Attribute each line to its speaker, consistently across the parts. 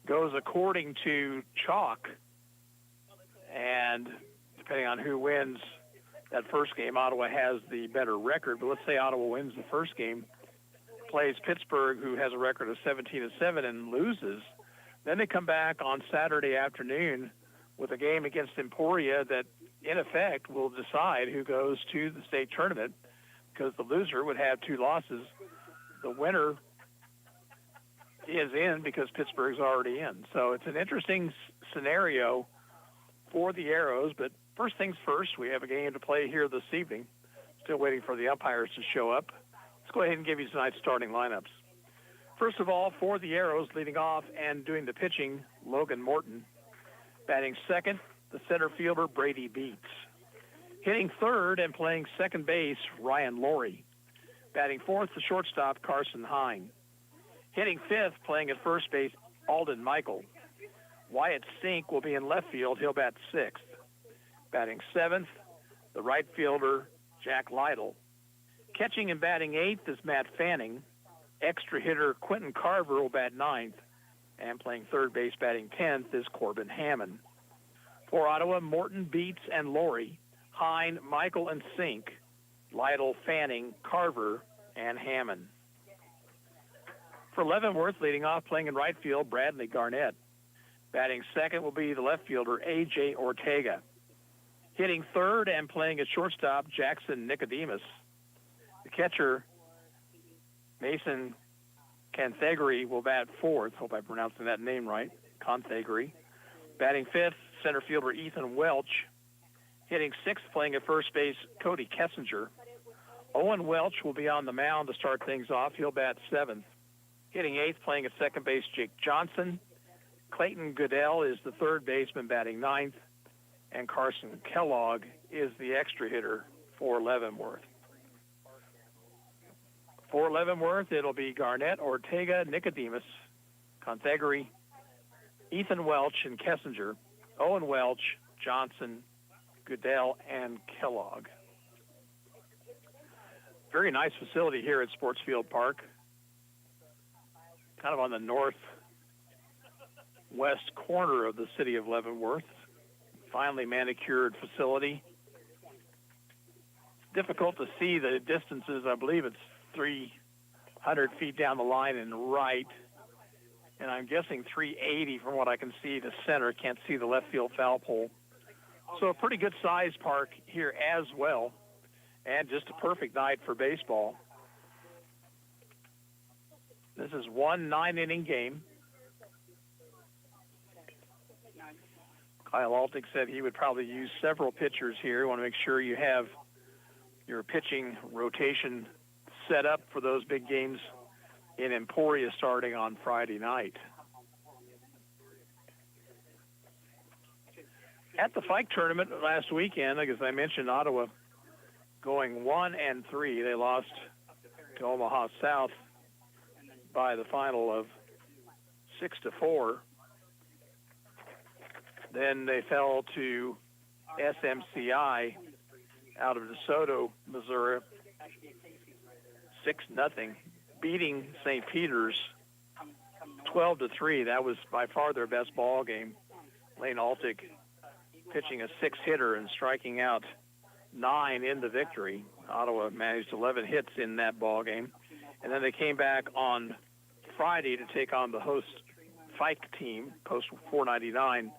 Speaker 1: goes according to chalk, and depending on who wins that first game, Ottawa has the better record. But let's say Ottawa wins the first game, plays Pittsburgh, who has a record of 17-7, and loses. Then they come back on Saturday afternoon with a game against Emporia that, in effect, will decide who goes to the state tournament, because the loser would have 2 losses. The winner is in because Pittsburgh's already in. So it's an interesting scenario for the Arrows. But first things first, we have a game to play here this evening. Still waiting for the umpires to show up. Let's go ahead and give you tonight's starting lineups. First of all, for the Arrows, leading off and doing the pitching, Logan Morton. Batting second, the center fielder, Brady Beats. Hitting third and playing second base, Ryan Laurie. Batting fourth, the shortstop, Carson Hine. Hitting fifth, playing at first base, Alden Michael. Wyatt Sink will be in left field. He'll bat sixth. Batting seventh, the right fielder, Jack Lytle. Catching and batting eighth is Matt Fanning. Extra hitter Quentin Carver will bat ninth. And playing third base, batting 10th, is Corbin Hammond. For Ottawa, Morton, Beats, and Laurie. Hine, Michael, and Sink. Lytle, Fanning, Carver, and Hammond. For Leavenworth, leading off, playing in right field, Bradley Garnett. Batting second will be the left fielder, A.J. Ortega. Hitting third and playing at shortstop, Jackson Nicodemus. The catcher, Mason Canthagri, will bat fourth. Hope I'm pronouncing that name right. Canthagri. Batting fifth, center fielder Ethan Welch. Hitting sixth, playing at first base, Cody Kessinger. Owen Welch will be on the mound to start things off. He'll bat seventh. Hitting eighth, playing at second base, Jake Johnson. Clayton Goodell is the third baseman, batting ninth. And Carson Kellogg is the extra hitter for Leavenworth. For Leavenworth, it'll be Garnett, Ortega, Nicodemus, Conthagary, Ethan Welch, and Kessinger, Owen Welch, Johnson, Goodell, and Kellogg. Very nice facility here at Sportsfield Park. Kind of on the northwest corner of the city of Leavenworth. Finely manicured facility. It's difficult to see the distances. I believe it's 300 feet down the line and right. And I'm guessing 380 from what I can see to center. Can't see the left field foul pole. So a pretty good size park here as well. And just a perfect night for baseball. This is one 9-inning game. Kyle Altick said he would probably use several pitchers here. You want to make sure you have your pitching rotation set up for those big games in Emporia starting on Friday night. At the Fike tournament last weekend, as I mentioned, Ottawa going 1-3. They lost to Omaha South by the final of 6-4. Then they fell to SMCI out of DeSoto, Missouri, 6-0, beating St. Peter's 12-3. That was by far their best ball game. Lane Altick pitching a 6-hitter and striking out 9 in the victory. Ottawa managed 11 hits in that ball game. And then they came back on Friday to take on the host Fike team, post 499,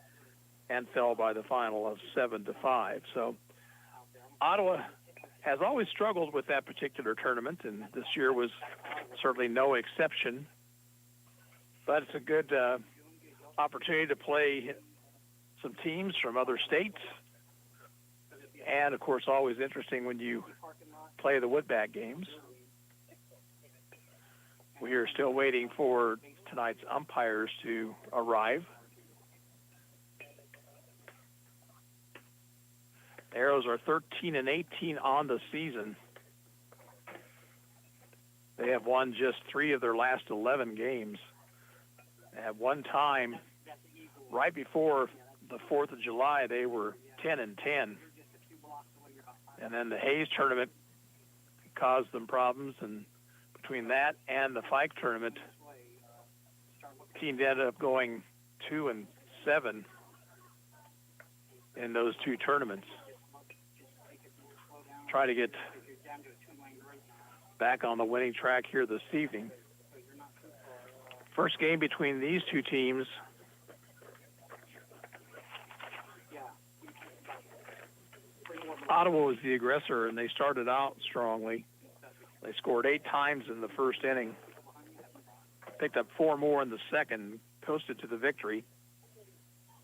Speaker 1: and fell by the final of 7-5. So Ottawa has always struggled with that particular tournament, and this year was certainly no exception. But it's a good opportunity to play some teams from other states. And, of course, always interesting when you play the Woodback games. We are still waiting for tonight's umpires to arrive. The Arrows are 13-18 on the season. They have won just 3 of their last 11 games. At one time, right before the 4th of July, they were 10-10. And then the Hayes tournament caused them problems, and between that and the Fike tournament, the team ended up going 2-7 in those two tournaments. Try to get back on the winning track here this evening. First game between these two teams Ottawa was the aggressor, and they started out strongly. They scored 8 times in the first inning, picked up 4 more in the second, coasted to the victory.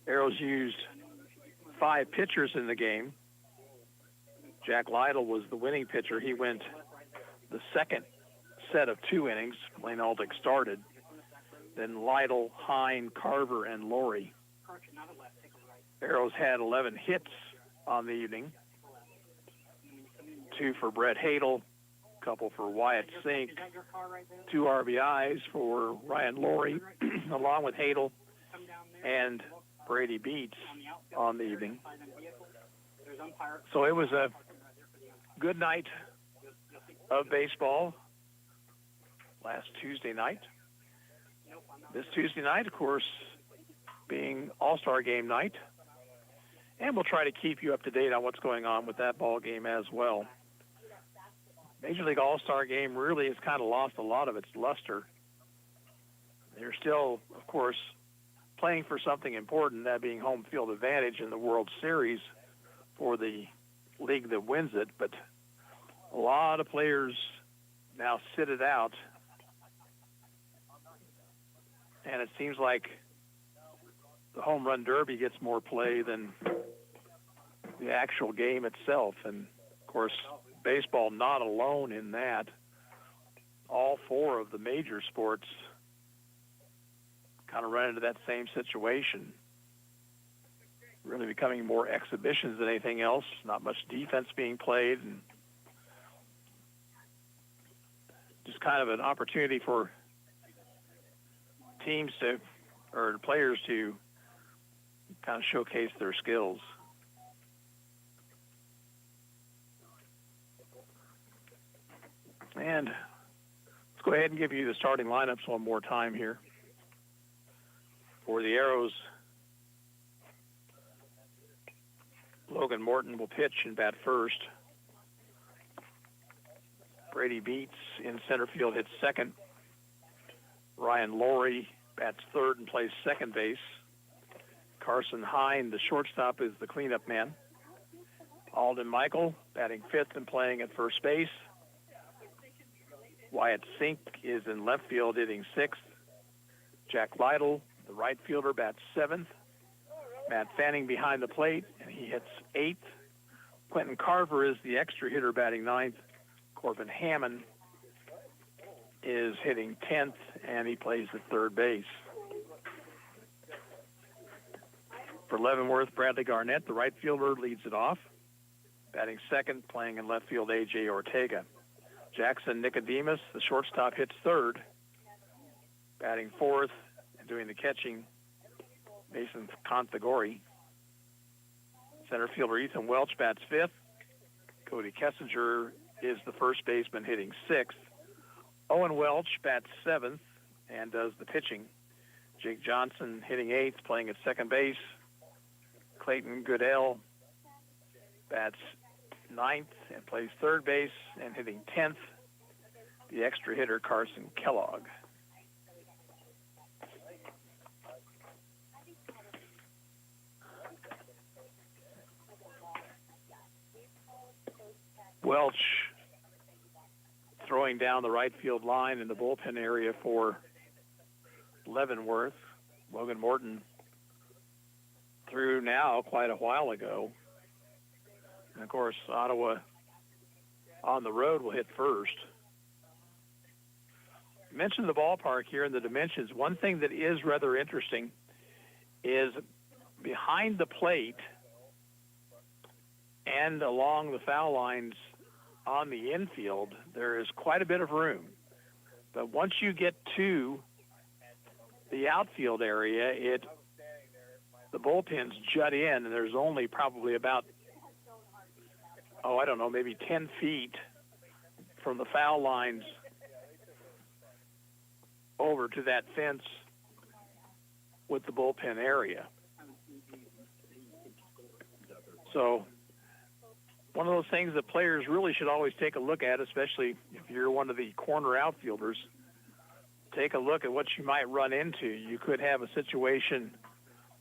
Speaker 1: Arrows used 5 pitchers in the game. Jack Lytle was the winning pitcher. He went the second set of 2 innings. Blaine Aldick started. Then Lytle, Hine, Carver, and Laurie. Arrows had 11 hits on the evening. 2 for Brett Hadel, a couple for Wyatt Sink, 2 RBIs for Ryan Laurie, along with Hadel and Brady Beats on the evening. So it was a good night of baseball last Tuesday night. This Tuesday night, of course, being All-Star Game night. And we'll try to keep you up to date on what's going on with that ball game as well. Major League All-Star Game really has kind of lost a lot of its luster. They're still, of course, playing for something important, that being home field advantage in the World Series for the league that wins it. But a lot of players now sit it out. And it seems like the home run derby gets more play than the actual game itself. And, of course, baseball not alone in that. All 4 of the major sports kind of run into that same situation. Really becoming more exhibitions than anything else. Not much defense being played. And just kind of an opportunity for teams to, or players to kind of showcase their skills. And let's go ahead and give you the starting lineups one more time here. For the Arrows, Logan Morton will pitch and bat first. Brady Beats in center field hits second. Ryan Laurie bats third and plays second base. Carson Hine, the shortstop, is the cleanup man. Alden Michael batting fifth and playing at first base. Wyatt Sink is in left field hitting sixth. Jack Lytle, the right fielder, bats seventh. Matt Fanning behind the plate, and he hits eighth. Quentin Carver is the extra hitter batting ninth. Corbin Hammond is hitting 10th, and he plays at third base. For Leavenworth, Bradley Garnett, the right fielder, leads it off. Batting second, playing in left field, A.J. Ortega. Jackson Nicodemus, the shortstop, hits third. Batting fourth and doing the catching, Mason Conthagori. Center fielder Ethan Welch bats fifth. Cody Kessinger is the first baseman hitting sixth. Owen Welch bats seventh and does the pitching. Jake Johnson hitting eighth, playing at second base. Clayton Goodell bats ninth and plays third base and hitting 10th. The extra hitter, Carson Kellogg. Welch throwing down the right field line in the bullpen area for Leavenworth. Logan Morton threw now quite a while ago. And, of course, Ottawa on the road will hit first. Mentioned the ballpark here and the dimensions. One thing that is rather interesting is behind the plate and along the foul lines on the infield, there is quite a bit of room. But once you get to the outfield area, the bullpens jut in, and there's only probably about, maybe 10 feet from the foul lines over to that fence with the bullpen area. So one of those things that players really should always take a look at, especially if you're one of the corner outfielders, take a look at what you might run into. You could have a situation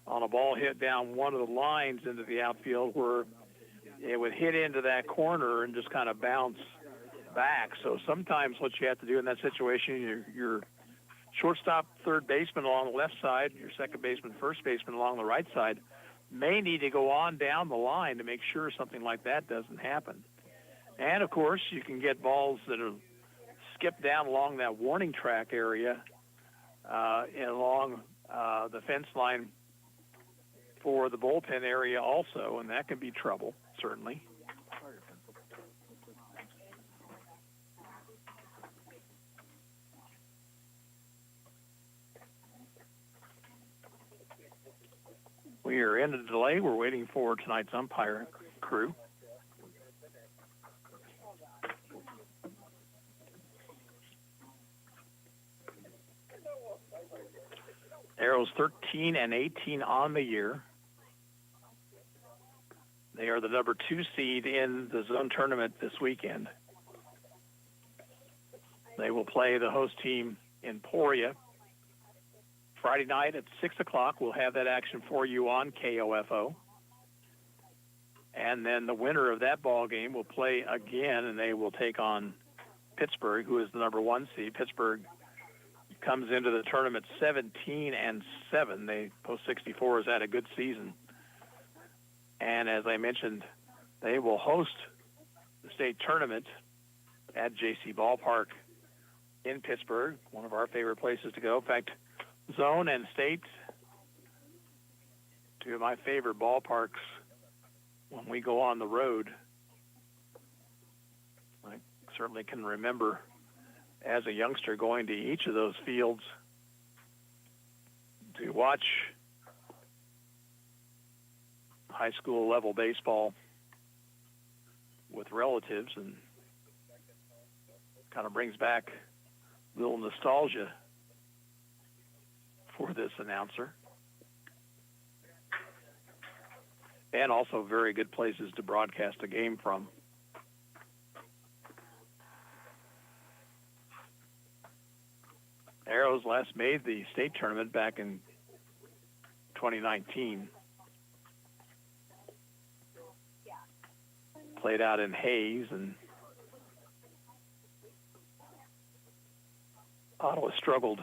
Speaker 1: on a ball hit down one of the lines into the outfield where it would hit into that corner and just kind of bounce back. So sometimes what you have to do in that situation, your shortstop, third baseman along the left side, your second baseman, first baseman along the right side, may need to go on down the line to make sure something like that doesn't happen. And, of course, you can get balls that are skipped down along that warning track area and along the fence line for the bullpen area also, and that can be trouble, certainly. We are in a delay. We're waiting for tonight's umpire crew. Arrows 13-18 on the year. They are the number 2 seed in the zone tournament this weekend. They will play the host team Emporia Friday night at 6 o'clock. We'll have that action for you on KOFO. And then the winner of that ball game will play again, and they will take on Pittsburgh, who is the number 1 seed. Pittsburgh comes into the tournament 17-7. They post 64 has had a good season. And as I mentioned, they will host the state tournament at JC Ballpark in Pittsburgh, one of our favorite places to go. In fact, zone and state, 2 of my favorite ballparks when we go on the road. I certainly can remember as a youngster going to each of those fields to watch high school level baseball with relatives, and kind of brings back a little nostalgia for this announcer. And also very good places to broadcast a game from. Arrows last made the state tournament back in 2019. Played out in Hayes, and Ottawa struggled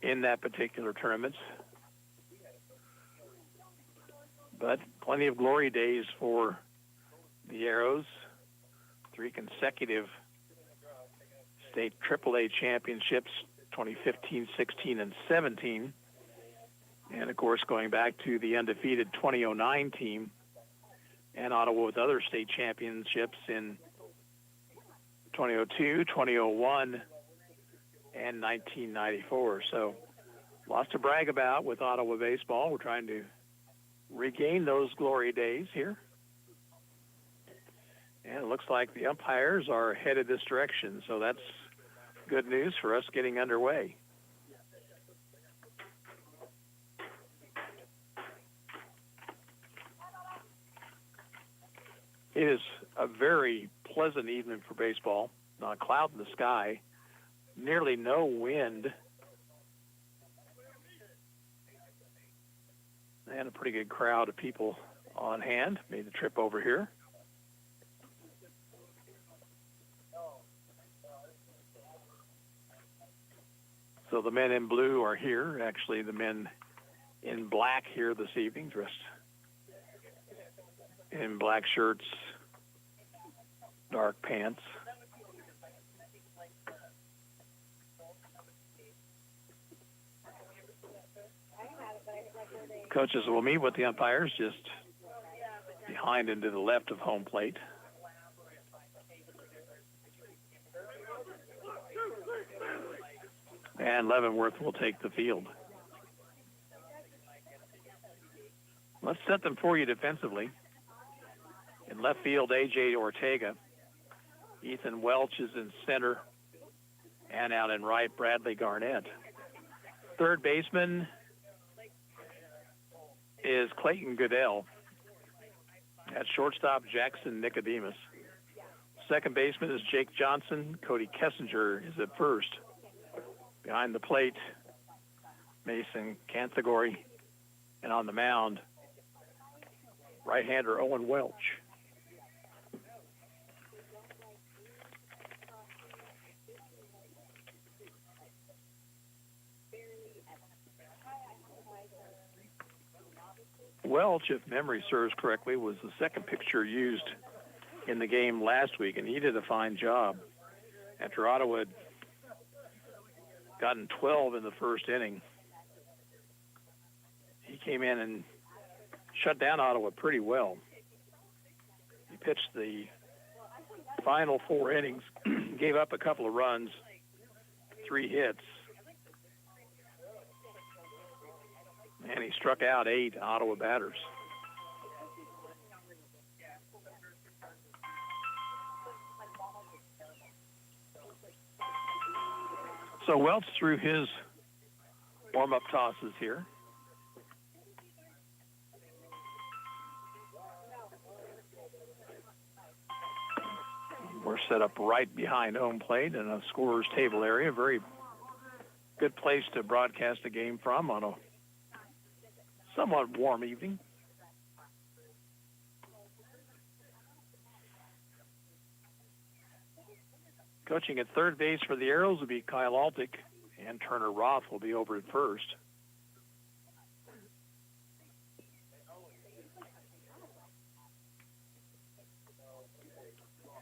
Speaker 1: in that particular tournament. But plenty of glory days for the Arrows. 3 consecutive state AAA championships, 2015, 16, and 17. And, of course, going back to the undefeated 2009 team, and Ottawa with other state championships in 2002, 2001, and 1994. So lots to brag about with Ottawa baseball. We're trying to regain those glory days here. And it looks like the umpires are headed this direction, so that's good news for us getting underway. It is a very pleasant evening for baseball. Not a cloud in the sky, nearly no wind, and a pretty good crowd of people on hand. Made the trip over here. So the men in blue are here. Actually, the men in black here this evening, dressed in black shirts, dark pants. Coaches will meet with the umpires just behind and to the left of home plate. And Leavenworth will take the field. Let's set them for you defensively. In left field, A.J. Ortega. Ethan Welch is in center. And out in right, Bradley Garnett. Third baseman is Clayton Goodell. At shortstop, Jackson Nicodemus. Second baseman is Jake Johnson. Cody Kessinger is at first. Behind the plate, Mason Canthagori. And on the mound, right-hander Owen Welch. Welch, if memory serves correctly, was the second pitcher used in the game last week, and he did a fine job. After Ottawa had gotten 12 in the first inning, he came in and shut down Ottawa pretty well. He pitched the final 4 innings, gave up a couple of runs, 3 hits, and he struck out 8 Ottawa batters. So Welch threw his warm-up tosses here. We're set up right behind home plate in a scorer's table area. Very good place to broadcast a game from on a somewhat warm evening. Coaching at third base for the Arrows will be Kyle Altick, and Turner Roth will be over at first.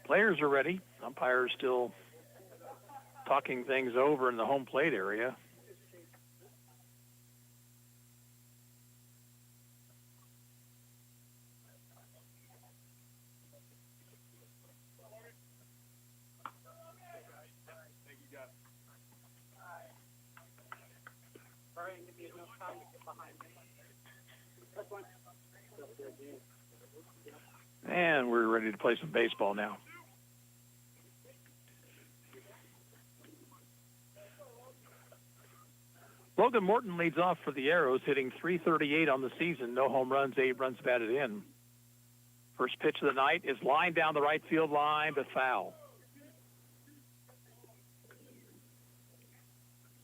Speaker 1: Players are ready. Umpires still talking things over in the home plate area. And we're ready to play some baseball now. Logan Morton leads off for the Arrows, hitting .338 on the season. No home runs, 8 runs batted in. First pitch of the night is lined down the right field line, but foul.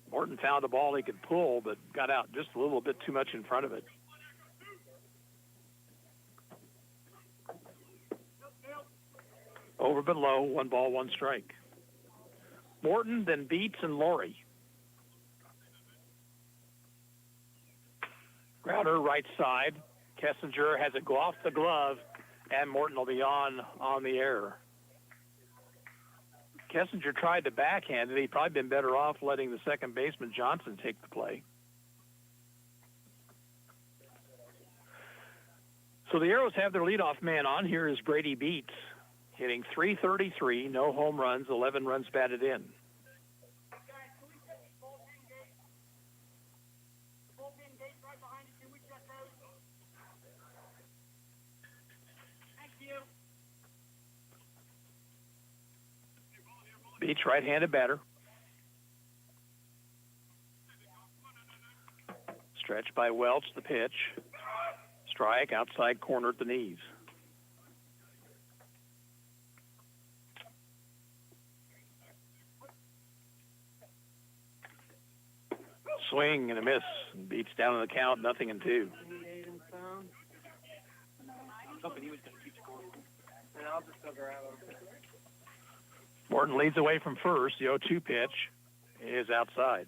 Speaker 1: Morton found a ball he could pull, but got out just a little bit too much in front of it. Over but low, 1 ball, 1 strike. Morton, then Beats and Laurie. Grounder, right side. Kessinger has it go off the glove, and Morton will be on the air. Kessinger tried to backhand it. He'd probably been better off letting the second baseman Johnson take the play. So the Arrows have their leadoff man on. Here is Brady Beats, hitting .333, no home runs, 11 runs batted in. Beats, right-handed batter. Stretch by Welch, the pitch. Strike, outside corner at the knees. Swing and a miss. Beats down on the count, 0-2. Morton leads away from first. The 0-2 pitch is outside.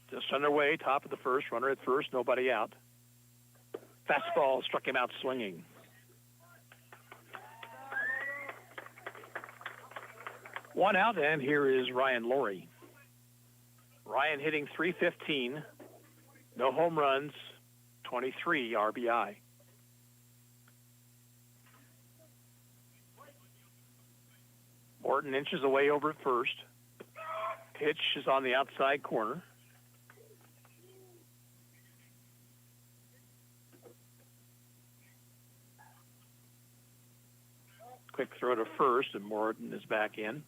Speaker 1: Just underway, top of the first, runner at first, nobody out. Fastball struck him out swinging. One out, and here is Ryan Laurie. Ryan hitting .315, no home runs, 23 RBI. Morton inches away over at first. Pitch is on the outside corner. Quick throw to first, and Morton is back in.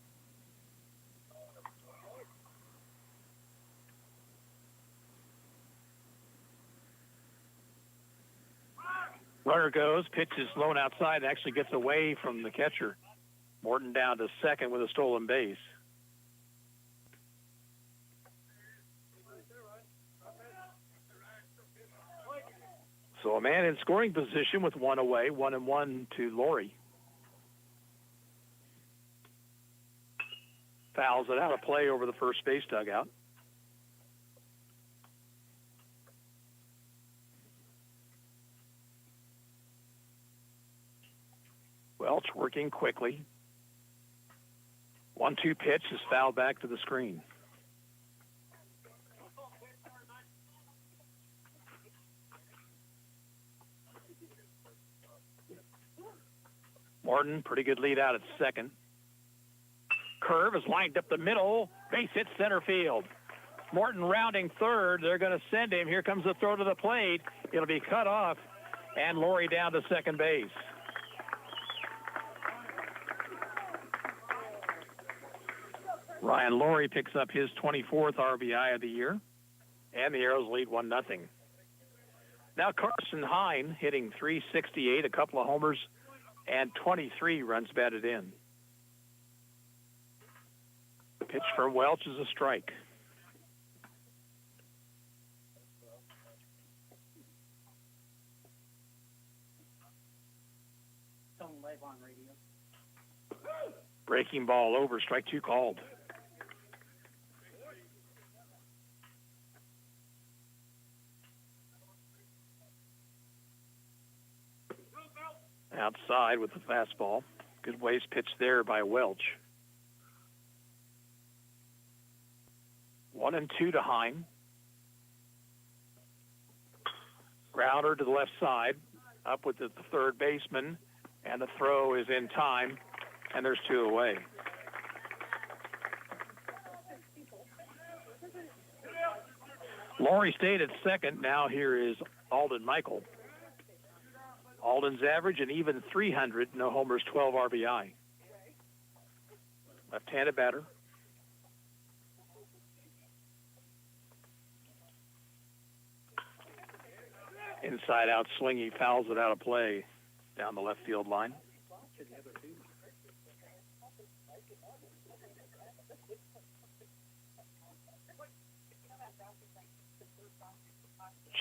Speaker 1: Runner goes, pitch is blown outside, and actually gets away from the catcher. Morton down to second with a stolen base. So a man in scoring position with one away, 1-1 to Laurie. Fouls it out of play over the first base dugout. Welch working quickly. 1-2 pitch is fouled back to the screen. Morton, pretty good lead out at second. Curve is lined up the middle. Base hit center field. Morton rounding third. They're going to send him. Here comes the throw to the plate. It'll be cut off, and Laurie down to second base. Ryan Laurie picks up his 24th RBI of the year, and the Arrows lead 1-0. Now Carson Hine hitting .368, a couple of homers, and 23 runs batted in. Pitch from Welch is a strike. Breaking ball over, strike two called. Outside with the fastball. Good waist pitch there by Welch. 1-2 to Hine. Grounder to the left side. Up with the third baseman. And the throw is in time. And there's two away. Laurie stayed at second. Now here is Alden Michael. Alden's average an even .300, no homers, 12 RBI. Left-handed batter. Inside-out swing, he fouls it out of play down the left field line.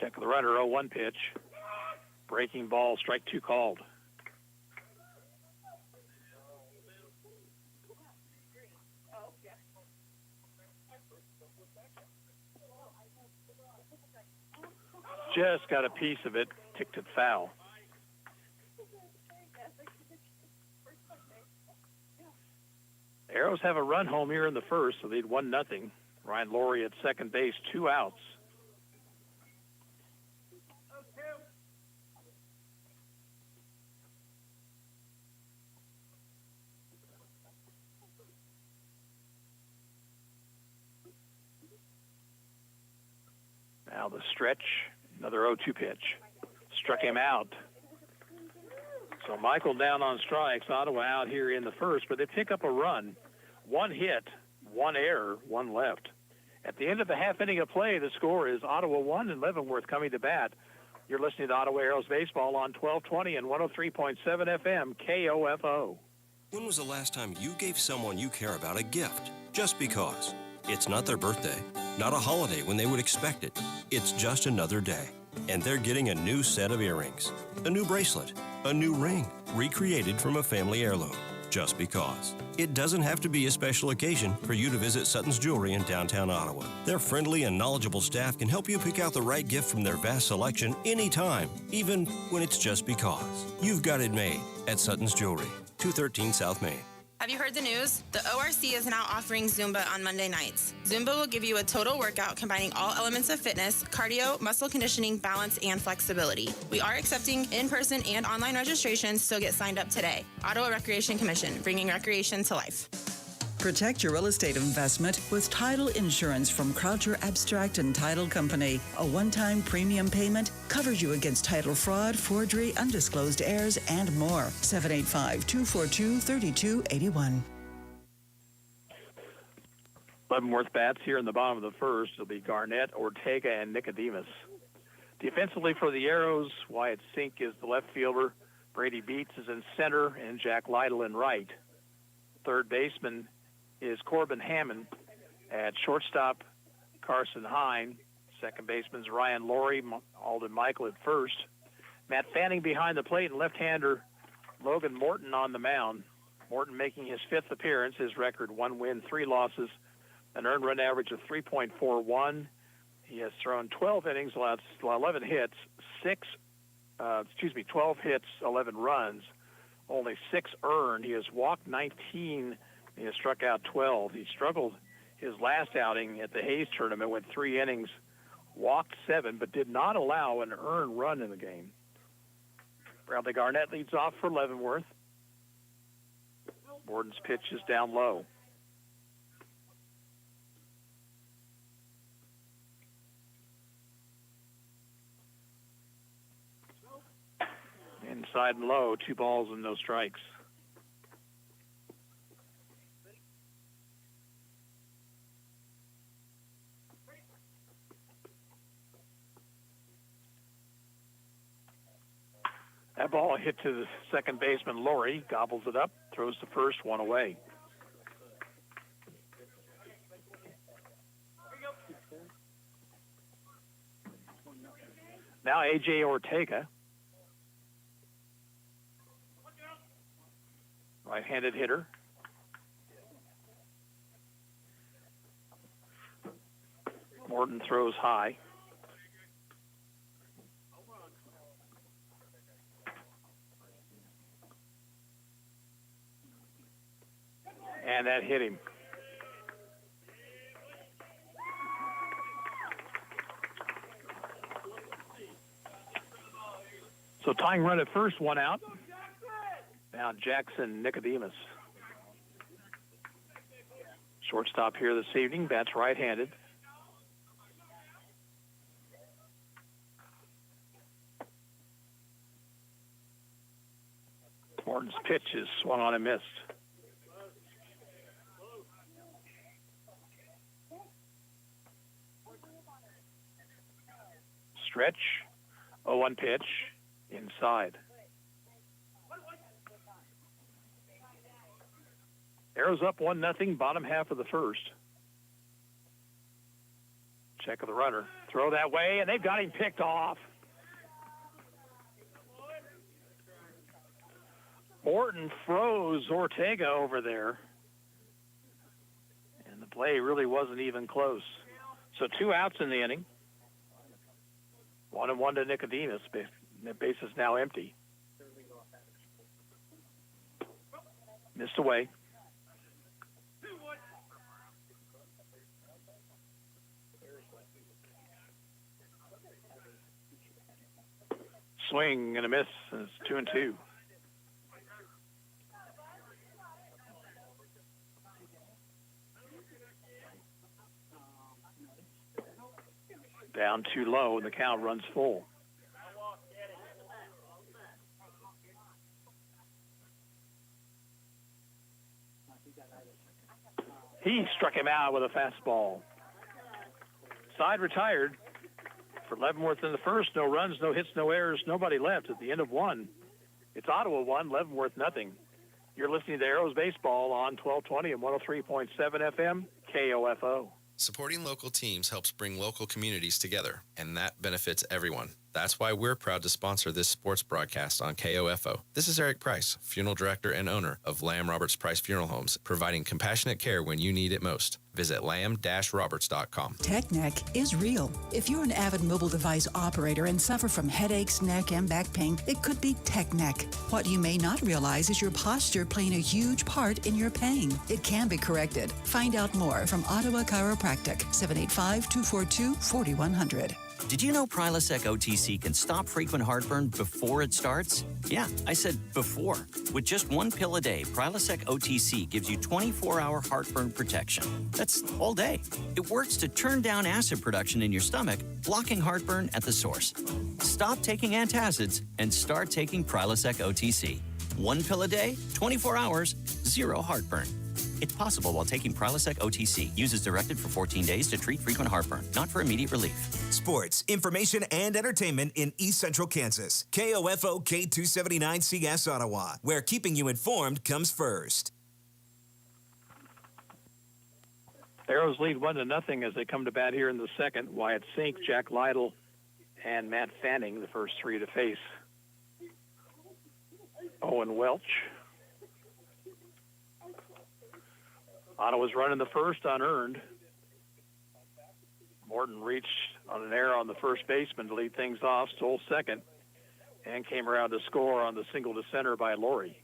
Speaker 1: Check the runner, 0-1 pitch. Breaking ball, strike two called. Just got a piece of it, ticked it foul. Arrows have a run home here in the first, so they'd 1-0. Ryan Laurie at second base, 2 outs. Now the stretch, another 0-2 pitch. Struck him out. So Michael down on strikes, Ottawa out here in the first, but they pick up a run. 1 hit, 1 error, 1 left. At the end of the half inning of play, the score is Ottawa 1 and Leavenworth coming to bat. You're listening to Ottawa Arrows Baseball on 1220 and 103.7 FM KOFO.
Speaker 2: When was the last time you gave someone you care about a gift? Just because. It's not their birthday, not a holiday when they would expect it. It's just another day. And they're getting a new set of earrings, a new bracelet, a new ring, recreated from a family heirloom. Just because. It doesn't have to be a special occasion for you to visit Sutton's Jewelry in downtown Ottawa. Their friendly and knowledgeable staff can help you pick out the right gift from their vast selection anytime, even when it's just because. You've got it made at Sutton's Jewelry, 213 South Main.
Speaker 3: Have you heard the news? The ORC is now offering Zumba on Monday nights. Zumba will give you a total workout combining all elements of fitness, cardio, muscle conditioning, balance, and flexibility. We are accepting in-person and online registrations, so get signed up today. Ottawa Recreation Commission, bringing recreation to life.
Speaker 4: Protect your real estate investment with title insurance from Croucher Abstract and Title Company. A one-time premium payment covers you against title fraud, forgery, undisclosed heirs, and more. 785-242-3281.
Speaker 1: Leavenworth bats here in the bottom of the first. It'll be Garnett, Ortega, and Nicodemus. Defensively for the Arrows, Wyatt Sink is the left fielder. Brady Beats is in center, and Jack Lytle in right. Third baseman is Corbin Hammond. At shortstop, Carson Hine. Second baseman is Ryan Laurie. Alden Michael at first. Matt Fanning behind the plate, and left-hander Logan Morton on the mound. Morton making his fifth appearance. His record: 1 win, 3 losses, an earned run average of 3.41. He has thrown 12 innings, allowed 11 hits, 12 hits, 11 runs, only 6 earned. He has walked 19. He has struck out 12. He struggled his last outing at the Hayes tournament, went 3 innings, walked 7, but did not allow an earned run in the game. Bradley Garnett leads off for Leavenworth. Morton's pitch is down low. Inside and low, 2 balls and no strikes. That ball hit to the second baseman, Laurie, gobbles it up, throws the first one away. Now A.J. Ortega. Right-handed hitter. Morton throws high. And that hit him. So tying run at first, 1 out. Now Jackson Nicodemus. Shortstop here this evening, bats right-handed. Morton's pitch is swung on and missed. Stretch, 0-1 pitch, inside. Arrows up 1-0, bottom half of the first. Check of the runner. Throw that way, and they've got him picked off. Morton froze Ortega over there. And the play really wasn't even close. So 2 outs in the inning. 1-1 to Nicodemus. The base is now empty. Missed away. Swing and a miss, and it's 2-2. Down too low, and the count runs full. He struck him out with a fastball. Side retired for Leavenworth in the first. No runs, no hits, no errors, nobody left at the end of 1. It's Ottawa 1, Leavenworth 0. You're listening to Arrows Baseball on 1220 and 103.7 FM, KOFO.
Speaker 5: Supporting local teams helps bring local communities together, and that benefits everyone. That's why we're proud to sponsor this sports broadcast on KOFO. This is Eric Price, funeral director and owner of Lamb Roberts Price Funeral Homes, providing compassionate care when you need it most. Visit lamb-roberts.com.
Speaker 4: Tech neck is real. If you're an avid mobile device operator and suffer from headaches, neck, and back pain, it could be tech neck. What you may not realize is your posture playing a huge part in your pain. It can be corrected. Find out more from Ottawa Chiropractic, 785-242-4100.
Speaker 6: Did you know Prilosec OTC can stop frequent heartburn before it starts? Yeah, I said before. With just one pill a day, Prilosec OTC gives you 24-hour heartburn protection. That's all day. It works to turn down acid production in your stomach, blocking heartburn at the source. Stop taking antacids and start taking Prilosec OTC. One pill a day, 24 hours, zero heartburn. It's possible while taking Prilosec OTC. Use as directed for 14 days to treat frequent heartburn, not for immediate relief.
Speaker 7: Sports, information, and entertainment in East Central Kansas. KOFO K279CS Ottawa, where keeping you informed comes first.
Speaker 1: Arrows lead 1-0 as they come to bat here in the second. Wyatt Sink, Jack Lytle, and Matt Fanning, the first three to face. Owen Welch. Ottawa's running the first unearned. Morton reached on an error on the first baseman to lead things off, stole second, and came around to score on the single to center by Laurie.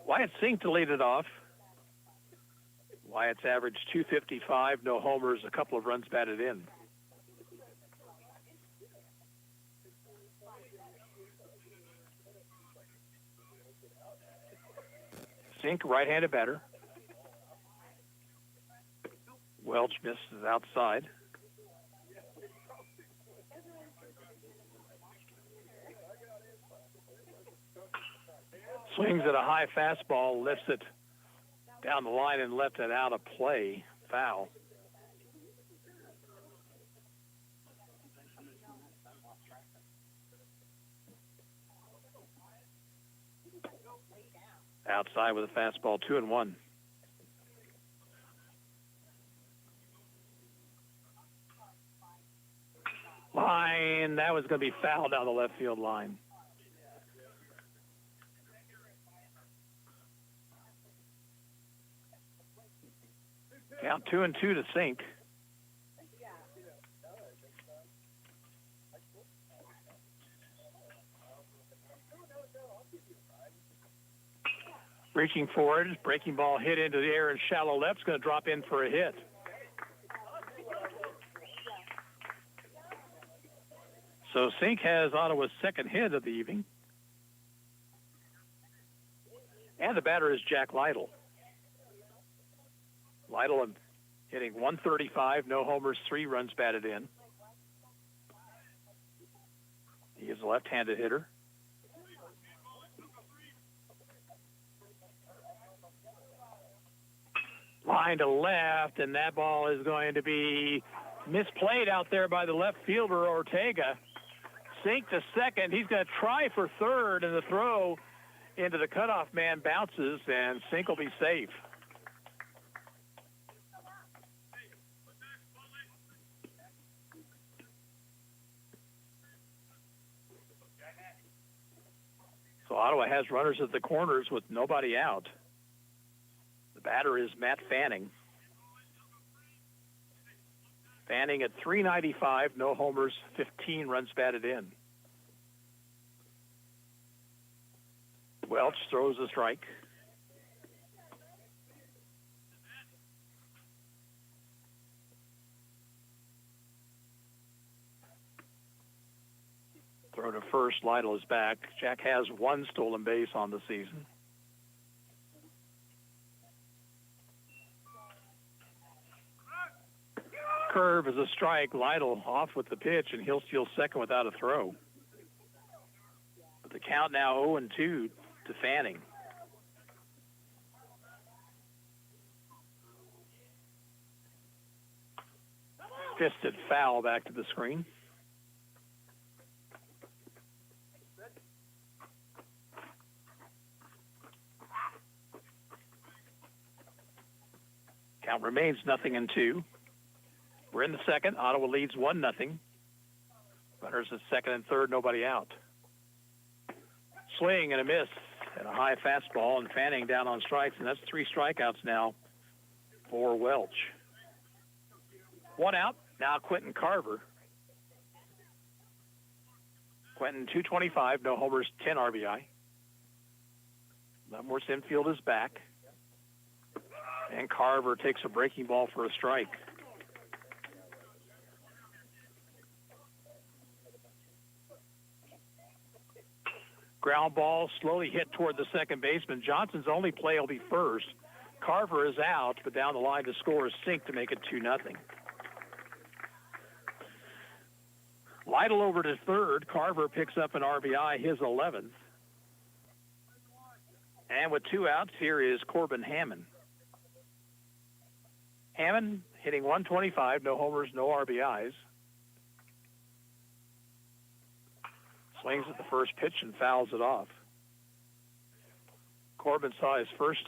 Speaker 1: Wyatt Sink to lead it off. Wyatt's averaged .255, no homers, a couple of runs batted in. Sink, right-handed batter. Welch misses outside. Swings at a high fastball, lifts it down the line and left it out of play. Foul. Outside with a fastball, 2-1. Line, that was going to be foul down the left field line. Count 2-2 to Sink. Reaching forward, breaking ball hit into the air in shallow left. It's going to drop in for a hit. So Sink has Ottawa's second hit of the evening. And the batter is Jack Lytle. Lytle hitting .135, no homers, 3 runs batted in. He is a left-handed hitter. Line to left, and that ball is going to be misplayed out there by the left fielder, Ortega. Sink to second. He's going to try for third, and the throw into the cutoff man bounces, and Sink will be safe. So Ottawa has runners at the corners with nobody out. The batter is Matt Fanning. Fanning at .395, no homers, 15 runs batted in. Welch throws a strike. Throw to first, Lytle is back. Jack has 1 stolen base on the season. Curve is a strike. Lytle off with the pitch, and he'll steal second without a throw. But the count now 0-2 to Fanning. Fisted foul back to the screen. Count remains 0-2. We're in the second. Ottawa leads 1-0. Runners at second and third, nobody out. Swing and a miss and a high fastball, and Fanning down on strikes, and that's 3 strikeouts now for Welch. 1 out. Now Quentin Carver. Quentin, 225, no homers, 10 RBI. Leavenworth's infield is back. And Carver takes a breaking ball for a strike. Ground ball slowly hit toward the second baseman. Johnson's only play will be first. Carver is out, but down the line the score is synced to make it 2-0. Lytle over to third. Carver picks up an RBI, his 11th. And with 2 outs, here is Corbin Hammond. Hammond hitting 125, no homers, no RBIs. Swings at the first pitch and fouls it off. Corbin saw his first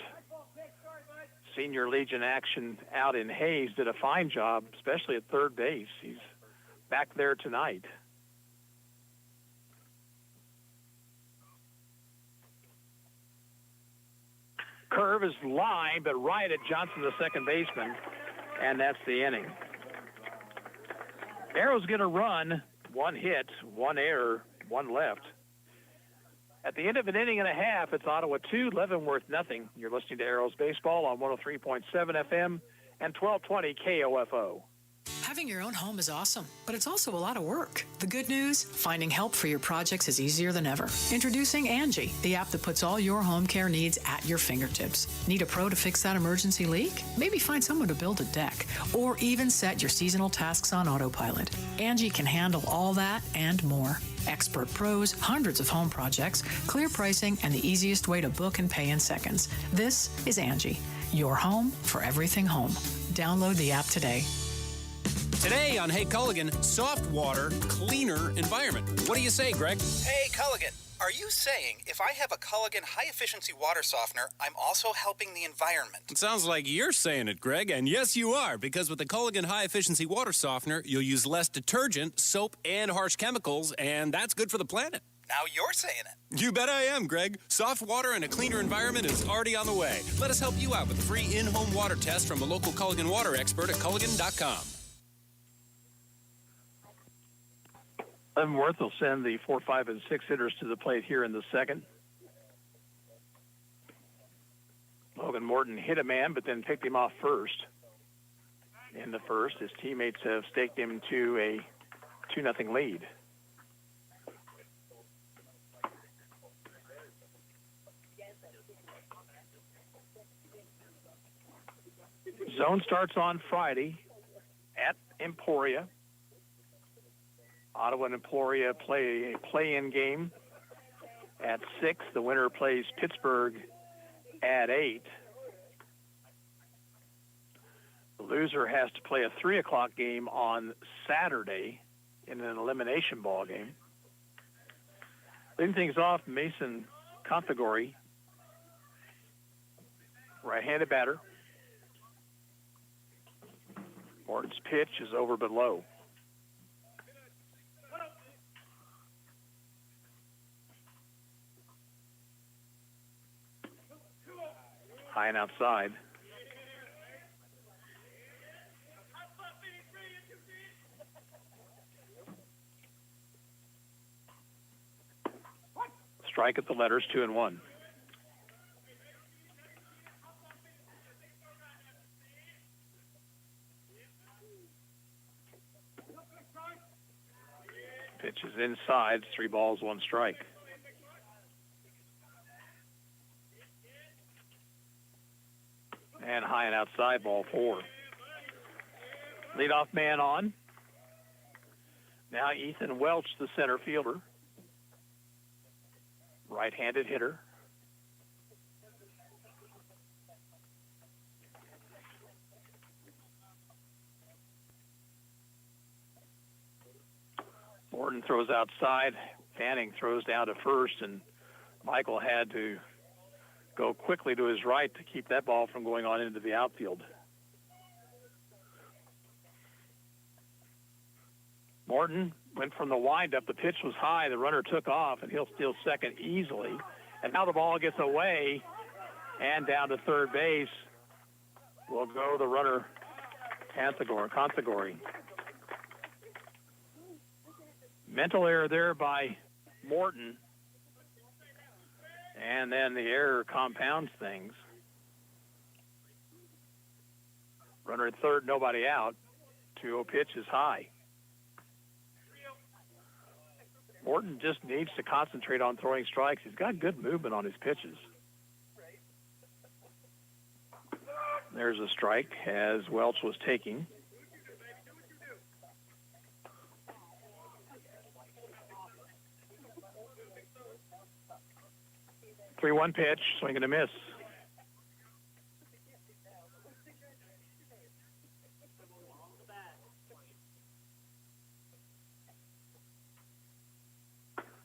Speaker 1: Senior Legion action out in Hayes, did a fine job, especially at third base. He's back there tonight. Curve is lined, but right at Johnson, the second baseman, and that's the inning. Arrow's going to run 1 hit, 1 error, 1 left. At the end of an inning and a half, it's Ottawa 2, Leavenworth nothing. You're listening to Arrows Baseball on 103.7 FM and 1220 KOFO.
Speaker 8: Having your own home is awesome, but it's also a lot of work. The good news, finding help for your projects is easier than ever. Introducing Angie, the app that puts all your home care needs at your fingertips. Need a pro to fix that emergency leak? Maybe find someone to build a deck, or even set your seasonal tasks on autopilot. Angie can handle all that and more. Expert pros, hundreds of home projects, clear pricing, and the easiest way to book and pay in seconds. This is Angie, your home for everything home. Download the app today.
Speaker 9: Today on Hey Culligan, soft water, cleaner environment. What do you say, Greg?
Speaker 10: Hey Culligan, are you saying if I have a Culligan high-efficiency water softener, I'm also helping the environment?
Speaker 9: It sounds like you're saying it, Greg, and yes, you are, because with the Culligan high-efficiency water softener, you'll use less detergent, soap, and harsh chemicals, and that's good for the planet.
Speaker 10: Now you're saying it.
Speaker 9: You bet I am, Greg. Soft water and a cleaner environment is already on the way. Let us help you out with a free in-home water test from a local Culligan water expert at Culligan.com.
Speaker 1: Leavenworth will send the 4, 5, and 6 hitters to the plate here in the second. Logan Morton hit a man, but then picked him off first. In the first, his teammates have staked him to a 2-0 lead. Zone starts on Friday at Emporia. Ottawa and Emporia play a play-in game at 6. The winner plays Pittsburgh at 8. The loser has to play a 3 o'clock game on Saturday in an elimination ball game. Leading things off, Mason Conthagori, right-handed batter. Morton's pitch is over but low. High and outside. Strike at the letters, 2-1. Pitch is inside, 3 balls, 1 strike. And high and outside, ball 4. Leadoff man on. Now Ethan Welch, the center fielder. Right-handed hitter. Morton throws outside. Fanning throws down to first, and Michael had to go quickly to his right to keep that ball from going on into the outfield. Morton went from the windup. The pitch was high. The runner took off, and he'll steal second easily. And now the ball gets away, and down to third base will go the runner, Conthagori. Mental error there by Morton. And then the error compounds things. Runner at third, nobody out. 2-0 pitch is high. Morton just needs to concentrate on throwing strikes. He's got good movement on his pitches. There's a strike as Welch was taking. The 3-1 pitch, swing and a miss.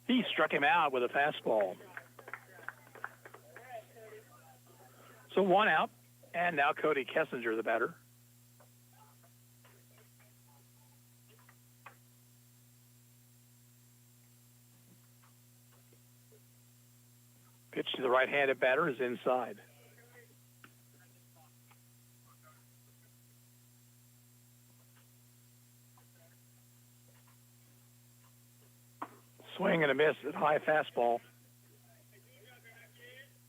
Speaker 1: He struck him out with a fastball. So 1 out, and now Cody Kessinger, the batter. Pitch to the right-handed batter is inside. Swing and a miss at high fastball.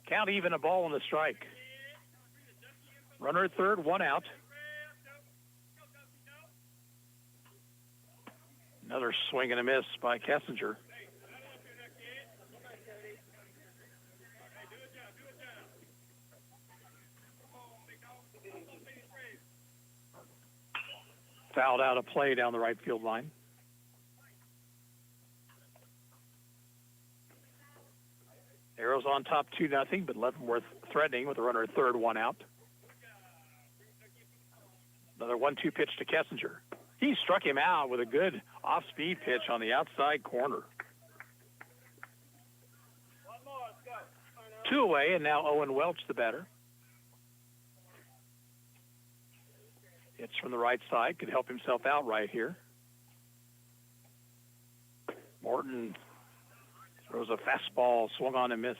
Speaker 1: Count even, a ball and a strike. Runner at third, 1 out. Another swing and a miss by Kessinger. Fouled out a play down the right field line. Arrows on top 2-0, but Leavenworth threatening with a runner at third, 1 out. Another 1-2 pitch to Kessinger. He struck him out with a good off-speed pitch on the outside corner. 2 away, and now Owen Welch, the batter. Hits from the right side, could help himself out right here. Morton throws a fastball, swung on and missed.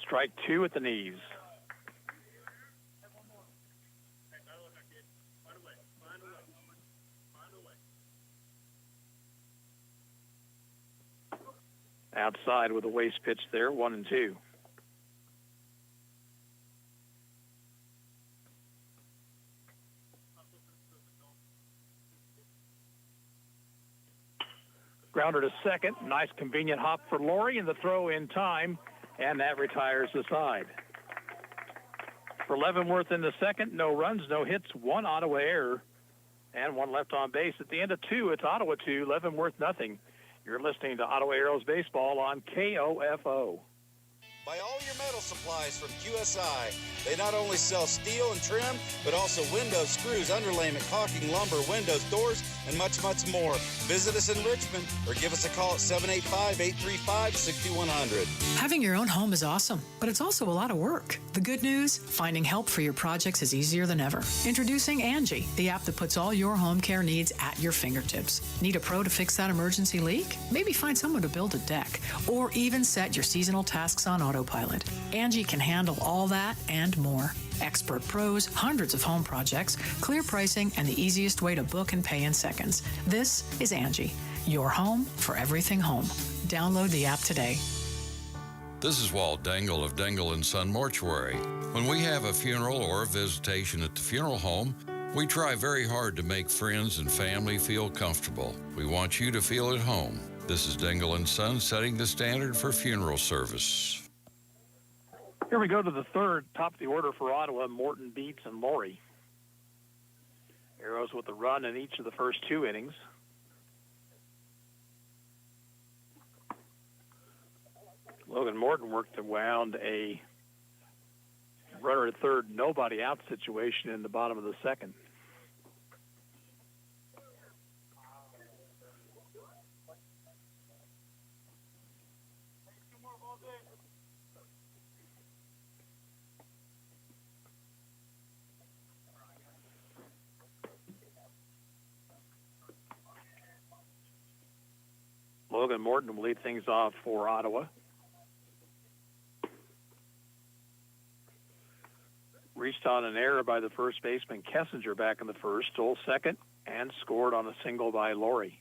Speaker 1: Strike 2 at the knees. Outside with a waste pitch there, 1-2. Grounder to second. Nice convenient hop for Laurie, and the throw in time, and that retires the side. For Leavenworth in the second, no runs, no hits, 1 Ottawa error, and 1 left on base. At the end of 2, it's Ottawa 2, Leavenworth nothing. You're listening to Ottawa Arrows Baseball on KOFO.
Speaker 11: Buy all your metal supplies from QSI. They not only sell steel and trim, but also windows, screws, underlayment, caulking, lumber, windows, doors, and much, much more. Visit us in Richmond or give us a call at 785-835-6100.
Speaker 8: Having your own home is awesome, but it's also a lot of work. The good news, finding help for your projects is easier than ever. Introducing Angie, the app that puts all your home care needs at your fingertips. Need a pro to fix that emergency leak? Maybe find someone to build a deck, or even set your seasonal tasks on autopilot. Angie can handle all that and more. Expert pros, hundreds of home projects, clear pricing, and the easiest way to book and pay in seconds. This is Angie, your home for everything home. Download the app today.
Speaker 12: This is Walt Dangle of Dangle & Son Mortuary. When we have a funeral or a visitation at the funeral home, we try very hard to make friends and family feel comfortable. We want you to feel at home. This is Dangle & Son setting the standard for funeral service.
Speaker 1: Here we go to the third, top of the order for Ottawa, Morton, Beats, and Laurie. Arrows with a run in each of the first 2 innings. Logan Morton worked around a runner at third, nobody out situation in the bottom of the second. Logan Morton will lead things off for Ottawa. reached on an error by the first baseman Kessinger back in the first, stole second, and scored on a single by Laurie.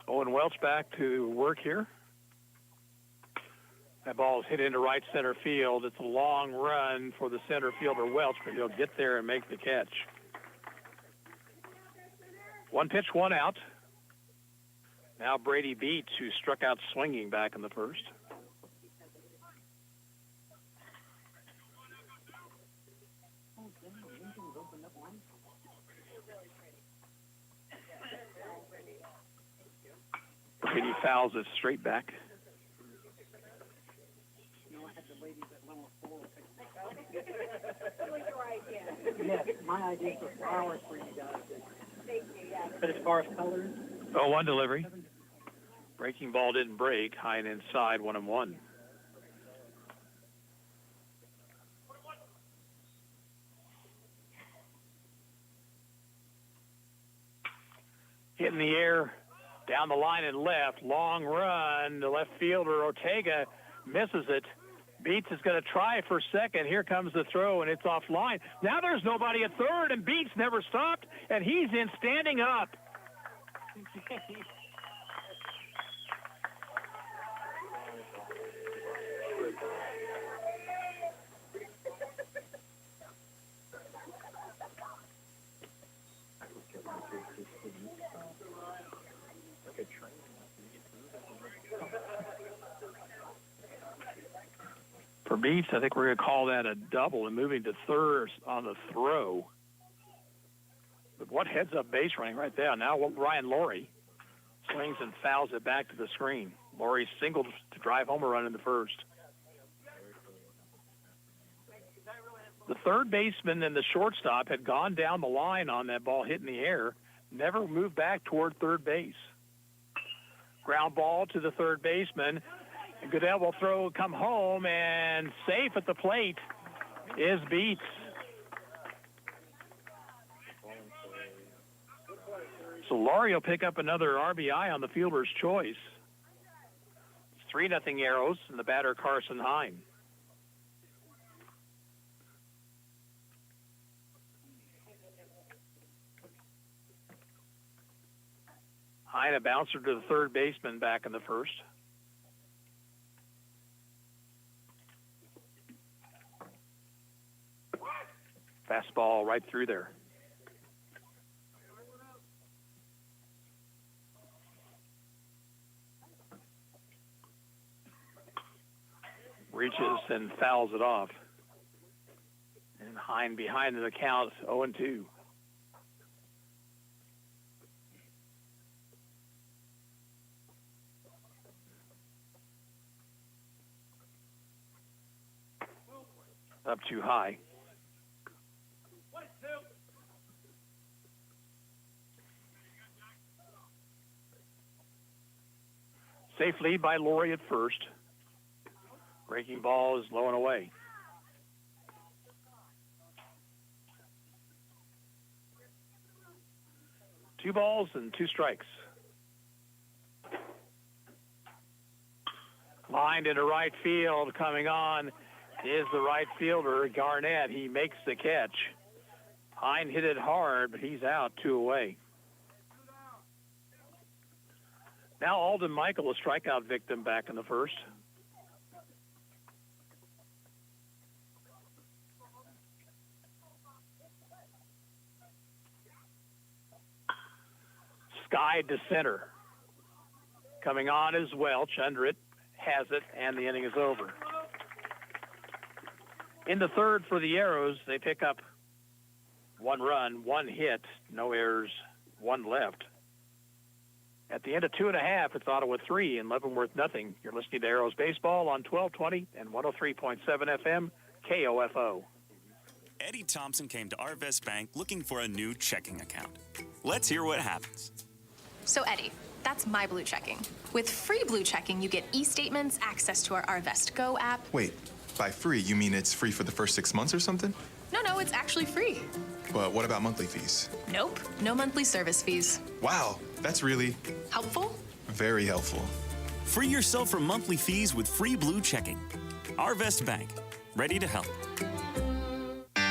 Speaker 1: Owen Welch back to work here. That ball is hit into right center field. It's a long run for the center fielder Welch, but he'll get there and make the catch. One pitch, one out. Now Brady Beats, who struck out swinging back in the first. Brady fouls it straight back.
Speaker 13: My idea for flowers for you guys. But as far as colors?
Speaker 1: 0-1 delivery. Breaking ball didn't break. High and inside, 1-1. Hit in the air, down the line and left. Long run. The left fielder, Ortega, misses it. Beats is going to try for second. Here comes the throw, and it's offline. Now there's nobody at third, and Beats never stopped, and he's in standing up. For Beats, I think we're going to call that a double and moving to third on the throw. But what heads-up base running right there. Now Ryan Laurie swings and fouls it back to the screen. Laurie singled to drive home a run in the first. The third baseman and the shortstop had gone down the line on that ball hit in the air, never moved back toward third base. Ground ball to the third baseman. Goodell will throw, come home, and safe at the plate is Beats. So Laurie will pick up another RBI on the fielder's choice. It's 3-0 Arrows, and the batter Carson Hine. Hine a bouncer to the third baseman back in the first. Fastball right through there. Reaches and fouls it off. And Hine behind the count, 0-2. Up too high. Safe lead by Laurie at first. Breaking ball is low and away. Two balls and two strikes. Lined into right field. Coming on is the right fielder, Garnett. He makes the catch. Hine hit it hard, but he's out, 2 away. Now Alden Michael, a strikeout victim back in the first. Sky to center. Coming on is Welch. Under it, has it, and the inning is over. In the third for the Arrows, they pick up 1 run, 1 hit, no errors, 1 left. At the end of 2.5, it's Ottawa 3 and Leavenworth nothing. You're listening to Arrows Baseball on 1220 and 103.7 FM, KOFO.
Speaker 14: Eddie Thompson came to Arvest Bank looking for a new checking account. Let's hear what happens.
Speaker 15: So Eddie, that's my Blue Checking. With free Blue Checking, you get e-statements, access to our Arvest Go app.
Speaker 16: Wait, By free, you mean it's free for the first 6 months or something?
Speaker 15: No, it's actually free.
Speaker 16: But what about monthly fees?
Speaker 15: Nope, no monthly service fees.
Speaker 16: Wow, that's really
Speaker 15: Helpful?
Speaker 16: very helpful.
Speaker 14: Free yourself from monthly fees with free blue checking. Arvest Bank, ready to help.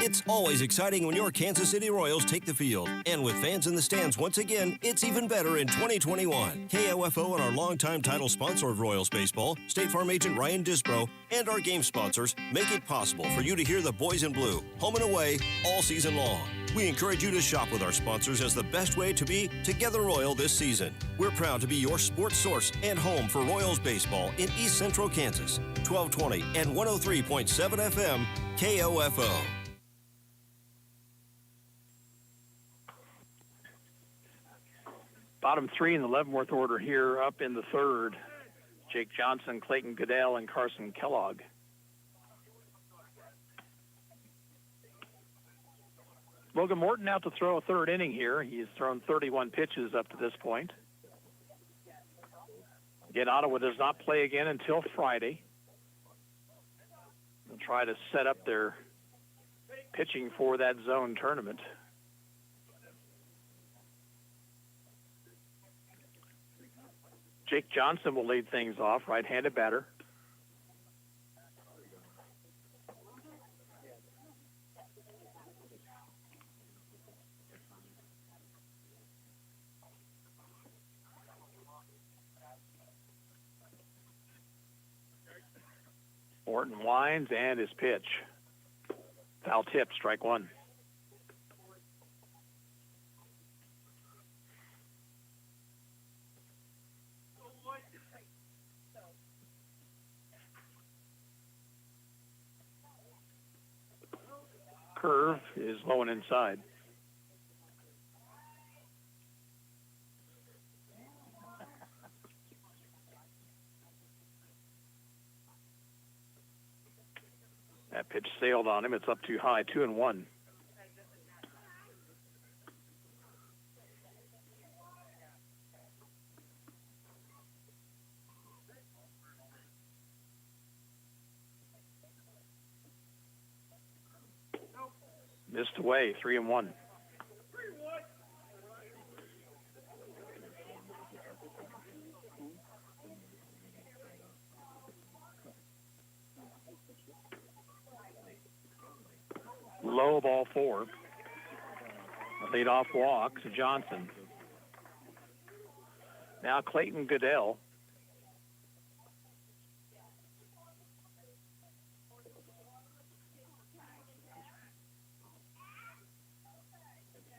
Speaker 2: It's always exciting when your Kansas City Royals take the field. And with fans in the stands once again, it's even better in 2021. KOFO and our longtime title sponsor of Royals baseball, State Farm agent Ryan Disbro, and our game sponsors make it possible for you to hear the boys in blue, home and away, all season long. We encourage you to shop with our sponsors as the best way to be Together Royal this season. We're proud to be your sports source and home for Royals baseball in East Central Kansas. 1220 and 103.7 FM, KOFO.
Speaker 1: Bottom three in the Leavenworth order here up in the third. Jake Johnson, Clayton Goodell, and Carson Kellogg. Logan Morton out to throw a third inning here. He's thrown 31 pitches up to this point. Again, Ottawa does not play again until Friday. They'll try to set up their pitching for that zone tournament. Jake Johnson will lead things off, right-handed batter. Morton winds and his pitch. Foul tip, strike one. Curve is low and inside. That pitch sailed on him. It's up too high, 2-1. Missed away, 3-1. Low, ball four. A leadoff walk to Johnson. Now Clayton Goodell.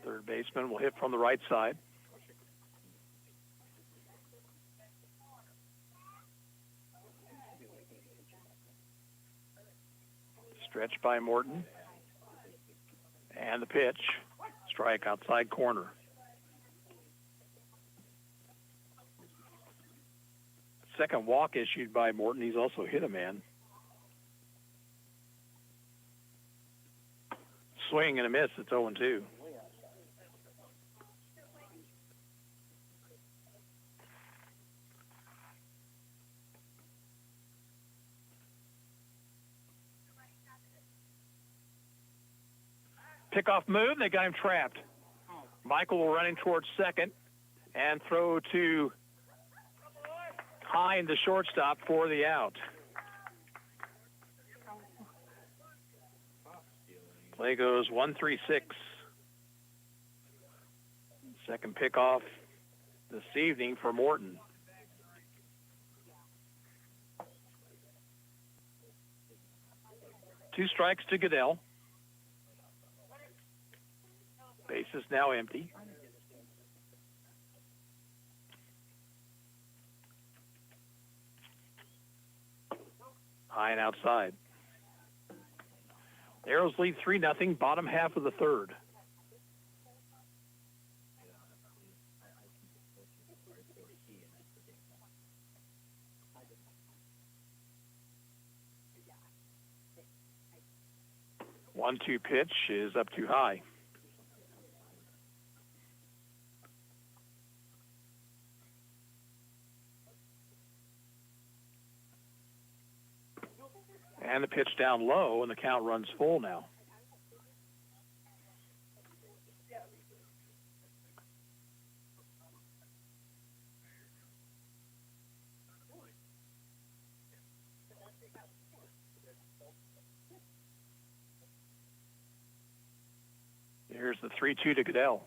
Speaker 1: Third baseman will hit from the right side. Stretch by Morton. And the pitch. Strike outside corner. Second walk issued by Morton. He's also hit a man. Swing and a miss. It's 0-2. Pickoff move, they got him trapped. Michael will run in towards second and throw to Hine, the shortstop, for the out. Play goes 1-3-6. Second pickoff this evening for Morton. Two strikes to Goodell. Base is now empty. High and outside. Arrows lead 3-0, bottom half of the third. One-two pitch is up too high. And the pitch down low, and the count runs full now. Here's the 3-2 to Goodell.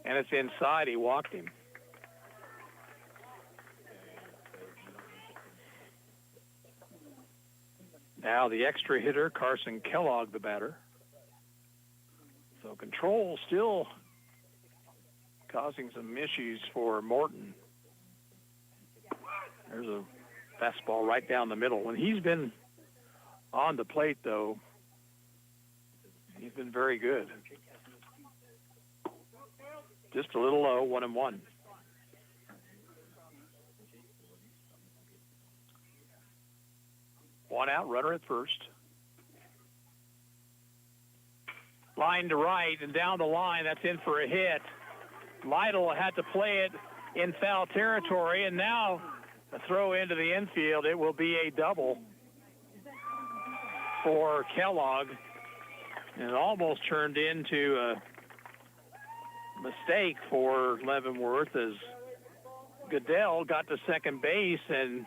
Speaker 1: And it's inside. He walked him. Now the extra hitter, Carson Kellogg, the batter. So control still causing some issues for Morton. There's a fastball right down the middle. When he's been on the plate, though, he's been very good. Just a little low, 1-1. One out, runner at first. Line to right and down the line. That's in for a hit. Lytle had to play it in foul territory, and now a throw into the infield. It will be a double for Kellogg. And it almost turned into a mistake for Leavenworth as Goodell got to second base and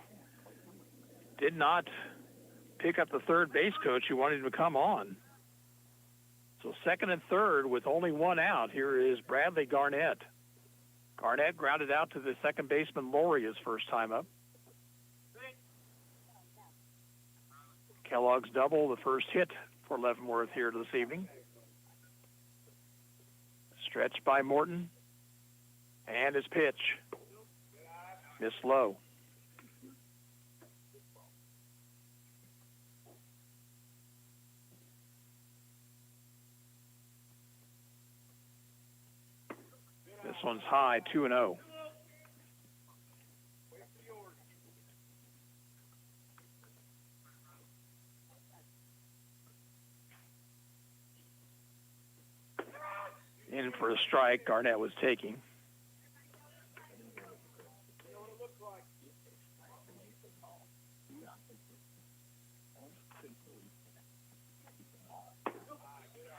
Speaker 1: did not pick up the third base coach who wanted him to come on. So second and third with only one out. Here is Bradley Garnett. Garnett grounded out to the second baseman Laurie his first time up. Kellogg's double, the first hit for Leavenworth here this evening. Stretch by Morton. And his pitch. Missed low. This one's high, 2-0. In for a strike, Garnett was taking.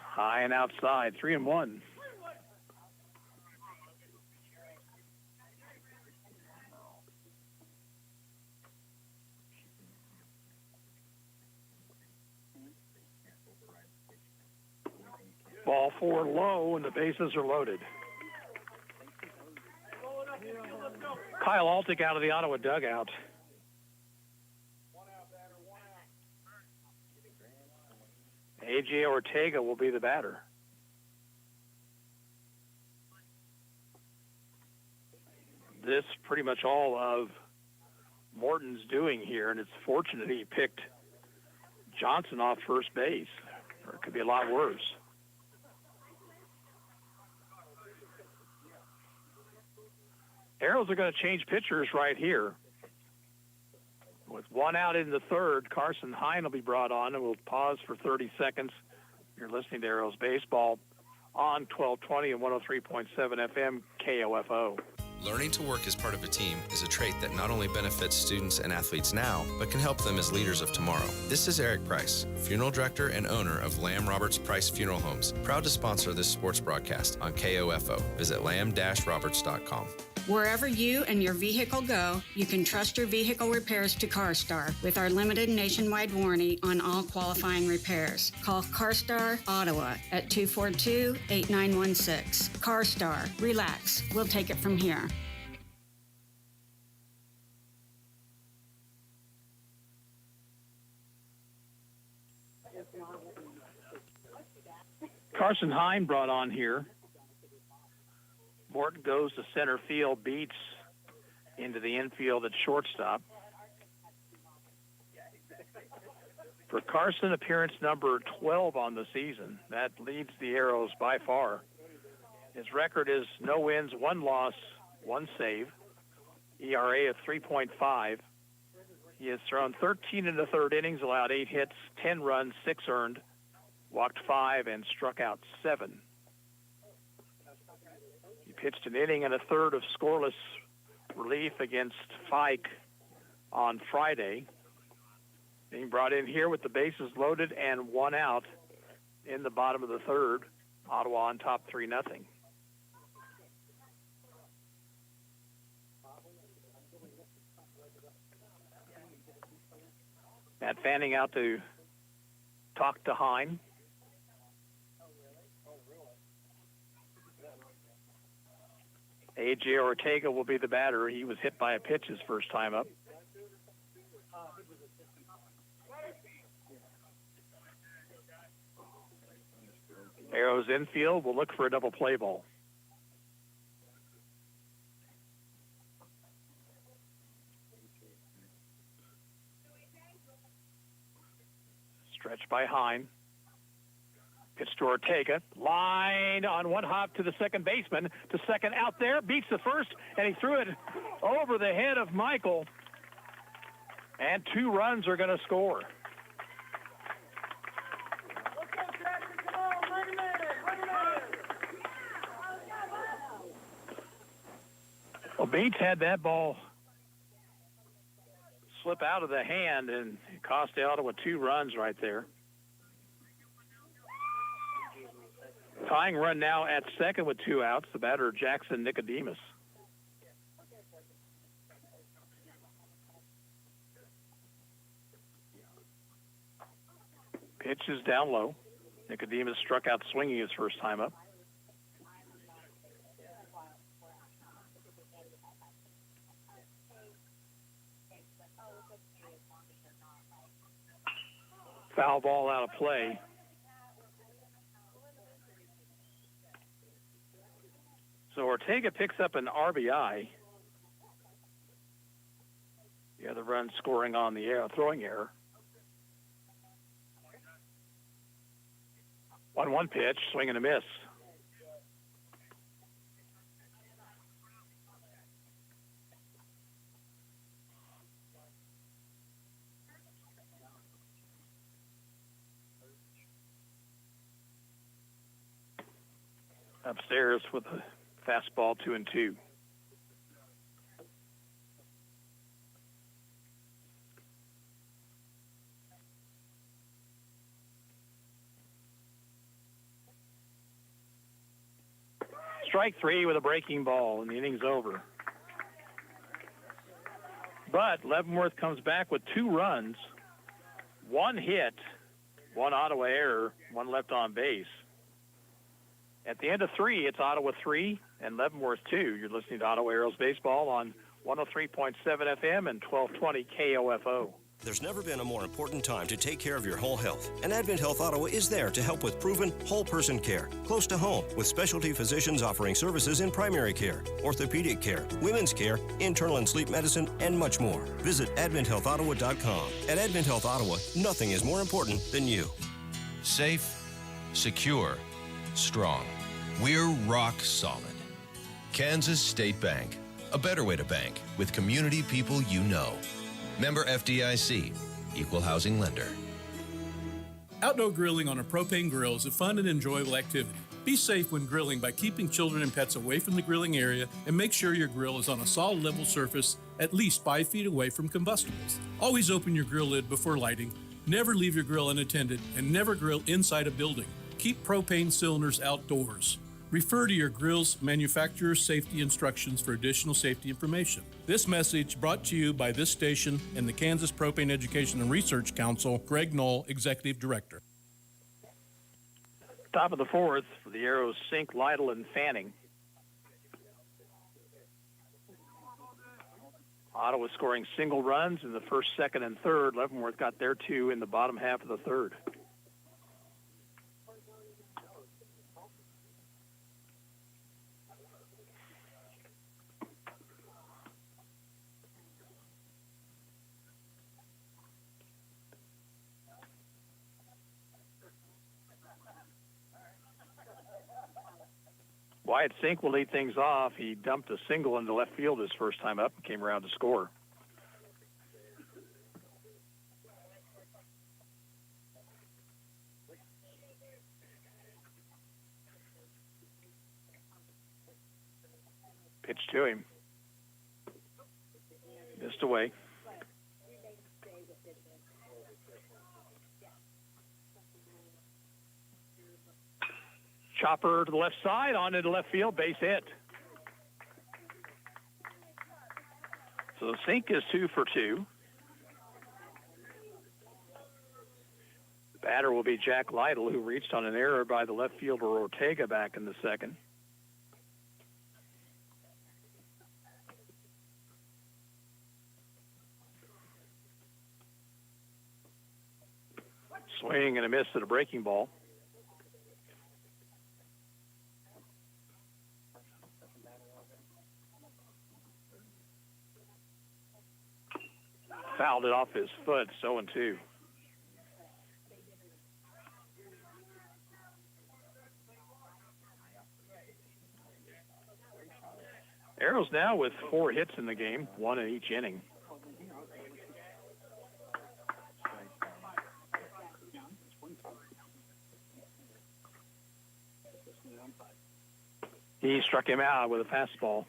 Speaker 1: High and outside, 3-1. Ball four low, and the bases are loaded. Kyle Altick out of the Ottawa dugout. A.J. Ortega will be the batter. This pretty much all of Morton's doing here, and it's fortunate he picked Johnson off first base, or it could be a lot worse. Arrows are going to change pitchers right here. With one out in the third, Carson Hine will be brought on, and we'll pause for 30 seconds. You're listening to Arrows Baseball on 1220 and 103.7 FM KOFO.
Speaker 5: Learning to work as part of a team is a trait that not only benefits students and athletes now, but can help them as leaders of tomorrow. This is Eric Price, funeral director and owner of Lamb Roberts Price Funeral Homes, proud to sponsor this sports broadcast on KOFO. Visit lamb-roberts.com.
Speaker 17: Wherever you and your vehicle go, you can trust your vehicle repairs to CarStar with our limited nationwide warranty on all qualifying repairs. Call CarStar Ottawa at 242-8916. CarStar, relax. We'll take it from here.
Speaker 1: Carson Hine brought on here. Morton goes to center field, beats into the infield at shortstop. For Carson, appearance number 12 on the season. That leads the Arrows by far. His record is no wins, one loss, one save. ERA of 3.5. He has thrown 13 in the third innings, allowed 8 hits, 10 runs, 6 earned, walked 5, and struck out 7. Pitched an inning and a third of scoreless relief against Fike on Friday. Being brought in here with the bases loaded and one out in the bottom of the third. Ottawa on top 3-0. Matt Fanning out to talk to Hine. A.J. Ortega will be the batter. He was hit by a pitch his first time up. Arrows infield will look for a double play ball. Stretch by Hine. Pitch to Ortega. Line on one hop to the second baseman. To second out there. Beats the first, and he threw it over the head of Michael. And 2 runs are going to score. Well, Bates had that ball slip out of the hand, and it cost Ottawa 2 runs right there. Tying run now at second with 2 outs, the batter Jackson Nicodemus. Pitch is down low. Nicodemus struck out swinging his first time up. Foul ball out of play. So Ortega picks up an RBI. The other run scoring on the air, throwing error. 1-1 pitch, swing and a miss. Upstairs with a fastball 2-2. Strike 3 with a breaking ball, and the inning's over. But Leavenworth comes back with 2 runs, 1 hit, 1 Ottawa error, 1 left on base. At the end of 3, it's Ottawa 3 and Leavenworth 2. You're listening to Ottawa Arrows Baseball on 103.7 FM and 1220 KOFO.
Speaker 2: There's never been a more important time to take care of your whole health. And Advent Health Ottawa is there to help with proven whole-person care, close to home, with specialty physicians offering services in primary care, orthopedic care, women's care, internal and sleep medicine, and much more. Visit AdventHealthOttawa.com. At Advent Health Ottawa, nothing is more important than you.
Speaker 18: Safe, secure, strong. We're rock solid. Kansas State Bank. A better way to bank with community people you know. Member FDIC. Equal housing lender.
Speaker 19: Outdoor grilling on a propane grill is a fun and enjoyable activity. Be safe when grilling by keeping children and pets away from the grilling area, and make sure your grill is on a solid level surface at least 5 feet away from combustibles. Always open your grill lid before lighting. Never leave your grill unattended, and never grill inside a building. Keep propane cylinders outdoors. Refer to your grill's manufacturer's safety instructions for additional safety information. This message brought to you by this station and the Kansas Propane Education and Research Council. Greg Knoll, Executive Director.
Speaker 1: Top of the 4th for the Arrows, Sink, Lytle, and Fanning. Ottawa scoring single runs in the first, second, and third. Leavenworth got their 2 in the bottom half of the third. Wyatt Sink will lead things off. He dumped a single into left field his first time up and came around to score. Pitch to him. Missed away. Chopper to the left side, on into left field, base hit. So Sink is 2 for 2. The batter will be Jack Lytle, who reached on an error by the left fielder Ortega back in the second. Swing and a miss at a breaking ball. Fouled it off his foot, 0-2. Arrows now with 4 hits in the game, 1 in each inning. He struck him out with a fastball.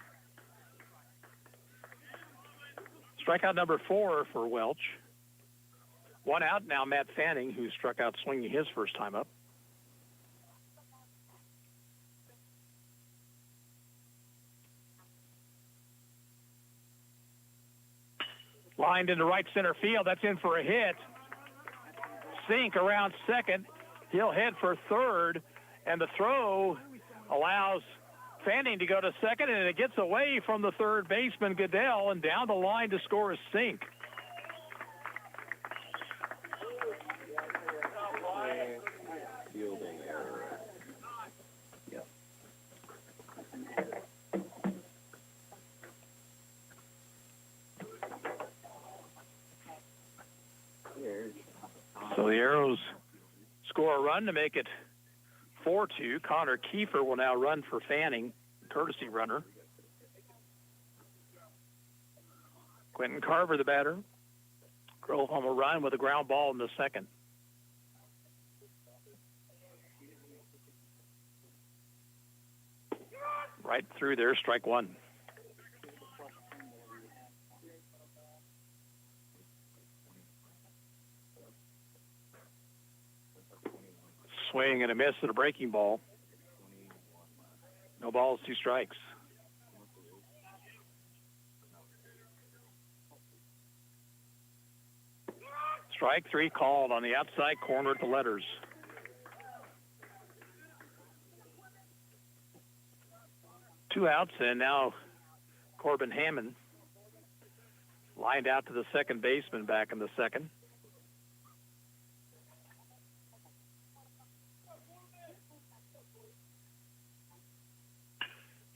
Speaker 1: Strikeout number 4 for Welch. 1 out now, Matt Fanning, who struck out swinging his first time up. Lined into right center field. That's in for a hit. Sink around second. He'll head for third, and the throw allows Fanning to go to second, and it gets away from the third baseman, Goodell, and down the line to score is Sink.
Speaker 20: Fielding error. Yep.
Speaker 1: So the Arrows score a run to make it 4-2. Connor Kiefer will now run for Fanning, courtesy runner. Quentin Carver, the batter, drove home a run with a ground ball in the second. Right through there, strike 1. Swing and a miss at a breaking ball. No balls, 2 strikes. Strike 3 called on the outside corner at the letters. Two outs, and now Corbin Hammond lined out to the second baseman back in the second.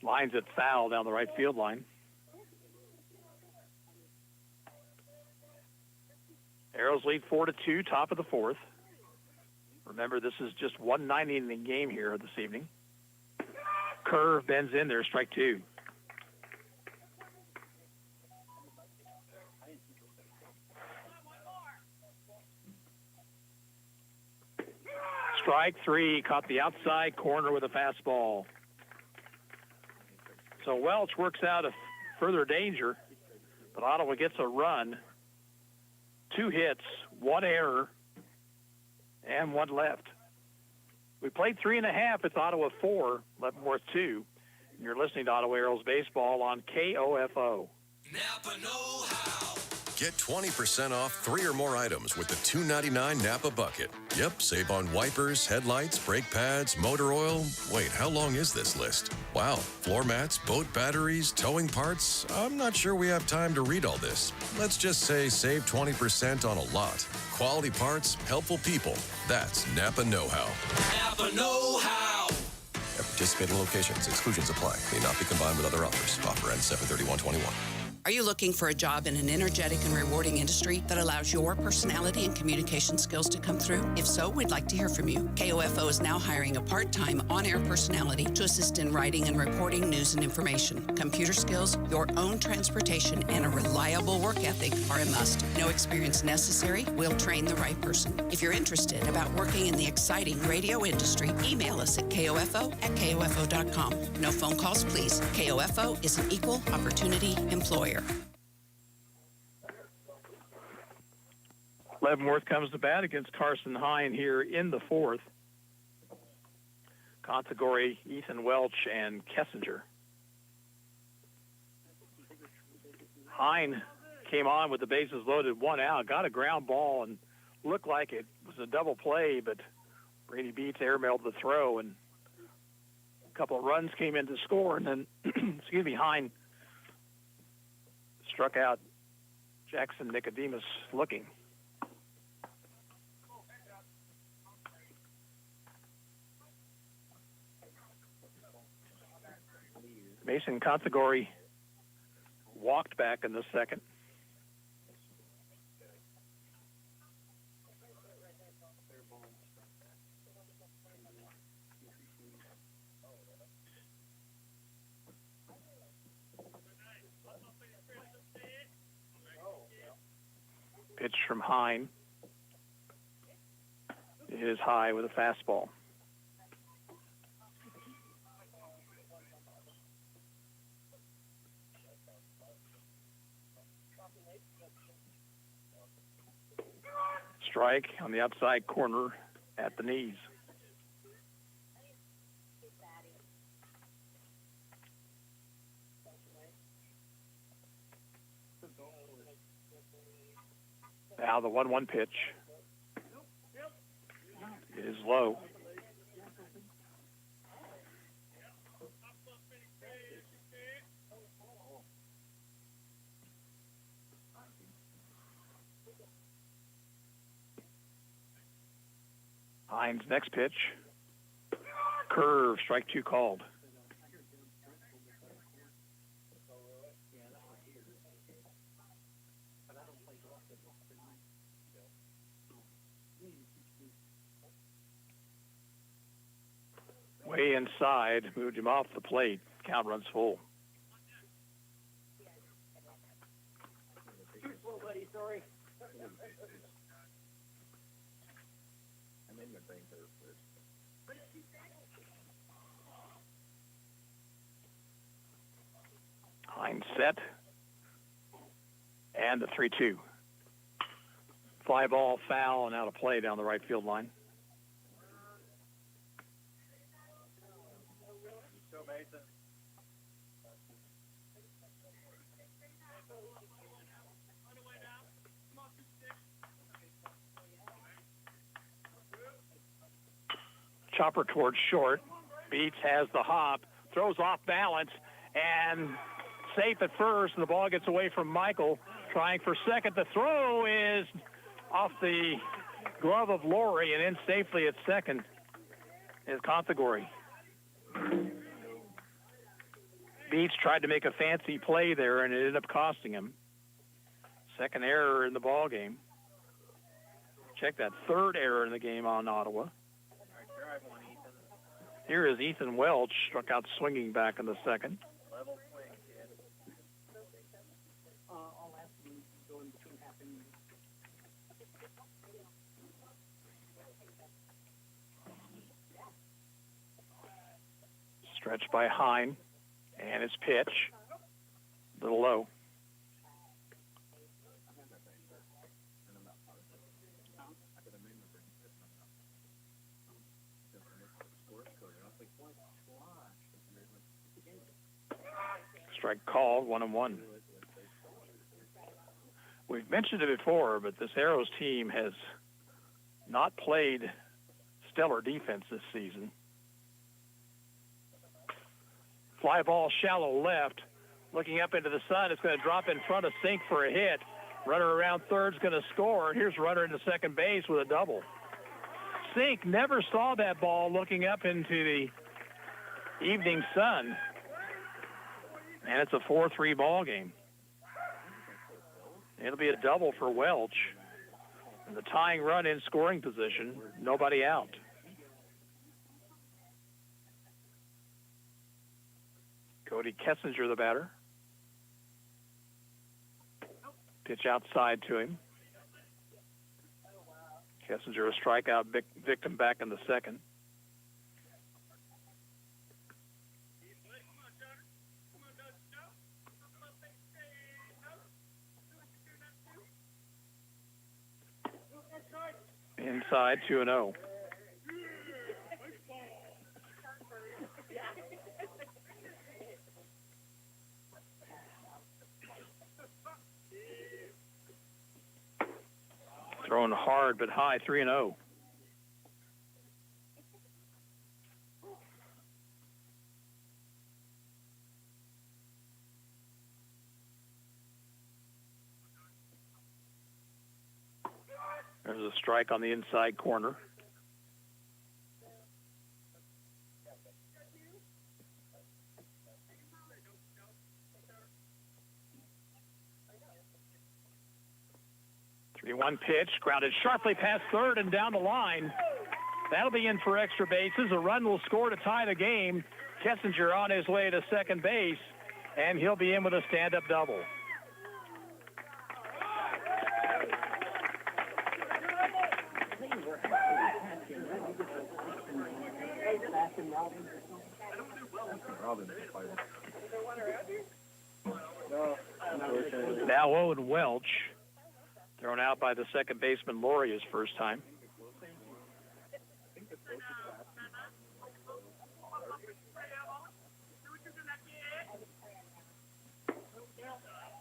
Speaker 1: Lines it foul down the right field line. Arrows lead 4-2, top of the 4th. Remember, this is just 1/90 in the game here this evening. Curve bends in there, strike 2. Strike 3, caught the outside corner with a fastball. So Welch works out of further danger, but Ottawa gets a run. 2 hits, 1 error, and 1 left. We played 3.5. It's Ottawa 4, Leavenworth 2. And you're listening to Ottawa Arrows Baseball on KOFO.
Speaker 18: Get 20% off 3 or more items with the $2.99 Napa Bucket. Yep, save on wipers, headlights, brake pads, motor oil. Wait, how long is this list? Wow, floor mats, boat batteries, towing parts. I'm not sure we have time to read all this. Let's just say save 20% on a lot. Quality parts, helpful people. That's Napa Know-How.
Speaker 21: Napa Know-How.
Speaker 18: At participating locations, exclusions apply. May not be combined with other offers. Offer ends 7/31/21.
Speaker 22: Are you looking for a job in an energetic and rewarding industry that allows your personality and communication skills to come through? If so, we'd like to hear from you. KOFO is now hiring a part-time on-air personality to assist in writing and reporting news and information. Computer skills, your own transportation, and a reliable work ethic are a must. No experience necessary. We'll train the right person. If you're interested about working in the exciting radio industry, email us at kofo@kofo.com. No phone calls, please. KOFO is an equal opportunity employer.
Speaker 1: Leavenworth comes to bat against Carson Hine here in the 4th. Contigore, Ethan Welch, and Kessinger. Hine came on with the bases loaded, 1 out, got a ground ball and looked like it was a double play, but Brady Beats airmailed the throw, and a couple of runs came in to score, and then, Hine struck out Jackson Nicodemus looking. Mason Contigore walked back in the second. Pitch from Hine is high with a fastball. Strike on the outside corner at the knees. Now the 1-1 pitch is low. Hine's next pitch, curve, strike 2 called. Way inside, moved him off the plate. Count runs full. Hine set. And the 3-2. Fly ball, foul, and out of play down the right field line. Chopper towards short. Beats has the hop, throws off balance, and safe at first, and the ball gets away from Michael. Trying for second. The throw is off the glove of Laurie, and in safely at second is Contigore. Beats tried to make a fancy play there, and it ended up costing him. Second error in the ball game. Check that, third error in the game on Ottawa. Here is Ethan Welch, struck out swinging back in the second. Stretched by Hine, and his pitch, a little low. Strike called, 1-1. We've mentioned it before, but this Arrows team has not played stellar defense this season. Fly ball shallow left. Looking up into the sun, it's going to drop in front of Sink for a hit. Runner around third's going to score, and here's runner into second base with a double. Sink never saw that ball looking up into the evening sun. And it's a 4-3 ball game. It'll be a double for Welch. And the tying run in scoring position, nobody out. Cody Kessinger, the batter. Pitch outside to him. Kessinger, a strikeout victim back in the second. Inside, 2-0. Thrown hard but high, 3-0. There's a strike on the inside corner. One pitch, grounded sharply past third and down the line. That'll be in for extra bases. A run will score to tie the game. Kessinger on his way to second base, and he'll be in with a stand-up double. Now Owen Welch. Thrown out by the second baseman, Laurie, his first time.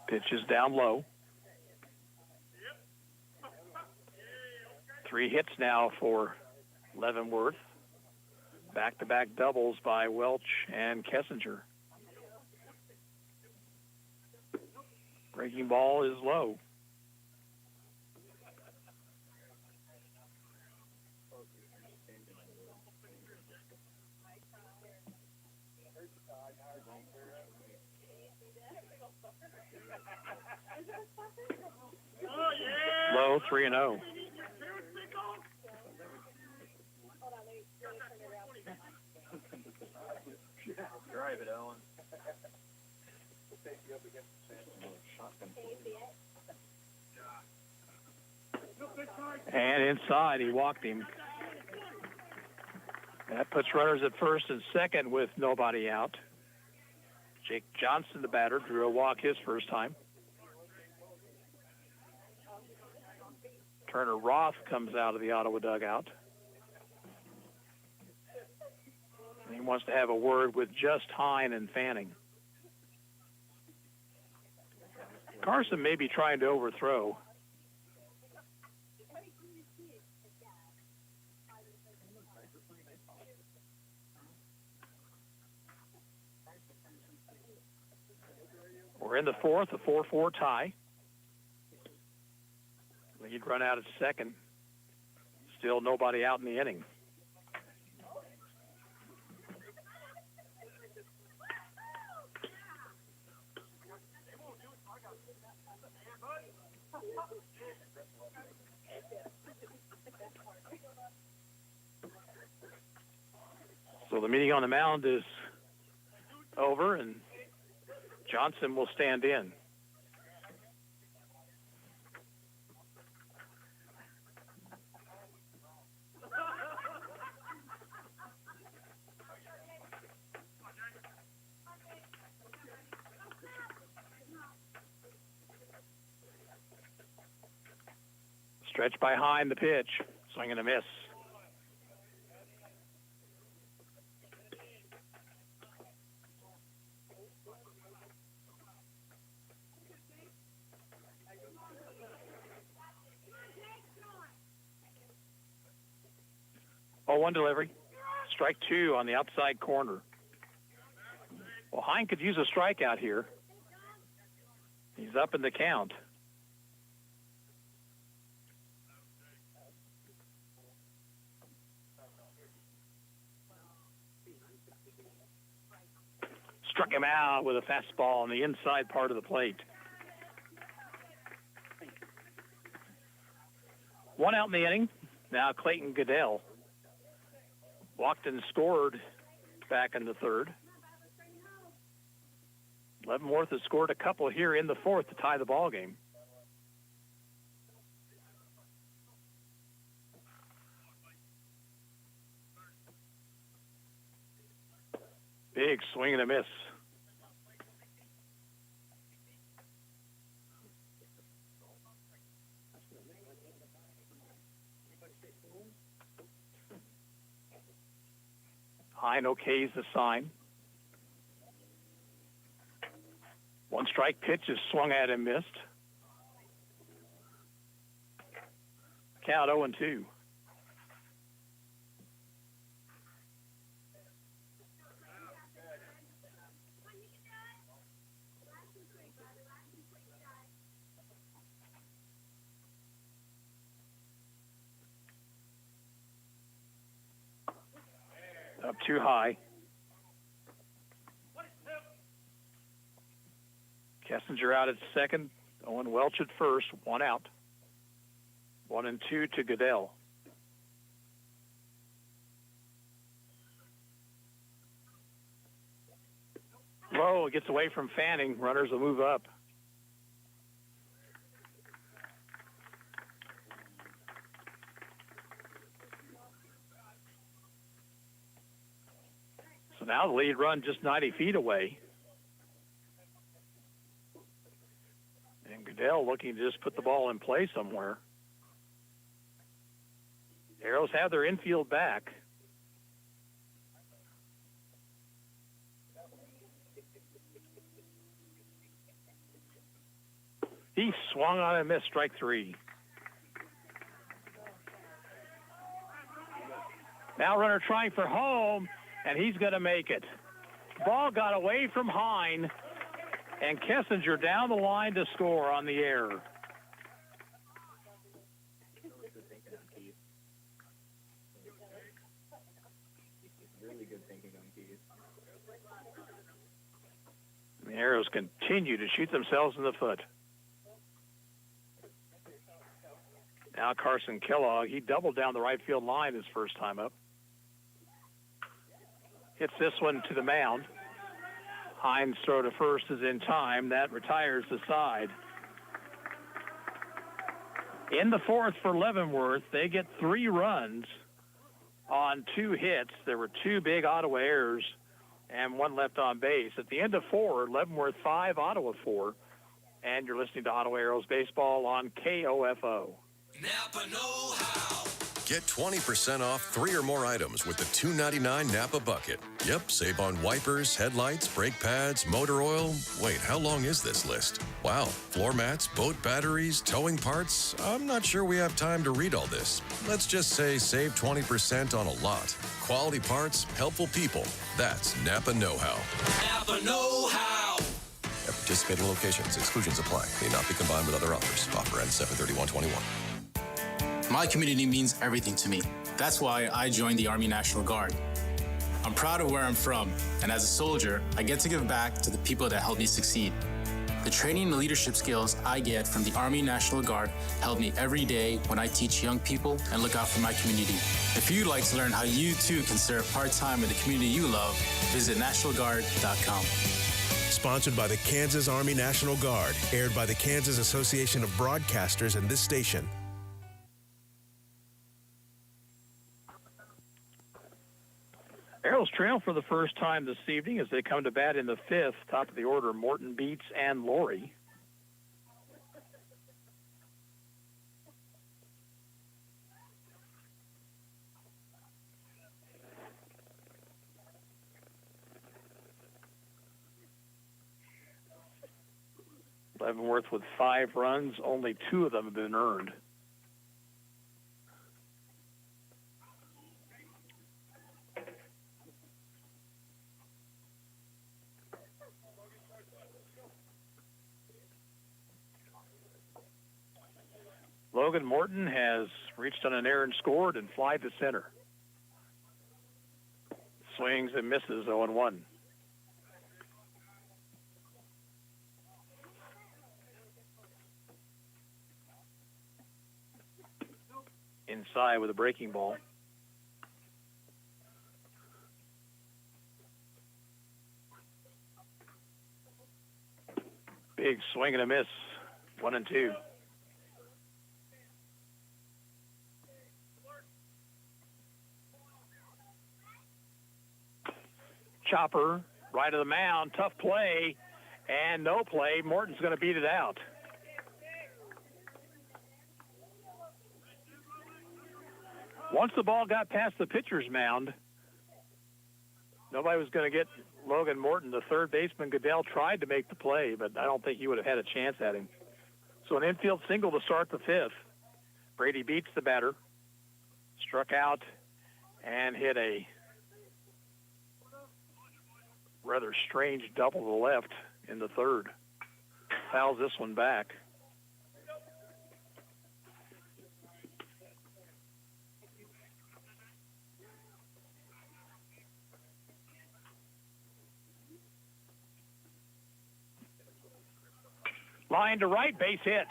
Speaker 1: Pitch is down low. 3 hits now for Leavenworth. Back-to-back doubles by Welch and Kessinger. Breaking ball is low. Low, 3-0.
Speaker 20: Drive it, Ellen.
Speaker 1: And inside, he walked him. That puts runners at first and second with nobody out. Jake Johnson, the batter, drew a walk his first time. Turner Roth comes out of the Ottawa dugout. He wants to have a word with just Hine and Fanning. Carson may be trying to overthrow. We're in the fourth, a 4-4 tie. Lead run out at second. Still nobody out in the inning. So the meeting on the mound is over, and Johnson will stand in. Stretch by Hine, the pitch. Swing and a miss. One delivery. Strike two on the outside corner. Well, Hine could use a strikeout here. He's up in the count. Struck him out with a fastball on the inside part of the plate. One out in the inning. Now Clayton Goodell. Walked and scored back in the third. Leavenworth has scored a couple here in the fourth to tie the ball game. Big swing and a miss. Hine okays the sign. One strike pitch is swung at and missed. count 0-2. Up too high. Kessinger out at second. Owen Welch at first. One out. 1-2 to Goodell. Low gets away from Fanning. Runners will move up. So now the lead run just 90 feet away. And Goodell looking to just put the ball in play somewhere. Arrows have their infield back. He swung on and missed, strike three. Now runner trying for home, and he's going to make it. Ball got away from Hine, and Kessinger down the line to score on the air. The Arrows continue to shoot themselves in the foot. Now Carson Kellogg, he doubled down the right field line his first time up. Hits this one to the mound. Hines' throw to first is in time. That retires the side. In the fourth for Leavenworth, they get 3 runs on 2 hits. There were 2 big Ottawa errors and 1 left on base. At the end of 4, Leavenworth 5, Ottawa 4. And you're listening to Ottawa Arrows Baseball on KOFO.
Speaker 21: Napa Know How.
Speaker 2: Get 20% off 3 or more items with the $2.99 Napa Bucket. Yep, save on wipers, headlights, brake pads, motor oil. Wait, how long is this list? Wow, floor mats, boat batteries, towing parts. I'm not sure we have time to read all this. Let's just say save 20% on a lot. Quality parts, helpful people. That's Napa Know-How.
Speaker 21: Napa Know How.
Speaker 2: At participating locations, exclusions apply. May not be combined with other offers. Offer ends 7/31/21.
Speaker 3: My community means everything to me. That's why I joined the Army National Guard. I'm proud of where I'm from, and as a soldier, I get to give back to the people that helped me succeed. The training and leadership skills I get from the Army National Guard help me every day when I teach young people and look out for my community. If you'd like to learn how you too can serve part-time in the community you love, visit nationalguard.com.
Speaker 4: Sponsored by the Kansas Army National Guard, aired by the Kansas Association of Broadcasters and this station.
Speaker 1: Arrows trail for the first time this evening as they come to bat in the 5th. Top of the order, Morton, Beats, and Laurie. Leavenworth with 5 runs. Only 2 of them have been earned. Logan Morton has reached on an error and scored and fly to center. Swings and misses 0-1. Inside with a breaking ball. Big swing and a miss. 1-2. Chopper, right of the mound, tough play, and no play. Morton's going to beat it out. Once the ball got past the pitcher's mound, nobody was going to get Logan Morton. The third baseman, Goodell, tried to make the play, but I don't think he would have had a chance at him. So an infield single to start the 5th. Brady Beats, the batter, struck out and hit a rather strange double to the left in the third. Fouls this one back. Line to right, base hit.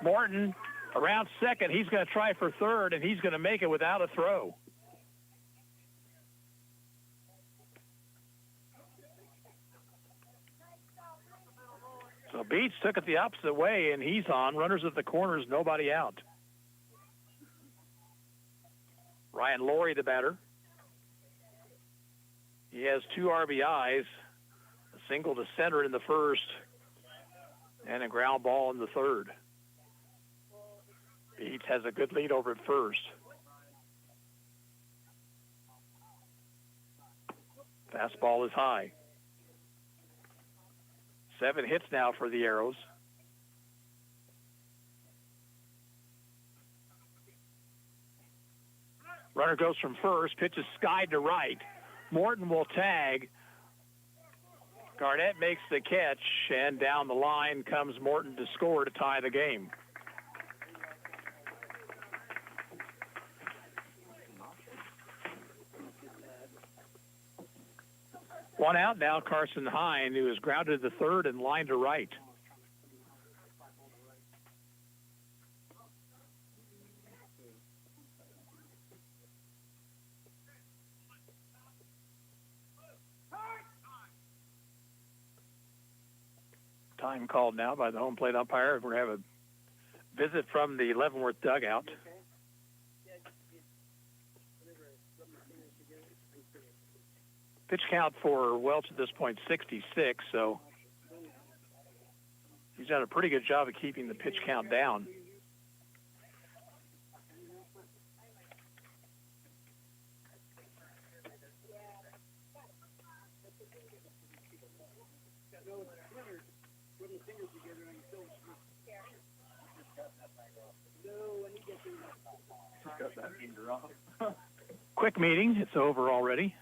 Speaker 1: Morton around second. He's going to try for third, and he's going to make it without a throw. So Beats took it the opposite way, and he's on. Runners at the corners, nobody out. Ryan Laurie, the batter. He has 2 RBIs, a single to center in the first, and a ground ball in the third. Beats has a good lead over at first. Fastball is high. 7 hits now for the Arrows. Runner goes from first, pitches skied to right. Morton will tag. Garnett makes the catch, and down the line comes Morton to score to tie the game. One out now, Carson Hine, who is grounded to third and lined to right. Time called now by the home plate umpire. We're going to have a visit from the Leavenworth dugout. Pitch count for Welch at this point, 66, so he's done a pretty good job of keeping the pitch count down. Quick meeting. It's over already.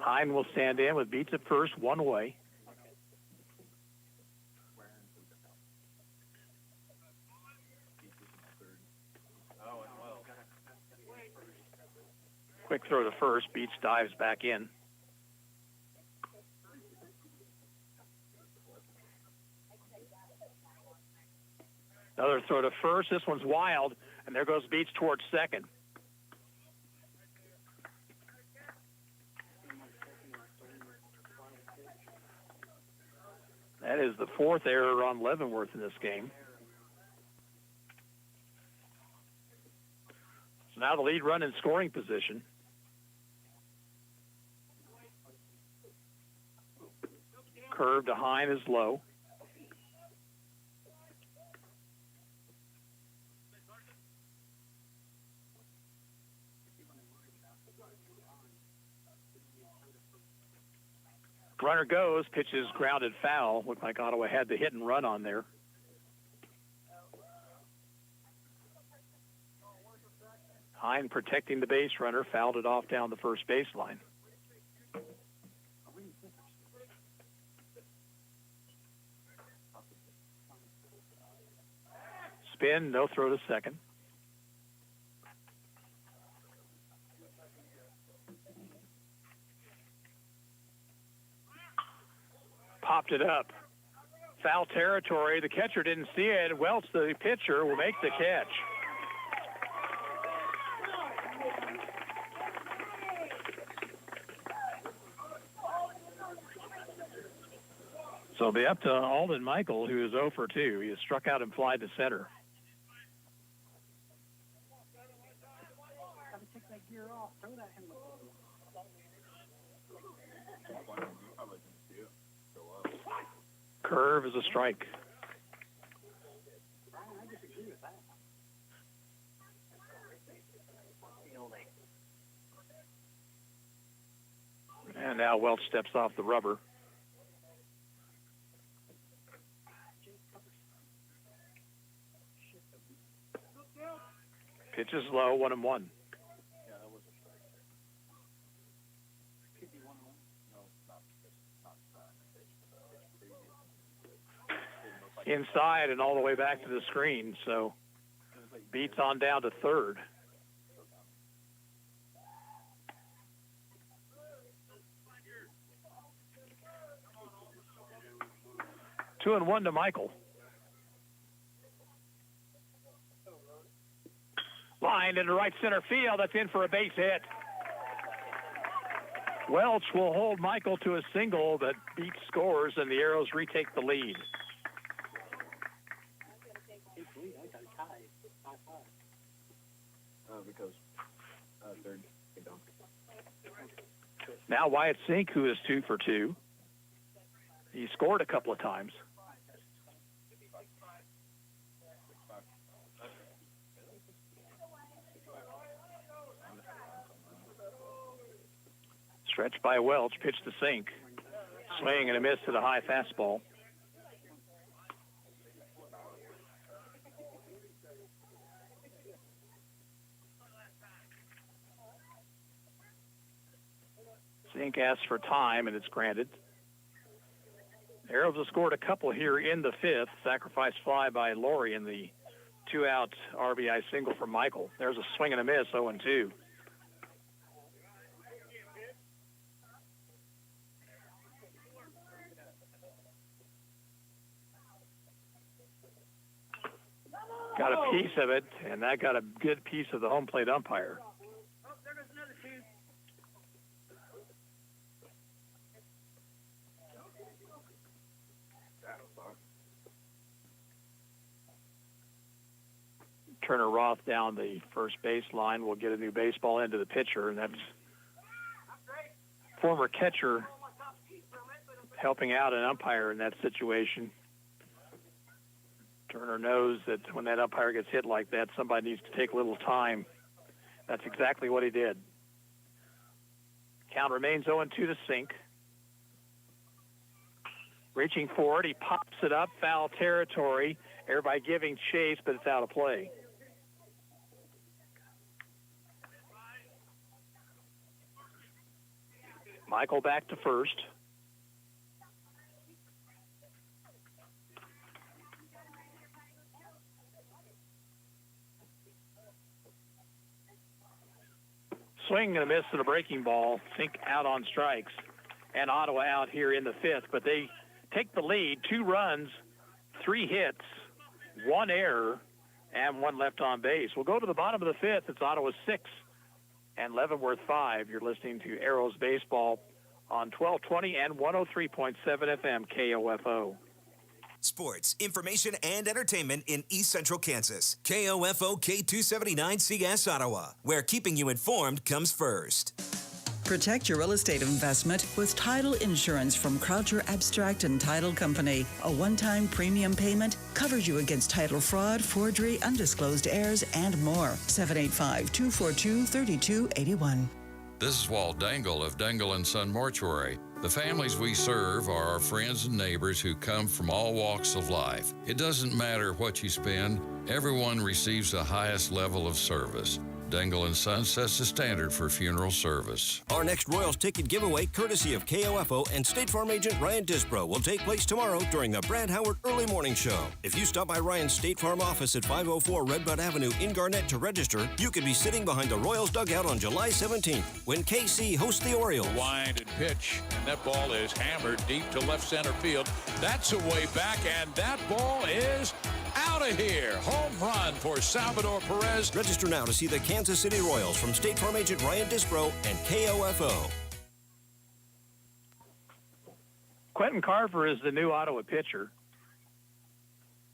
Speaker 1: Hine will stand in with Beats at first, one away. Quick throw to first. Beats dives back in. Another throw to first. This one's wild, and there goes Beats towards second. That is the 4th error on Leavenworth in this game. So now the lead run in scoring position. Curve to Hine is low. Runner goes, pitches grounded foul. Looked like Ottawa had the hit and run on there. Hine protecting the base runner, fouled it off down the first baseline. Spin, no throw to second. Popped it up. Foul territory. The catcher didn't see it. Welch, the pitcher, will make the catch. So it'll be up to Alden Michael, who is 0 for 2. He has struck out and flied to center. Curve is a strike. And now Welch steps off the rubber. Pitch is low, 1-1. Inside and all the way back to the screen, so beats on down to third. Two and one to Michael. Line into right center field. That's in for a base hit. Welch will hold Michael to a single that beats scores, and the Arrows retake the lead.
Speaker 20: Third.
Speaker 1: Now Wyatt Sink, who is 2 for 2. He scored a couple of times. Stretched by Welch, pitch to Sink. Swing and a miss to the high fastball. Sink asks for time, and it's granted. Arrows have scored a couple here in the fifth. Sacrifice fly by Laurie in the two-out RBI single from Michael. There's a swing and a miss, 0-2. Got a piece of it, and that got a good piece of the home plate umpire. Turner Roth down the first baseline will get a new baseball into the pitcher, and that's former catcher helping out an umpire in that situation. Turner knows that when that umpire gets hit like that, somebody needs to take a little time. That's exactly what he did. Count remains 0-2 to Sink. Reaching forward, he pops it up, foul territory. Everybody giving chase, but it's out of play. Michael back to first. Swing and a miss to the breaking ball. Sink out on strikes. And Ottawa out here in the fifth, but they take the lead. 2 runs, 3 hits, 1 error, and 1 left on base. We'll go to the bottom of the fifth. It's Ottawa 6 and Leavenworth 5. You're listening to Arrows Baseball on 1220 and 103.7 FM KOFO.
Speaker 6: Sports, information, and entertainment in East Central Kansas. KOFO K279CS Ottawa, where keeping you informed comes first.
Speaker 7: Protect your real estate investment with title insurance from Croucher Abstract and Title Company. A one-time premium payment covers you against title fraud, forgery, undisclosed heirs, and more. 785-242-3281.
Speaker 12: This is Walt Dangle of Dangle & Son Mortuary. The families we serve are our friends and neighbors who come from all walks of life. It doesn't matter what you spend, everyone receives the highest level of service. Dangle & Son sets the standard for funeral service.
Speaker 2: Our next Royals ticket giveaway, courtesy of KOFO and State Farm agent Ryan Disbro, will take place tomorrow during the Brad Howard Early Morning Show. If you stop by Ryan's State Farm office at 504 Redbud Avenue in Garnett to register, you could be sitting behind the Royals dugout on July 17th when KC hosts the Orioles.
Speaker 23: Wind and pitch, and that ball is hammered deep to left center field. That's a way back, and that ball is out of here. Home run for Salvador Perez.
Speaker 2: Register now to see the Kansas City Royals from State Farm agent Ryan Disbro and KOFO.
Speaker 1: Quentin Carver is the new Ottawa pitcher.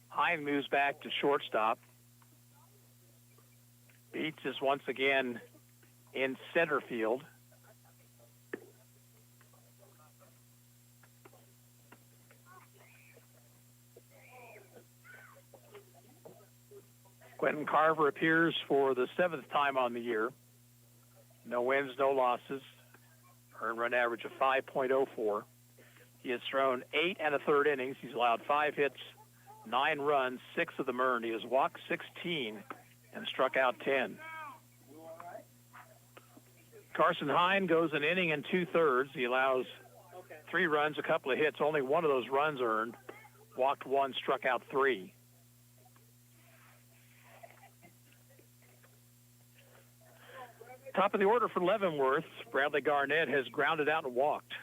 Speaker 1: Hine moves back to shortstop. Beats is once again in center field. Quentin Carver appears for the 7th time on the year. No wins, no losses. Earned run average of 5.04. He has thrown 8 1/3 innings. He's allowed 5 hits, 9 runs, 6 of them earned. He has walked 16 and struck out 10. Carson Hine goes an inning and 2/3. He allows 3 runs, a couple of hits. Only one of those runs earned. Walked 1, struck out 3. Top of the order for Leavenworth, Bradley Garnett has grounded out and walked.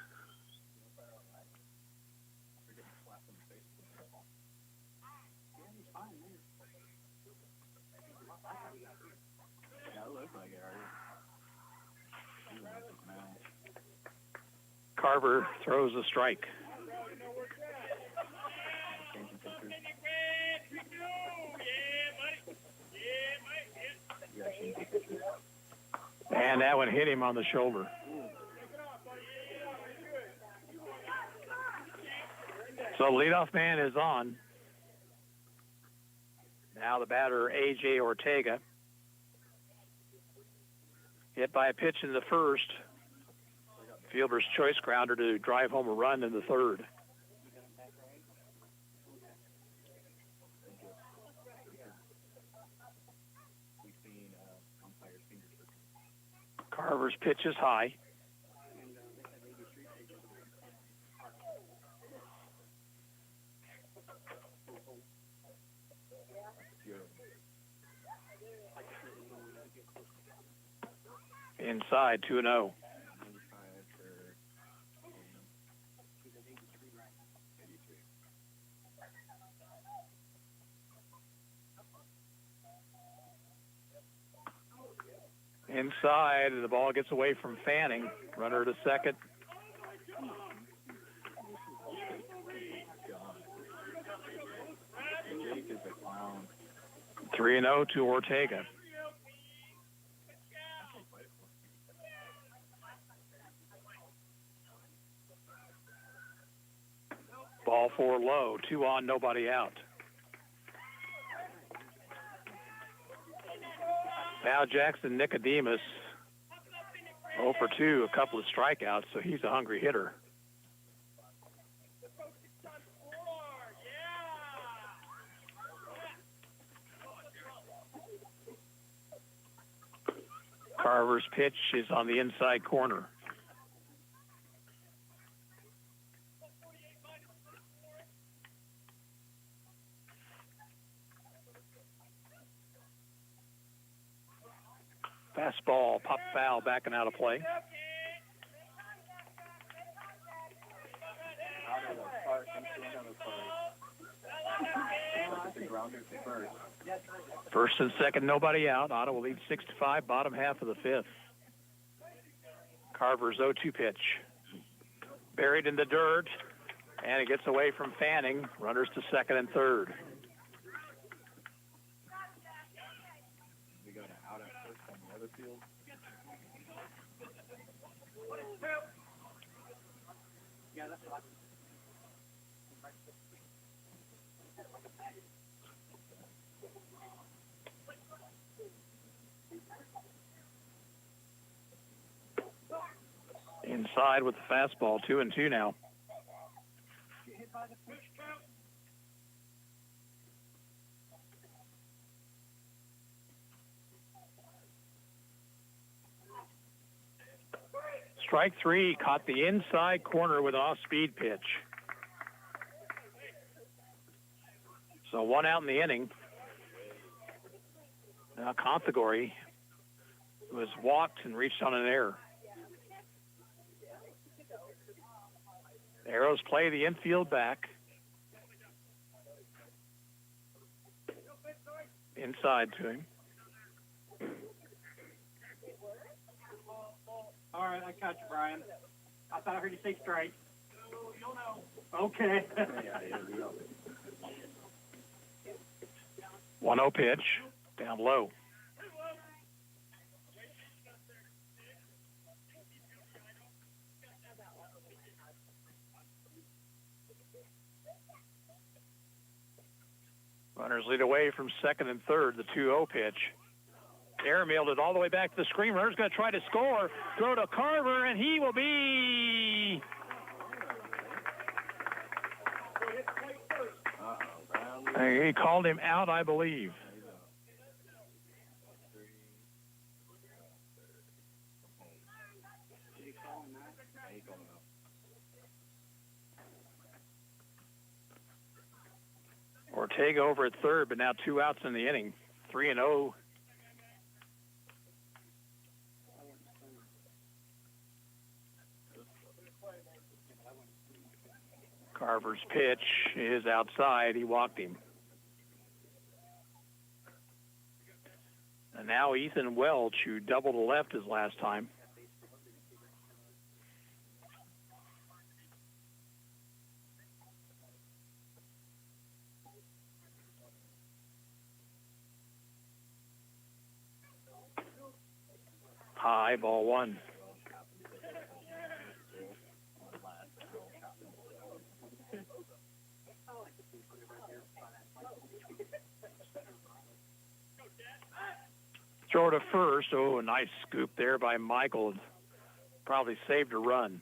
Speaker 1: Carver throws a strike. And that one hit him on the shoulder. So the leadoff man is on. Now the batter, A.J. Ortega. Hit by a pitch in the first. Fielder's choice grounder to drive home a run in the third. Carver's pitch is high. Inside, 2-0. Inside, the ball gets away from Fanning. Runner to second. – 3-0 to Ortega. Ball 4 low, 2 on, nobody out. Now Jackson Nicodemus, 0 for 2, a couple of strikeouts, so he's a hungry hitter. Carver's pitch is on the inside corner. Fastball, pop foul, backing out of play. First and second, nobody out. Ottawa leads 6-5, bottom half of the 5th. Carver's 0-2 pitch. Buried in the dirt, and it gets away from Fanning. Runners to second and third. Inside with the fastball, 2-2 now. Strike 3, caught the inside corner with an off-speed pitch. So 1 out in the inning. Now Conthagori was walked and reached on an error. Arrows play the infield back. Inside to him.
Speaker 13: All right, I got you, Brian. I thought I heard you say strike. You'll know. Okay.
Speaker 1: 1-0 pitch, down low. Runners lead away from second and third, the 2-0 pitch. Airmailed it all the way back to the screen. Runner's going to try to score. Throw to Carver, and he will be... He called him out, I believe. Ortega over at third, but now 2 outs in the inning. 3-0. Carver's pitch is outside. He walked him. And now Ethan Welch, who doubled to left his last time. High, ball one. Throw to first. Oh, a nice scoop there by Michael. Probably saved a run.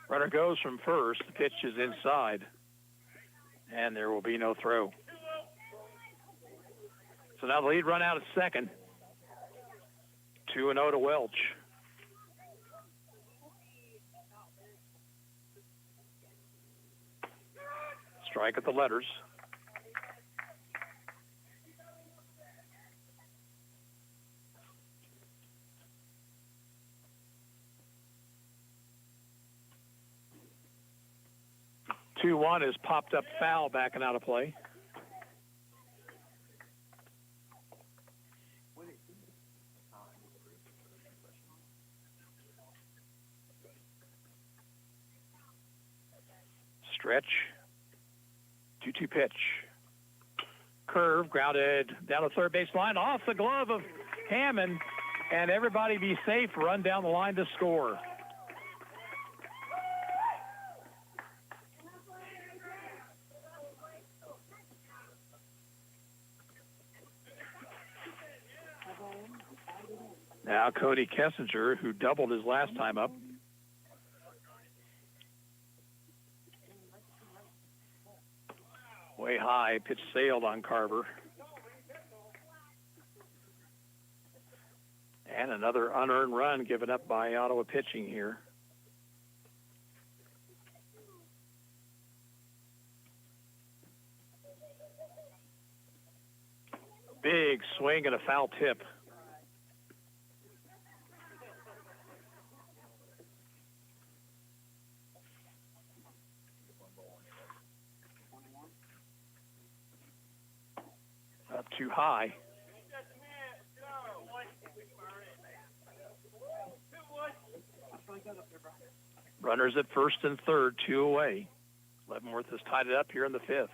Speaker 1: Runner goes from first. The pitch is inside. And there will be no throw. So now the lead run out at second. 2-0 to Welch. Strike at the letters. Two-one is popped up foul, backing out of play. Stretch. 2-2 pitch. Curve, grounded down the third base line, off the glove of Hammond, and everybody be safe, run down the line to score. Now Cody Kessinger, who doubled his last time up. Way high, pitch sailed on Carver. And another unearned run given up by Ottawa pitching here. Big swing and a foul tip. Up too high. Runners at first and third, 2 away. Leavenworth has tied it up here in the fifth.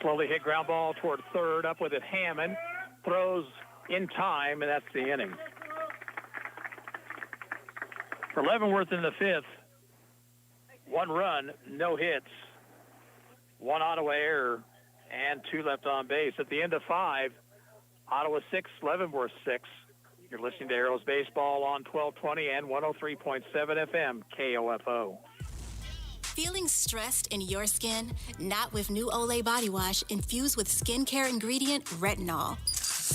Speaker 1: Slowly hit ground ball toward third, up with it Hammond. Throws in time, and that's the inning. For Leavenworth in the fifth, 1 run, no hits. 1 Ottawa error, and 2 left on base. At the end of 5, Ottawa 6, Leavenworth 6. You're listening to Arrows Baseball on 1220 and 103.7 FM, KOFO.
Speaker 9: Feeling stressed in your skin? Not with new Olay Body Wash infused with skincare ingredient retinol.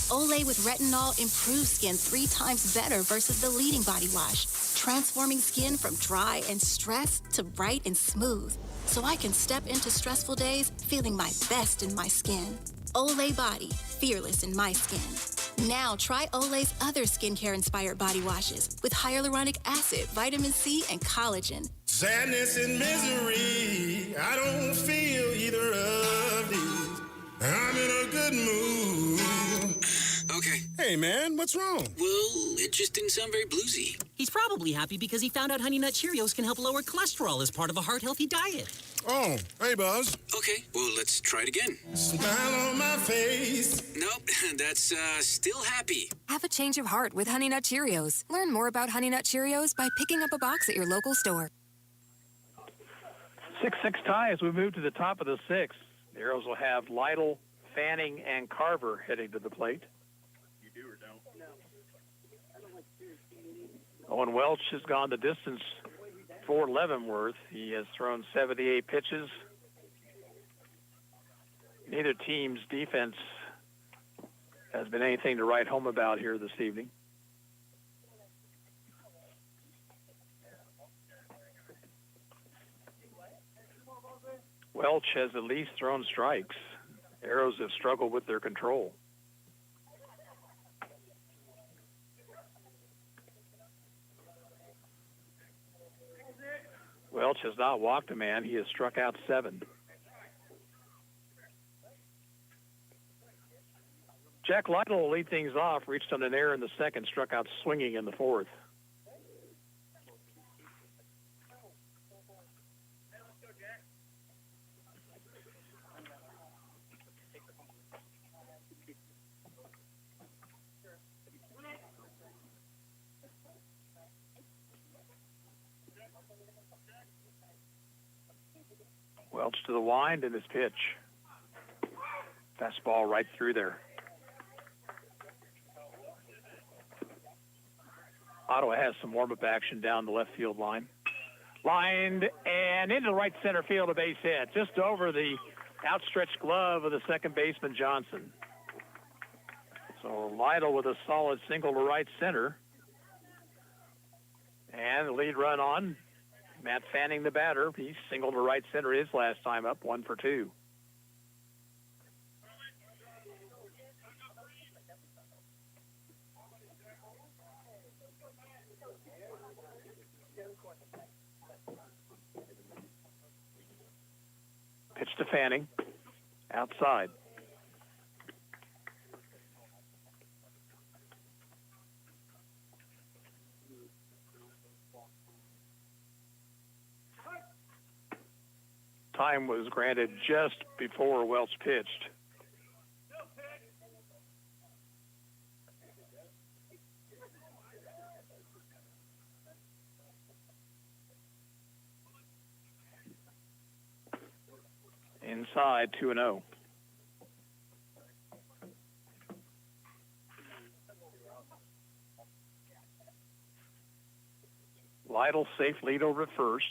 Speaker 9: Olay with retinol improves skin 3 times better versus the leading body wash, transforming skin from dry and stressed to bright and smooth, so I can step into stressful days feeling my best in my skin. Olay Body, fearless in my skin. Now try Olay's other skincare-inspired body washes with hyaluronic acid, vitamin C, and collagen.
Speaker 10: Sadness and misery, I don't feel either of these. I'm in a good mood.
Speaker 11: Okay.
Speaker 10: Hey, Hey, man, what's wrong?
Speaker 8: Well, it just didn't sound very bluesy.
Speaker 11: He's probably happy because he found out Honey Nut Cheerios can help lower cholesterol as part of a heart-healthy diet.
Speaker 10: Oh, hey, Buzz.
Speaker 8: Okay, well, let's try it again.
Speaker 10: Smile on my face.
Speaker 8: Nope, that's still happy.
Speaker 15: Have a change of heart with Honey Nut Cheerios. Learn more about Honey Nut Cheerios by picking up a box at your local store.
Speaker 1: 6-6 tie as we move to the top of the sixth. The Arrows will have Lytle, Fanning, and Carver heading to the plate.
Speaker 20: You do or don't?
Speaker 1: Owen Welch has gone the distance for Leavenworth. He has thrown 78 pitches. Neither team's defense has been anything to write home about here this evening. Welch has at least thrown strikes. Arrows have struggled with their control. Welch has not walked a man. He has struck out 7. Jack Lytle will lead things off, reached on an error in the second, struck out swinging in the fourth. Welch to the wind in his pitch. Fastball right through there. Ottawa has some warm-up action down the left field line. Lined and into the right center field, a base hit. Just over the outstretched glove of the second baseman, Johnson. So Lytle with a solid single to right center. And the lead run on. Matt Fanning, the batter. He singled to right center his last time up, 1 for 2. Pitch to Fanning, outside. Time was granted just before Welch pitched. Inside, 2-0. Lytle safe lead over at first.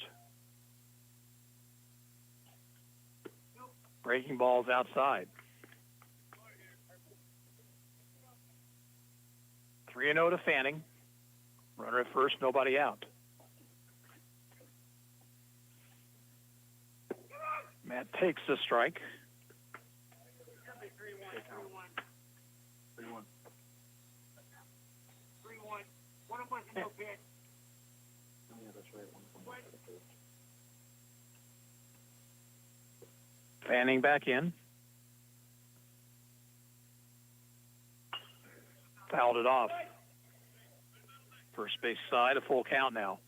Speaker 1: Breaking balls outside. 3-0 to Fanning. Runner at first, nobody out. Matt takes the strike.
Speaker 13: 3-1. 1 of us no pitch.
Speaker 20: Yeah, that's right.
Speaker 1: Fanning back in. Fouled it off. First base side, a full count now.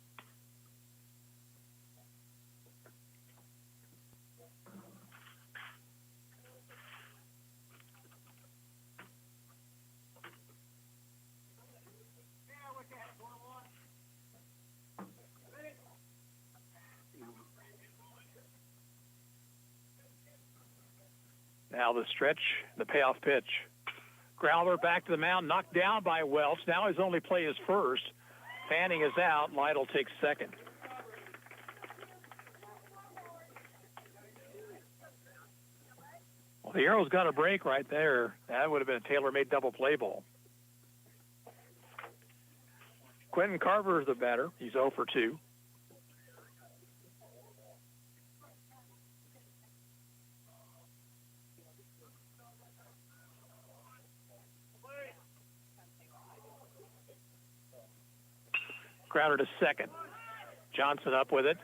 Speaker 1: Now the stretch, the payoff pitch. Growler back to the mound, knocked down by Welch. Now his only play is first. Fanning is out. Lytle takes second. Well, the Arrows got a break right there. That would have been a tailor-made double play ball. Quentin Carver is the batter. He's 0 for 2. Crowder to second. Johnson up with it.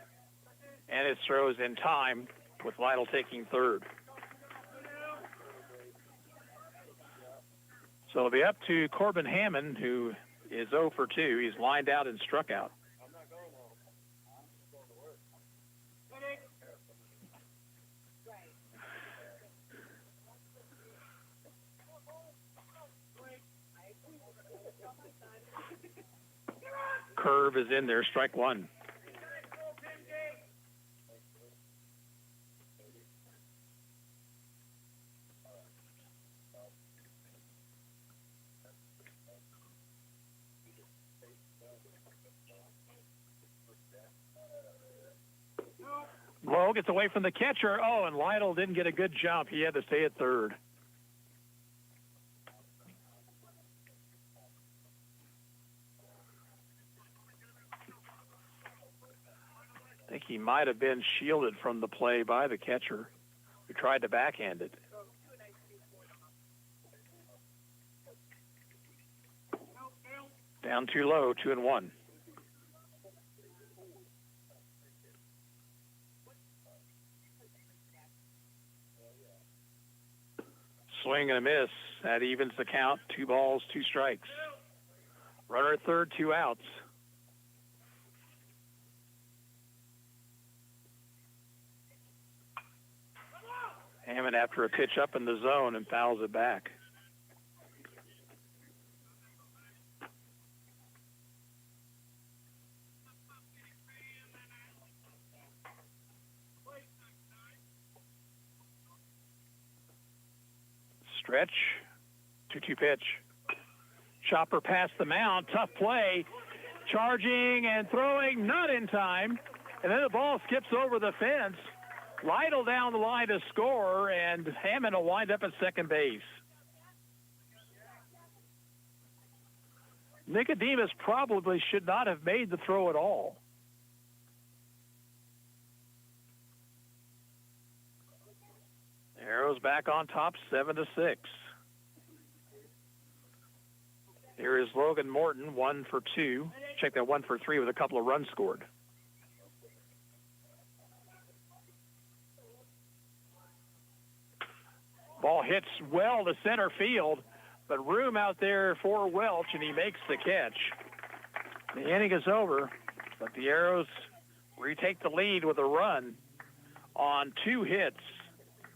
Speaker 1: And it throws in time with Lytle taking third. So it'll be up to Corbin Hammond, who is 0 for 2. He's lined out and struck out. Curve is in there, strike one. Lowe gets away from the catcher. Oh, and Lytle didn't get a good jump. He had to stay at third. I think he might have been shielded from the play by the catcher, who tried to backhand it. Down too low, 2-1. Swing and a miss. That evens the count. 2 balls, 2 strikes. Runner at third, 2 outs. Hammond after a pitch up in the zone and fouls it back. Stretch, 2-2 pitch. Chopper past the mound, tough play. Charging and throwing, not in time. And then the ball skips over the fence. Lytle down the line to score, and Hammond will wind up at second base. Nicodemus probably should not have made the throw at all. Arrows back on top, 7-6. Here is Logan Morton, 1 for 2. Check that 1 for 3 with a couple of runs scored. Ball hits well to center field, but room out there for Welch, and he makes the catch. The inning is over, but the Arrows retake the lead with a run on 2 hits,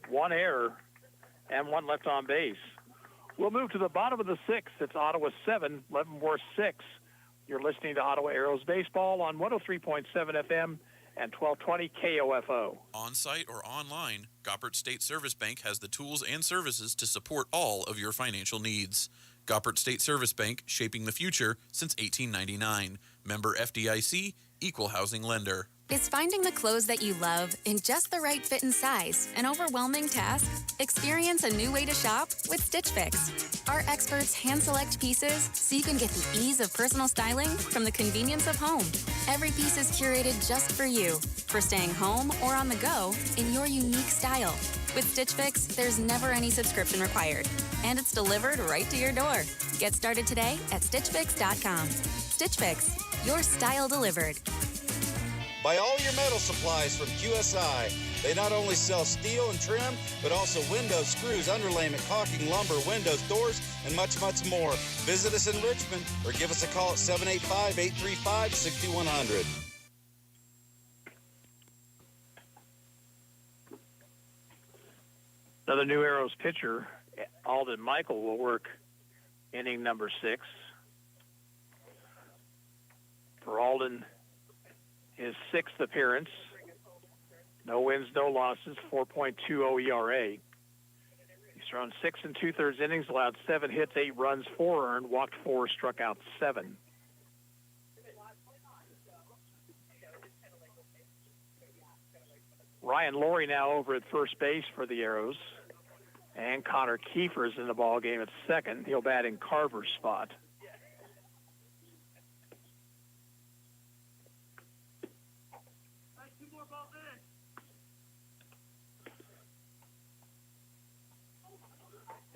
Speaker 1: 1 error, and 1 left on base. We'll move to the bottom of the 6th. It's Ottawa 7, Leavenworth 6. You're listening to Ottawa Arrows Baseball on 103.7 FM and 1220 KOFO.
Speaker 5: On-site or online, Goppert State Service Bank has the tools and services to support all of your financial needs. Goppert State Service Bank, shaping the future since 1899. Member FDIC, equal housing lender.
Speaker 15: Is finding the clothes that you love in just the right fit and size an overwhelming task? Experience a new way to shop with Stitch Fix. Our experts hand-select pieces so you can get the ease of personal styling from the convenience of home. Every piece is curated just for you, for staying home or on the go in your unique style. With Stitch Fix, there's never any subscription required, and it's delivered right to your door. Get started today at StitchFix.com. Stitch Fix, your style delivered.
Speaker 14: Buy all your metal supplies from QSI. They not only sell steel and trim, but also windows, screws, underlayment, caulking, lumber, windows, doors, and much, much more. Visit us in Richmond or give us a call at 785-835-6100.
Speaker 1: Another New Arrows pitcher, Alden Michael, will work inning number 6. For Alden, his 6th appearance. No wins, no losses, 4.20 ERA. He's thrown 6 2/3 innings, allowed 7 hits, 8 runs, 4 earned, walked 4, struck out 7. Ryan Laurie now over at first base for the Arrows. And Connor Kiefer is in the ball game at second. He'll bat in Carver's spot.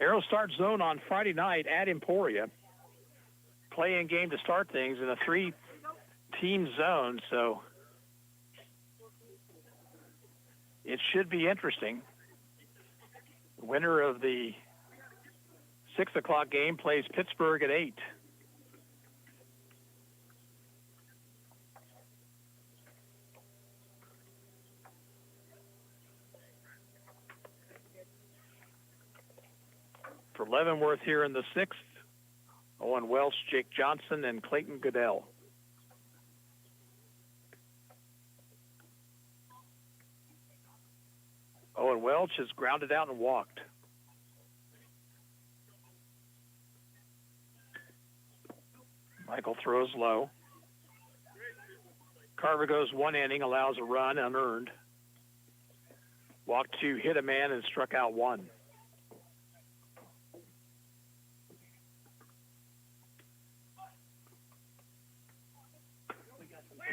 Speaker 1: Arrows start zone on Friday night at Emporia. Play-in game to start things in a 3-team zone, so it should be interesting. The winner of the 6 o'clock game plays Pittsburgh at 8. For Leavenworth here in the 6th, Owen Welch, Jake Johnson, and Clayton Goodell. Owen Welch has grounded out and walked. Michael throws low. Carver goes 1 inning, allows a run, unearned. Walked 2, hit a man, and struck out 1.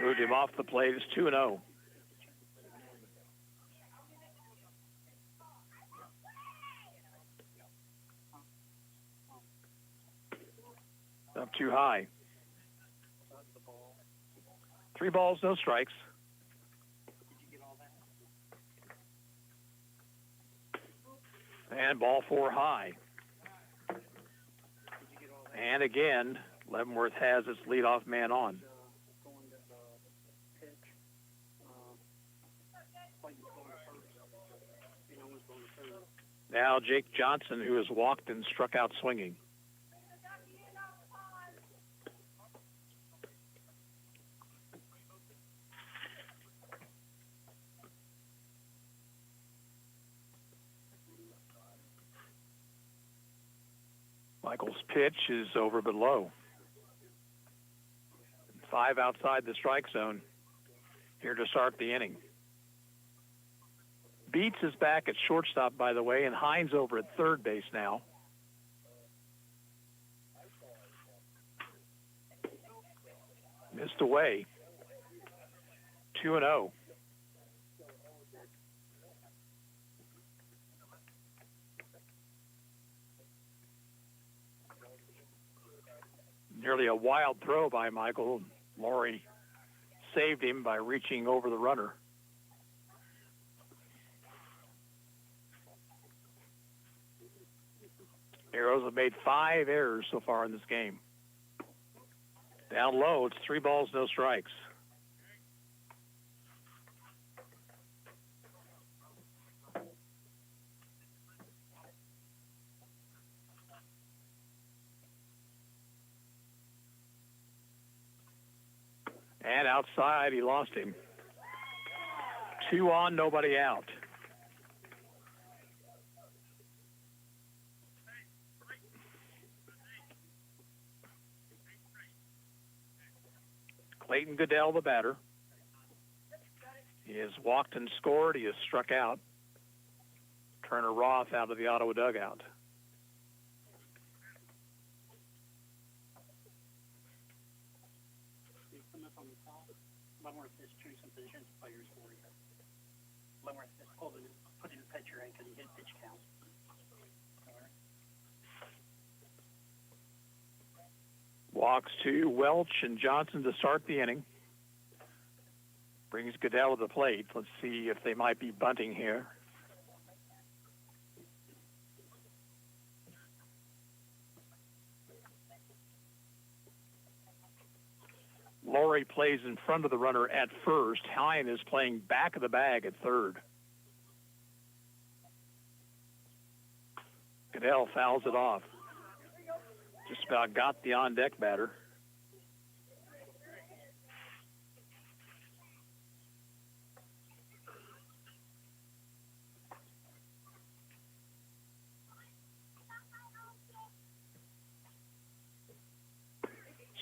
Speaker 1: Moved him off the plate. It's 2-0. Up too high. 3 balls, no strikes. And ball 4 high. And again, Leavenworth has its leadoff man on. Now Jake Johnson, who has walked and struck out swinging. Michael's pitch is over but low. 5 outside the strike zone here to start the inning. Beats is back at shortstop, by the way, and Hines over at third base now. Missed away. 2-0. Nearly a wild throw by Michael. Laurie saved him by reaching over the runner. Arrows have made 5 errors so far in this game. Down low, it's 3 balls, no strikes. And outside, he lost him. 2 on, nobody out. Clayton Goodell, the batter. He has walked and scored. He has struck out. Turner Roth out of the Ottawa dugout.
Speaker 13: Leavenworth is choosing positions players for you. Leavenworth is putting the pitcher in because he hit pitch count.
Speaker 1: Walks to Welch and Johnson to start the inning. Brings Goodell to the plate. Let's see if they might be bunting here. Laurie plays in front of the runner at first. Hine is playing back of the bag at third. Goodell fouls it off. Just about got the on-deck batter.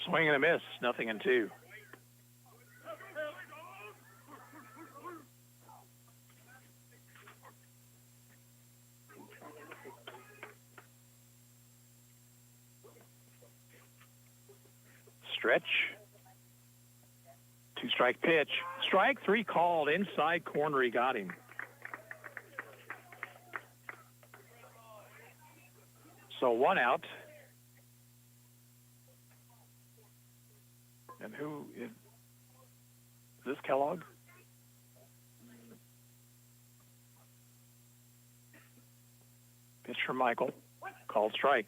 Speaker 1: Swing and a miss, 0-2. Stretch. 2-strike pitch. Strike 3 called. Inside corner, he got him. So 1 out. And who is this, Kellogg? Pitch from Michael. Called strike.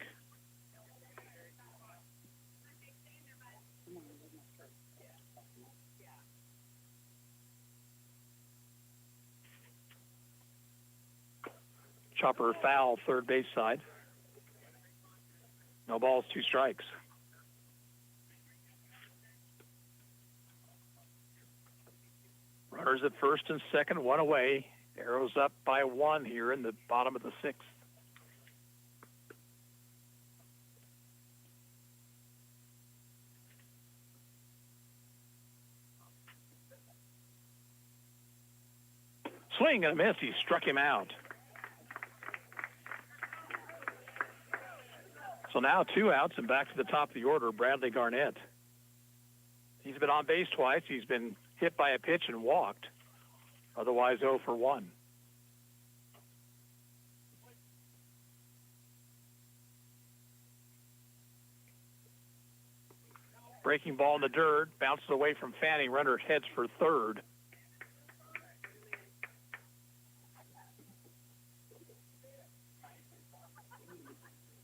Speaker 1: Chopper foul, third base side. No balls, 2 strikes. Runners at first and second, 1 away. Arrows up by 1 here in the bottom of the 6th. Swing and a miss. He struck him out. So now 2 outs and back to the top of the order, Bradley Garnett. He's been on base twice. He's been hit by a pitch and walked. Otherwise 0 for 1. Breaking ball in the dirt, bounces away from Fanning. Runner heads for third.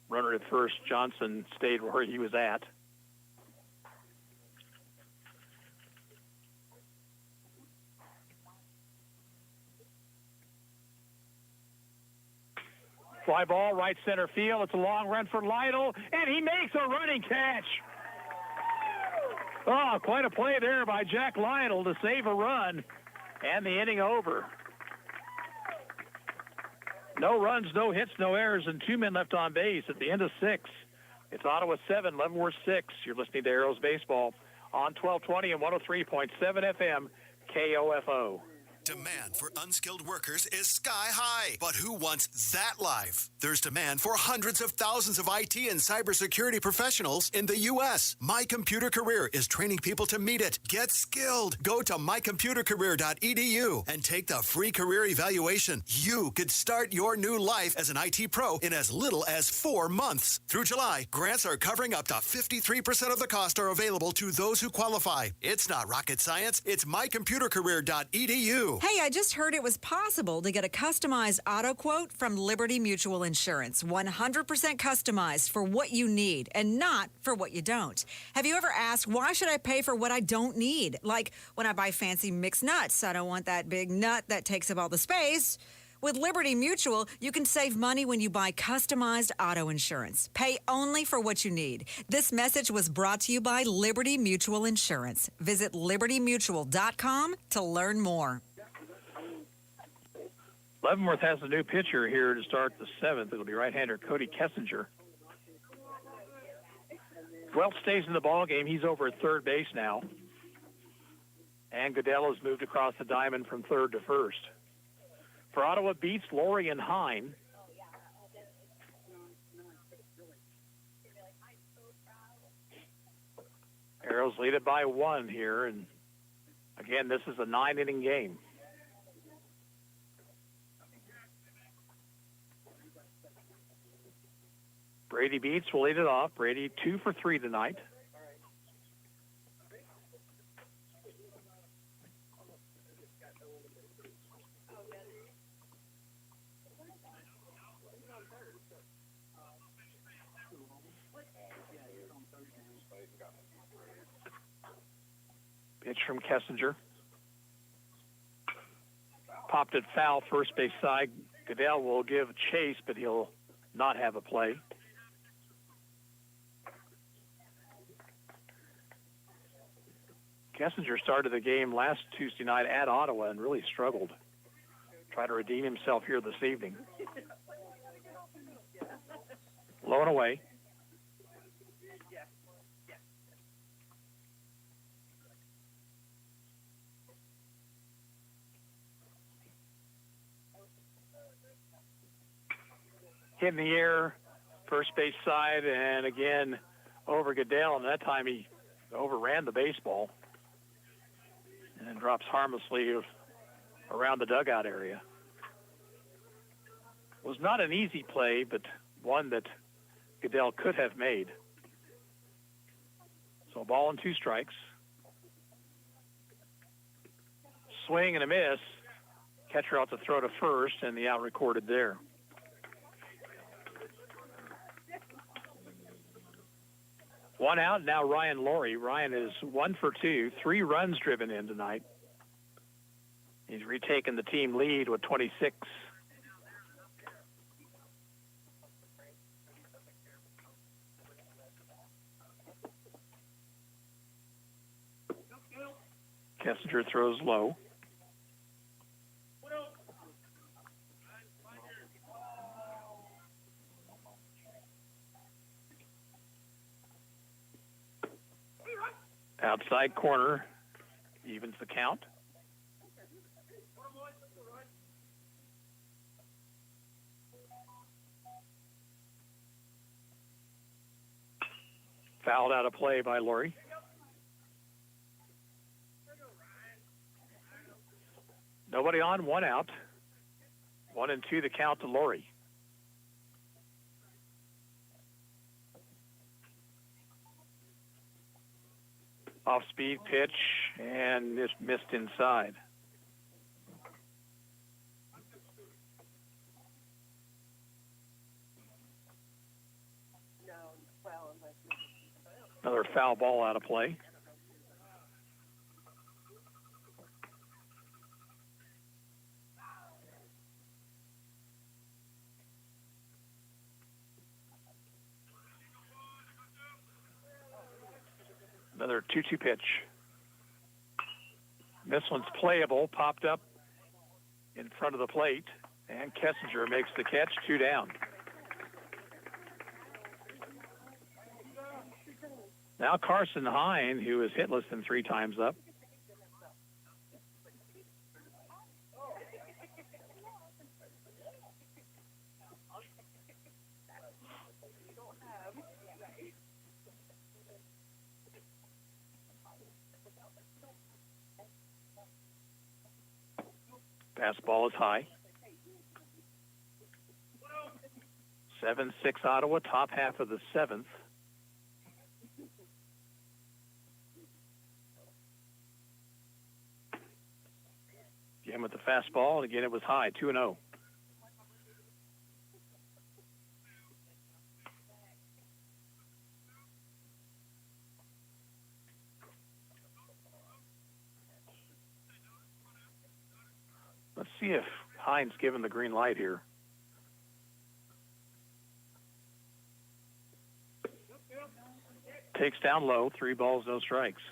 Speaker 1: Runner at first, Johnson stayed where he was at. Fly ball, right center field. It's a long run for Lytle, and he makes a running catch. Oh, quite a play there by Jack Lytle to save a run, and the inning over. No runs, no hits, no errors, and 2 men left on base at the end of 6. It's Ottawa 7, Leavenworth 6. You're listening to Arrows Baseball on 1220 and 103.7 FM, KOFO.
Speaker 16: Demand for unskilled workers is sky high. But who wants that life? There's demand for hundreds of thousands of IT and cybersecurity professionals in the U.S. My Computer Career is training people to meet it. Get skilled. Go to mycomputercareer.edu and take the free career evaluation. You could start your new life as an IT pro in as little as 4 months. Through July, grants are covering up to 53% of the cost are available to those who qualify. It's not rocket science. It's mycomputercareer.edu.
Speaker 17: Hey, I just heard it was possible to get a customized auto quote from Liberty Mutual Insurance. 100% customized for what you need and not for what you don't. Have you ever asked, why should I pay for what I don't need? Like when I buy fancy mixed nuts, I don't want that big nut that takes up all the space. With Liberty Mutual, you can save money when you buy customized auto insurance. Pay only for what you need. This message was brought to you by Liberty Mutual Insurance. Visit libertymutual.com to learn more.
Speaker 1: Leavenworth has a new pitcher here to start the 7th. It'll be right-hander Cody Kessinger. Welch stays in the ball game. He's over at third base now. And Goodell has moved across the diamond from third to first. For Ottawa, beats Laurie and Hine. Arrows lead it by 1 here. And again, this is a 9-inning game. Brady Beats will lead it off. Brady 2 for 3 tonight. Pitch from Kessinger. Popped it foul, first base side. Goodell will give chase, but he'll not have a play. Kessinger started the game last Tuesday night at Ottawa and really struggled. Try to redeem himself here this evening. Low and away. Hit in the air, first base side, and again over Goodell, and that time he overran the baseball and drops harmlessly around the dugout area. Was not an easy play, but one that Goodell could have made. So a ball and 2 strikes. Swing and a miss. Catcher out to throw to first, and the out recorded there. One out, now Ryan Laurie. Ryan is 1 for 2, 3 runs driven in tonight. He's retaken the team lead with 26. Kessinger throws low. Outside corner, evens the count. Fouled out of play by Laurie. Nobody on, one out. 1 and 2 the count to Laurie. Off-speed pitch and missed inside. Another foul ball out of play. Another 2-2 pitch. This one's playable, popped up in front of the plate, and Kessinger makes the catch, 2 down. Now Carson Hine, who is hitless and 3 times up. Fastball is high. 7-6 Ottawa, top half of the 7th. Again with the fastball, and again it was high, 2-0. Let's see if Hines given the green light here. Takes down low, 3 balls, no strikes.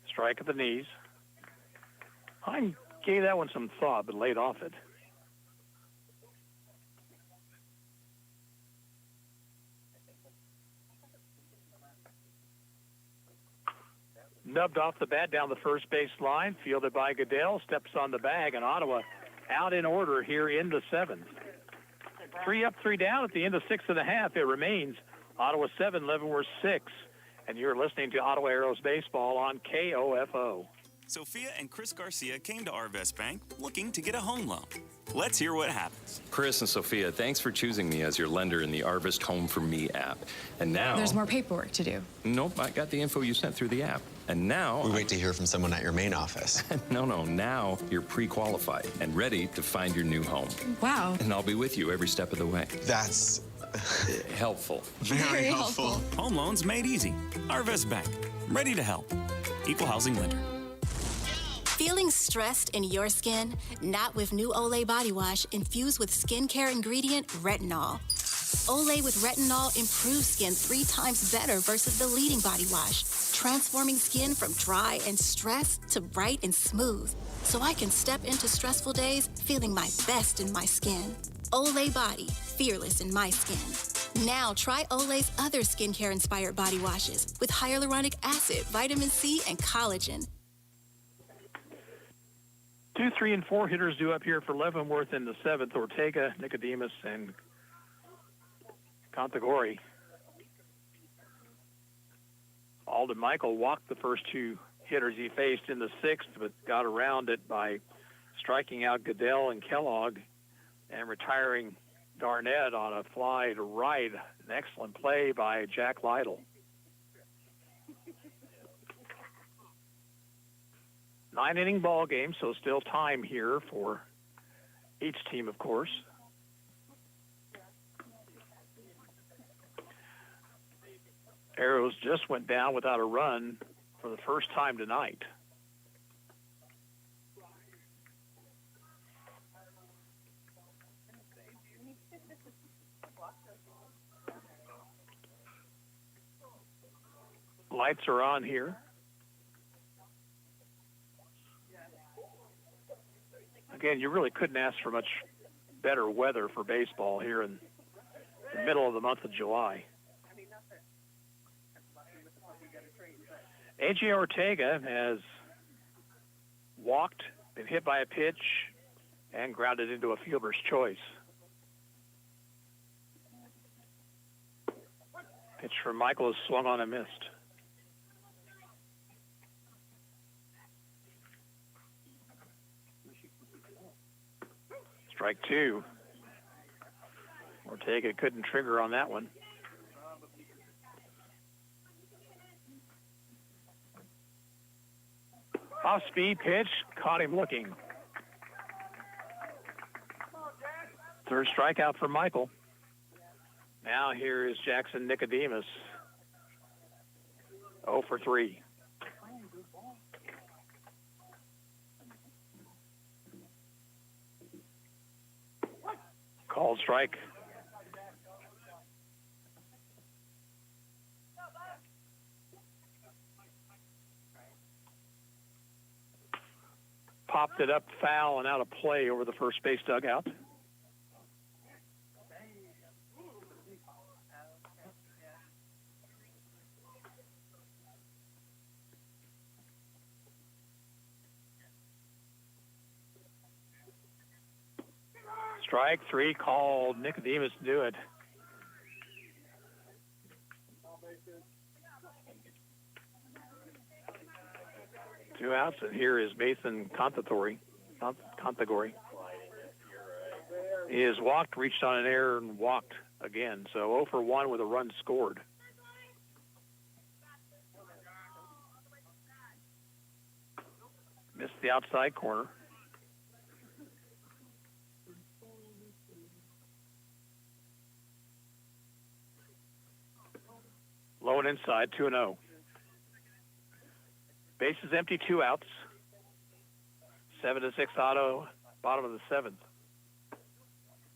Speaker 1: Strike at the knees. Hines gave that one some thought, but laid off it. Nubbed off the bat down the first base line, fielded by Goodell, steps on the bag, and Ottawa out in order here in the 7th. 3 up, 3 down at the end of 6.5. It remains Ottawa 7, Leavenworth 6. And you're listening to Ottawa Arrows Baseball on KOFO.
Speaker 18: Sophia and Chris Garcia came to Arvest Bank looking to get a home loan. Let's hear what happens.
Speaker 19: Chris and Sophia, thanks for choosing me as your lender in the Arvest Home for Me app. And now...
Speaker 22: There's more paperwork to do.
Speaker 19: Nope, I got the info you sent through the app. And now...
Speaker 24: We wait to hear from someone at your main office.
Speaker 19: No, now you're pre-qualified and ready to find your new home.
Speaker 22: Wow.
Speaker 19: And I'll be with you every step of the way.
Speaker 24: That's...
Speaker 19: helpful.
Speaker 24: Very helpful.
Speaker 18: Home loans made easy. Arvest Bank. Ready to help. Equal housing lender.
Speaker 9: Feeling stressed in your skin? Not with new Olay body wash infused with skincare ingredient retinol. Olay with retinol improves skin 3 times better versus the leading body wash, transforming skin from dry and stressed to bright and smooth, so I can step into stressful days feeling my best in my skin. Olay Body, fearless in my skin. Now try Olay's other skincare-inspired body washes with hyaluronic acid, vitamin C, and collagen.
Speaker 1: 2, 3, and 4 hitters due up here for Leavenworth in the 7th. Ortega, Nicodemus, and Contagori. Alden Michael walked the first 2 hitters he faced in the 6th, but got around it by striking out Goodell and Kellogg and retiring Garnett on a fly to right. An excellent play by Jack Lytle. 9-inning ball game, so still time here for each team, of course. Arrows just went down without a run for the first time tonight. Lights are on here. Again, you really couldn't ask for much better weather for baseball here in the middle of the month of July. A.J. Ortega has walked, been hit by a pitch, and grounded into a fielder's choice. Pitch from Michael is swung on and missed. Strike two. Ortega couldn't trigger on that one. Off-speed pitch, caught him looking. Third strikeout for Michael. Now here is Jackson Nicodemus. 0 for 3. Called strike. Popped it up foul and out of play over the first base dugout. Strike three called. Nicodemus to do it. Two outs, and here is Mason Contagory. He has walked, reached on an error, and walked again. So 0 for 1 with a run scored. Missed the outside corner. Low and inside, 2-0. Base is empty, 2 outs. 7-6 Otto, bottom of the 7th.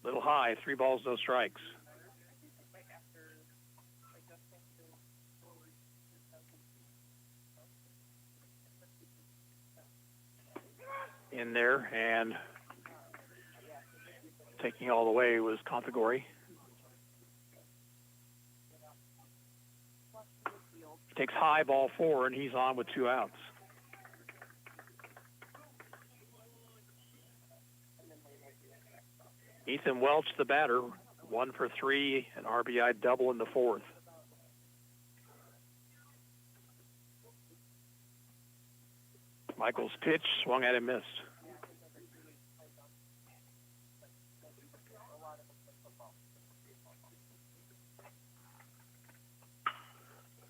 Speaker 1: Little high, 3 balls, no strikes. In there, and taking all the way was Contagory. Takes high, ball 4, and he's on with 2 outs. Ethan Welch, the batter, 1 for 3, an RBI double in the 4th. Michael's pitch swung at and missed.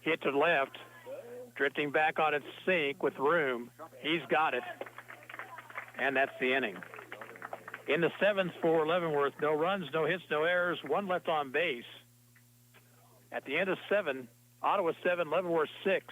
Speaker 1: Hit to left, drifting back on its sink with room. He's got it, and that's the inning. In the 7th for Leavenworth, no runs, no hits, no errors, 1 left on base. At the end of 7, Ottawa 7, Leavenworth 6.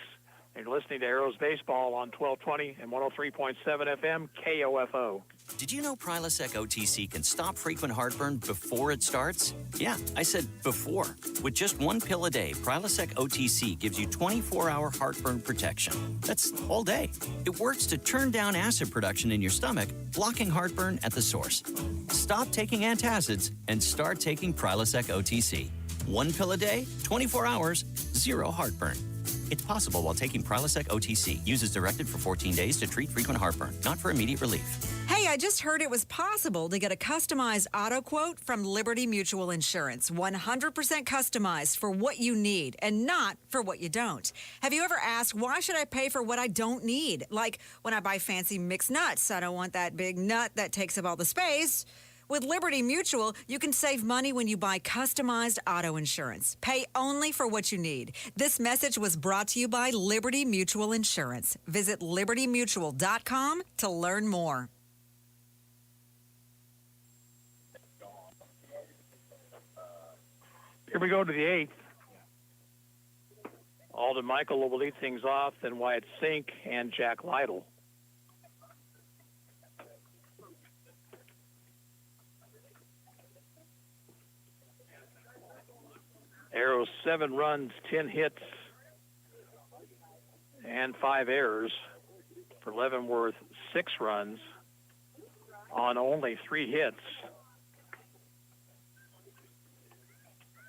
Speaker 1: And you're listening to Arrows Baseball on 1220 and 103.7 FM KOFO.
Speaker 3: Did you know Prilosec OTC can stop frequent heartburn before it starts? Yeah, I said before. With just 1 pill a day, Prilosec OTC gives you 24-hour heartburn protection. That's all day. It works to turn down acid production in your stomach, blocking heartburn at the source. Stop taking antacids and start taking Prilosec OTC. 1 pill a day, 24 hours, 0 heartburn. It's possible while taking Prilosec OTC. Use as directed for 14 days to treat frequent heartburn, not for immediate relief.
Speaker 17: Hey, I just heard it was possible to get a customized auto quote from Liberty Mutual Insurance. 100% customized for what you need and not for what you don't. Have you ever asked, why should I pay for what I don't need? Like when I buy fancy mixed nuts, I don't want that big nut that takes up all the space. With Liberty Mutual, you can save money when you buy customized auto insurance. Pay only for what you need. This message was brought to you by Liberty Mutual Insurance. Visit libertymutual.com to learn more.
Speaker 1: Here we go to the 8th. Alden Michael will lead things off, then Wyatt Sink and Jack Lytle. Arrows 7 runs, 10 hits, and 5 errors for Leavenworth, 6 runs on only 3 hits.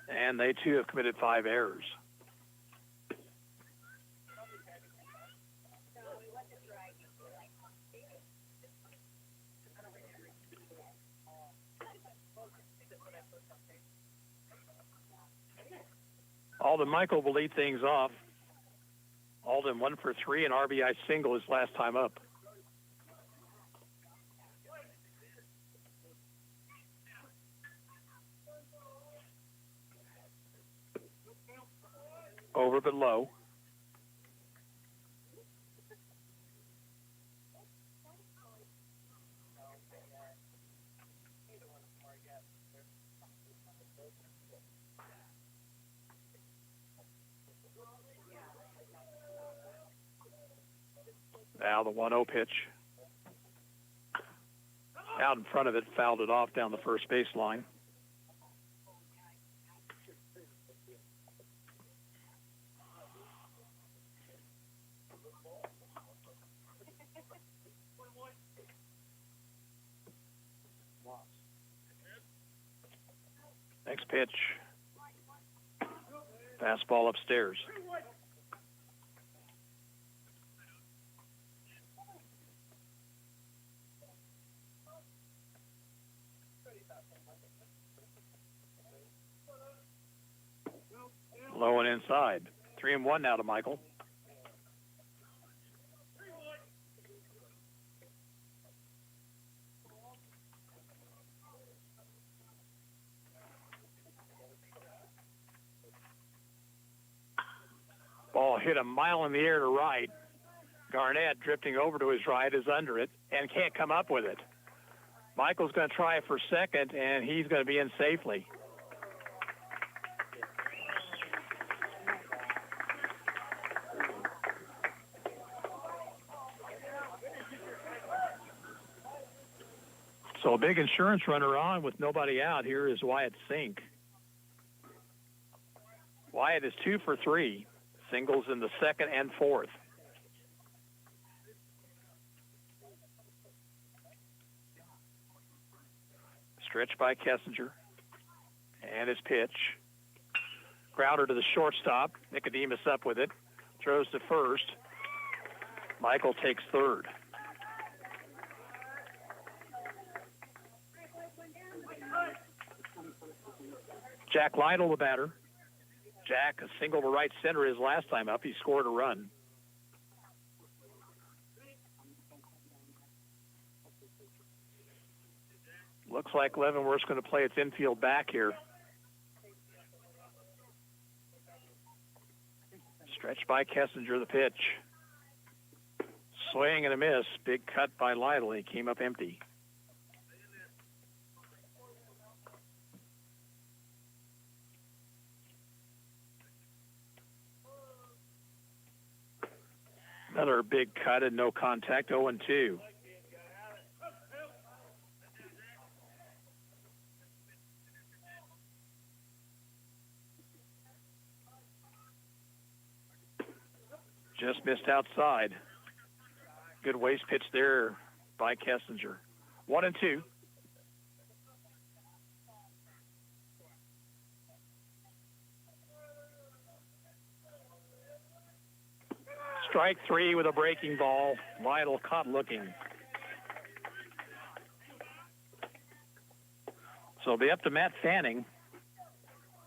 Speaker 1: And they too have committed 5 errors. Alden Michael will lead things off. Alden 1 for 3, an RBI single his last time up. Over but low. Now the 1-0 pitch. Out in front of it, fouled it off down the first base line. Next pitch. Fastball upstairs. Low and inside. 3-1 now to Michael. Ball hit a mile in the air to right. Garnett, drifting over to his right, is under it and can't come up with it. Michael's going to try for second, and he's going to be in safely. So a big insurance runner on with nobody out here is Wyatt Sink. Wyatt is 2 for 3, singles in the second and fourth. Stretch by Kessinger. And his pitch. Grounder to the shortstop. Nicodemus up with it. Throws to first. Michael takes third. Jack Lytle, the batter. Jack, a single to right center his last time up. He scored a run. Looks like Leavenworth's going to play its infield back here. Stretch by Kessinger, the pitch. Swing and a miss. Big cut by Lytle. He came up empty. Another big cut and no contact, 0-2. Just missed outside. Good waste pitch there by Kessinger. 1-2. Strike 3 with a breaking ball. Lytle caught looking. So it'll be up to Matt Fanning.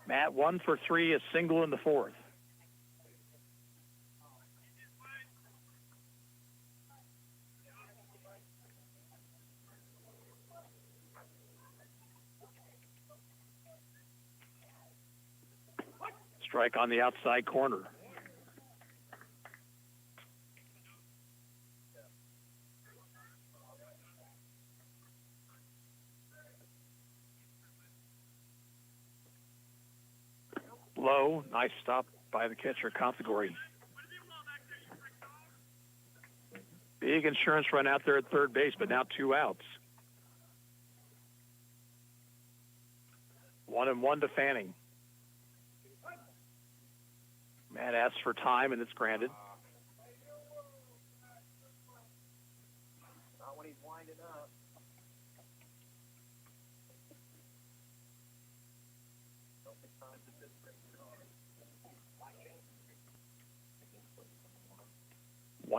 Speaker 1: Matt 1 for 3, a single in the fourth. Strike on the outside corner. Low, nice stop by the catcher, Conthagori. Big insurance run out there at third base, but now 2 outs. 1-1 to Fanning. Matt asks for time, and it's granted.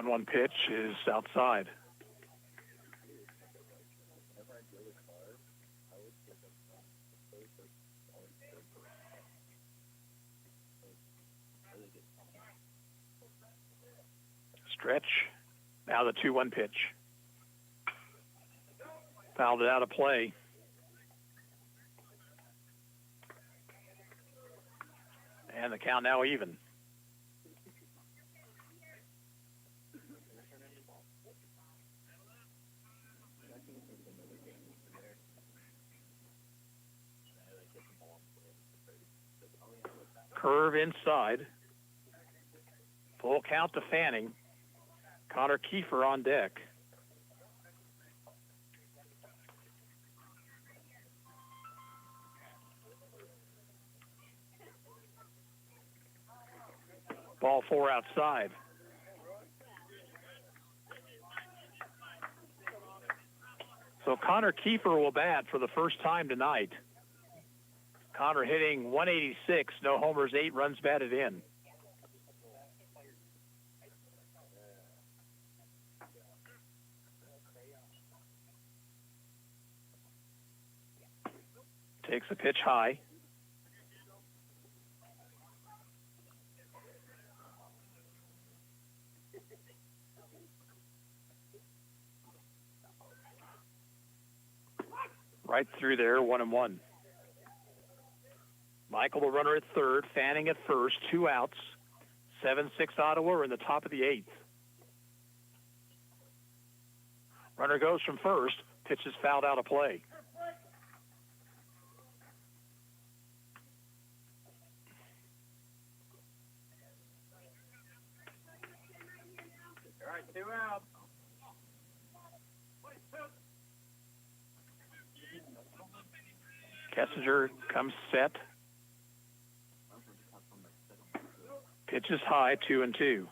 Speaker 1: 1-1 pitch is outside. Stretch. Now the 2-1 pitch. Fouled it out of play. And the count now even. Curve inside. Full count to Fanning. Connor Kiefer on deck. Ball 4 outside. So Connor Kiefer will bat for the first time tonight. Connor hitting 186, no homers, 8 runs batted in. Takes a pitch high. Right through there, 1-1. Michael, the runner at third, Fanning at first, 2 outs. 7-6 Ottawa are in the top of the 8th. Runner goes from first, pitch is fouled out of play.
Speaker 13: All right, 2 out.
Speaker 1: Kessinger comes set. Pitch is high, 2-2.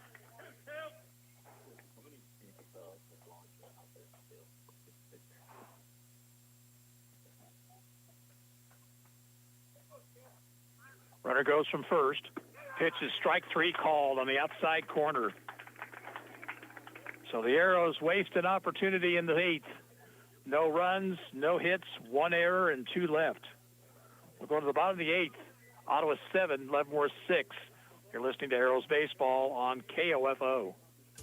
Speaker 1: Runner goes from first. Pitch is strike 3 called on the outside corner. So the Arrows waste an opportunity in the 8th. No runs, no hits, 1 error, and 2 left. We're going to the bottom of the 8th. Ottawa 7, Leavenworth 6. You're listening to Arrows Baseball on KOFO.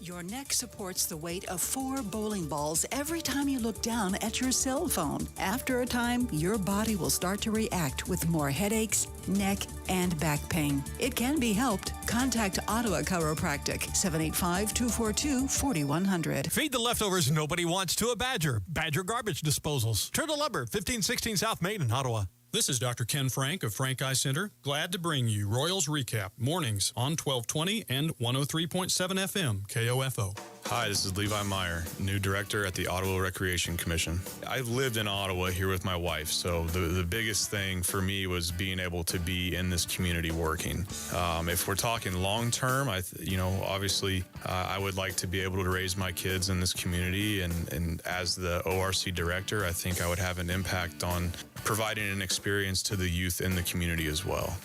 Speaker 7: Your neck supports the weight of 4 bowling balls every time you look down at your cell phone. After a time, your body will start to react with more headaches, neck, and back pain. It can be helped. Contact Ottawa Chiropractic, 785-242-4100.
Speaker 4: Feed the leftovers nobody wants to a Badger. Badger Garbage Disposals. Turtle Lumber, 1516 South Main in Ottawa.
Speaker 6: This is Dr. Ken Frank of Frank Eye Center. Glad to bring you Royals Recap, mornings on 1220 and 103.7 FM, KOFO.
Speaker 21: Hi, this is Levi Meyer, new director at the Ottawa Recreation Commission. I've lived in Ottawa here with my wife, so the biggest thing for me was being able to be in this community working. If we're talking long term, obviously I would like to be able to raise my kids in this community, and as the ORC director, I think I would have an impact on providing an experience to the youth in the community as well.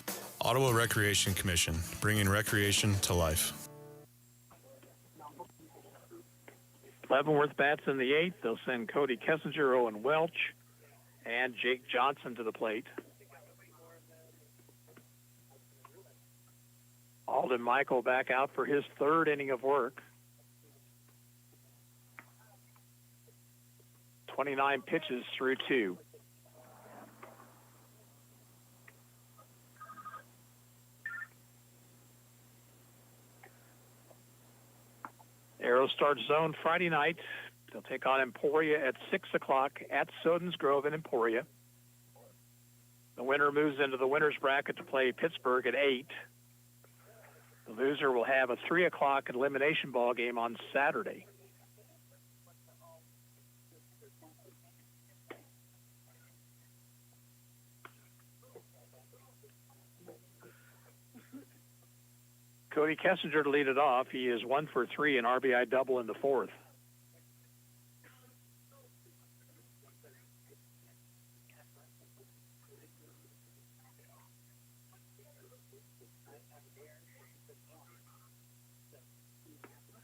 Speaker 21: Ottawa Recreation Commission, bringing recreation to life.
Speaker 1: Leavenworth bats in the 8th. They'll send Cody Kessinger, Owen Welch, and Jake Johnson to the plate. Alden Michael back out for his 3rd inning of work. 29 pitches through 2. Arrows start zone Friday night. They'll take on Emporia at 6 o'clock at Soden's Grove in Emporia. The winner moves into the winner's bracket to play Pittsburgh at 8. The loser will have a 3 o'clock elimination ball game on Saturday. Cody Kessinger to lead it off. He is 1 for 3, an RBI double in the 4th.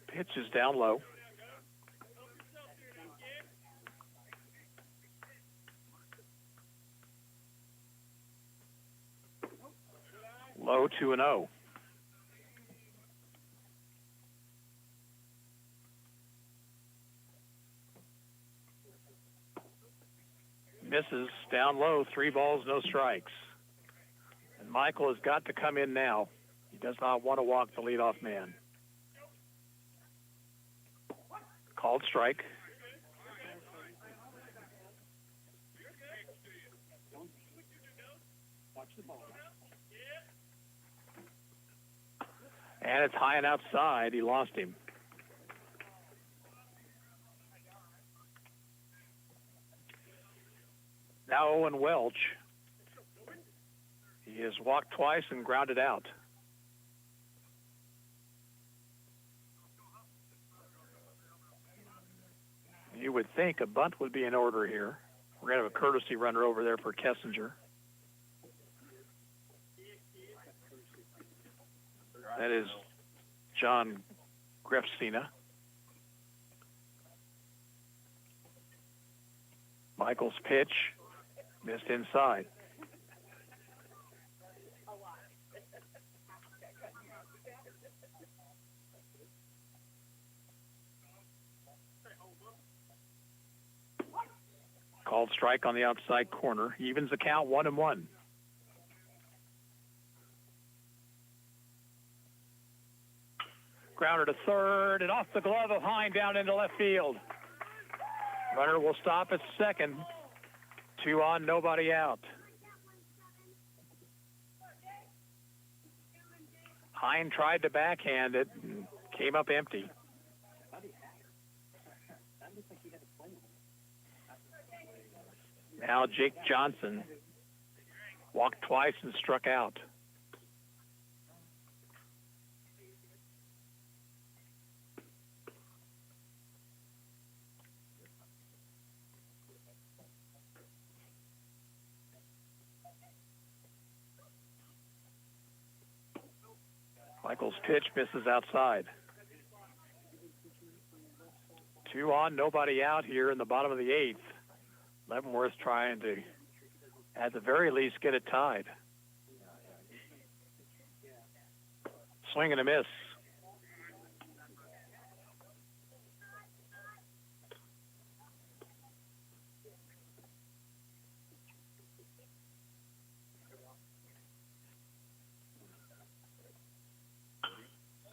Speaker 1: Pitch is down low. Low 2-0. Misses down low, 3 balls, no strikes. And Michael has got to come in now. He does not want to walk the leadoff man. Called strike. And it's high and outside. He lost him. Now Owen Welch. He has walked twice and grounded out. You would think a bunt would be in order here. We're going to have a courtesy runner over there for Kessinger. That is John Grefsina. Michael's pitch missed inside. Called strike on the outside corner. Evens the count 1-1. Grounder to third and off the glove of Hine down into left field. Runner will stop at second. 2 on, nobody out. Hine tried to backhand it and came up empty. Now Jake Johnson walked twice and struck out. Michael's pitch misses outside. 2 on, nobody out here in the bottom of the 8th. Leavenworth trying to, at the very least, get it tied. Swing and a miss.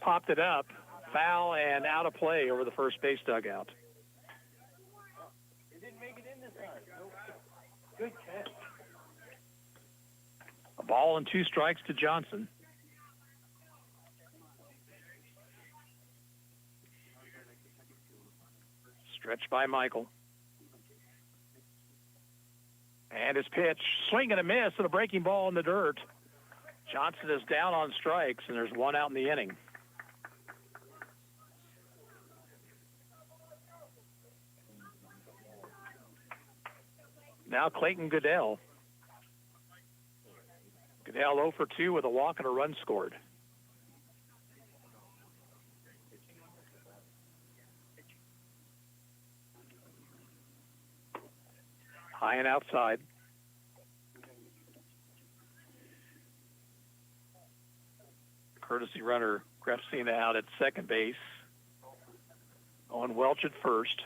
Speaker 1: Popped it up, foul and out of play over the first base dugout.
Speaker 13: It didn't make it in this time. Nope. Good catch.
Speaker 1: A ball and 2 strikes to Johnson. Stretched by Michael. And his pitch, swing and a miss, and a breaking ball in the dirt. Johnson is down on strikes, and there's 1 out in the inning. Now Clayton Goodell. Goodell 0 for 2 with a walk and a run scored. High and outside. Courtesy runner Grefsina out at second base. Owen Welch at first.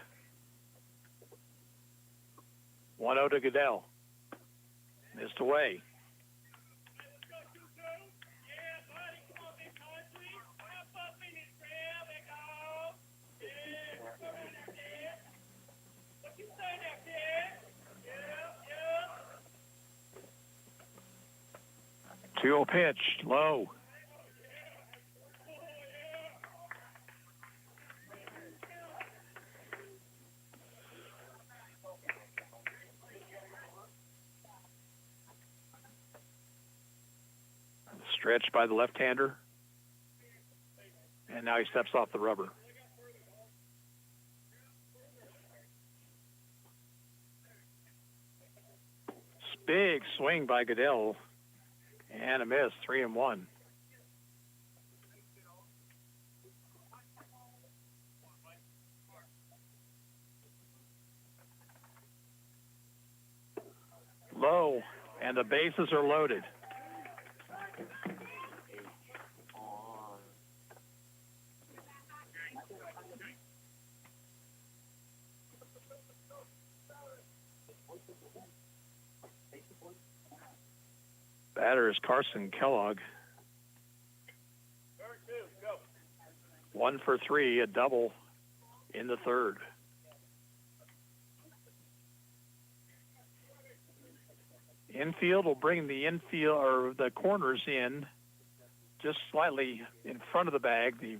Speaker 1: 1-0 to Goodell. Missed away. Two pitch, low. Stretched by the left-hander. And now he steps off the rubber. Big swing by Goodell. And a miss, 3-1. low, and the bases are loaded. Batter is Carson Kellogg. 1 for 3, a double in the third. Infield will bring the infield or the corners in just slightly in front of the bag. The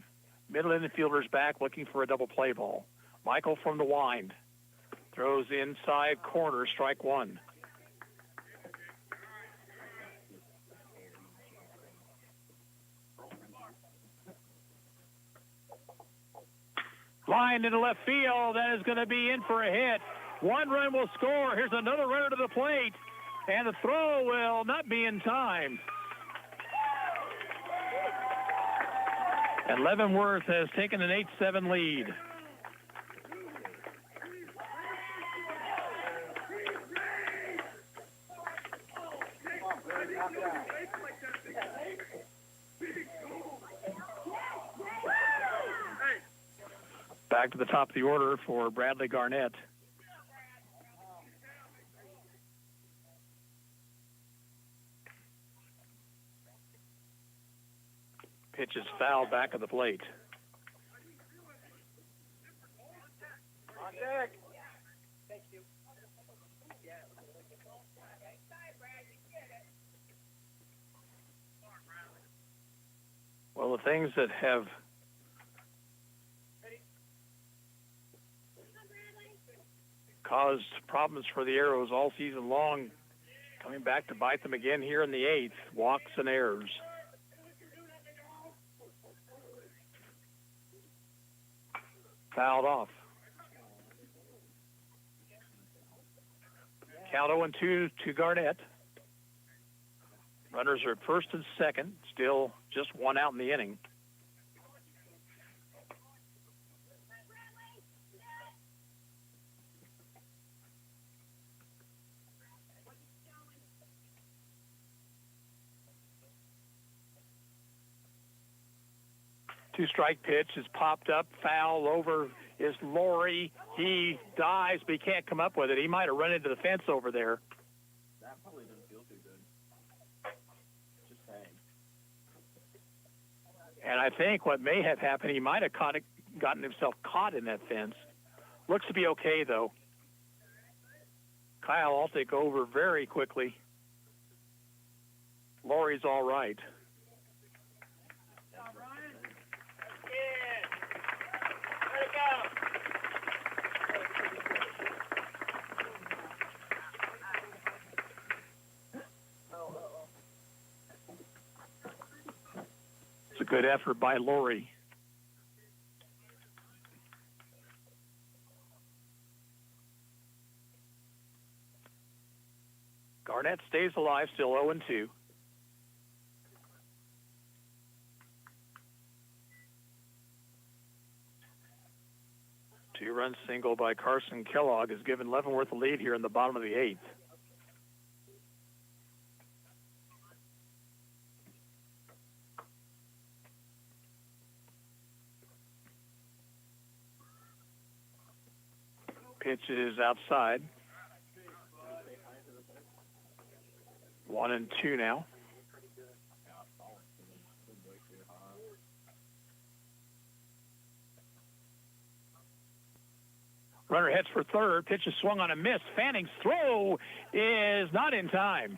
Speaker 1: middle infielder's back looking for a double play ball. Michael from the wind throws inside corner, strike one. Line into left field. That is going to be in for a hit. One run will score. Here's another runner to the plate. And the throw will not be in time. And Leavenworth has taken an 8-7 lead. Back to the top of the order for Bradley Garnett. Pitch is foul back of the plate.
Speaker 13: On deck. Thank you.
Speaker 1: Well, the things that have caused problems for the Arrows all season long, coming back to bite them again here in the eighth. Walks and errors. Fouled off. Count 0-2 to Garnett. Runners are at first and second. Still just one out in the inning. Two-strike pitch is popped up. Foul over is Laurie. He dives, but he can't come up with it. He might have run into the fence over there.
Speaker 20: That probably doesn't feel too good. Just saying.
Speaker 1: And I think what may have happened, he might have gotten himself caught in that fence. Looks to be okay, though. Kyle Altic over very quickly. Laurie's all right. It's a good effort by Laurie. Garnett stays alive, still 0-2. Two-run single by Carson Kellogg has given Leavenworth a lead here in the bottom of the eighth. Pitch is outside. 1-2 now. Runner heads for third. Pitch is swung on a miss. Fanning's throw is not in time.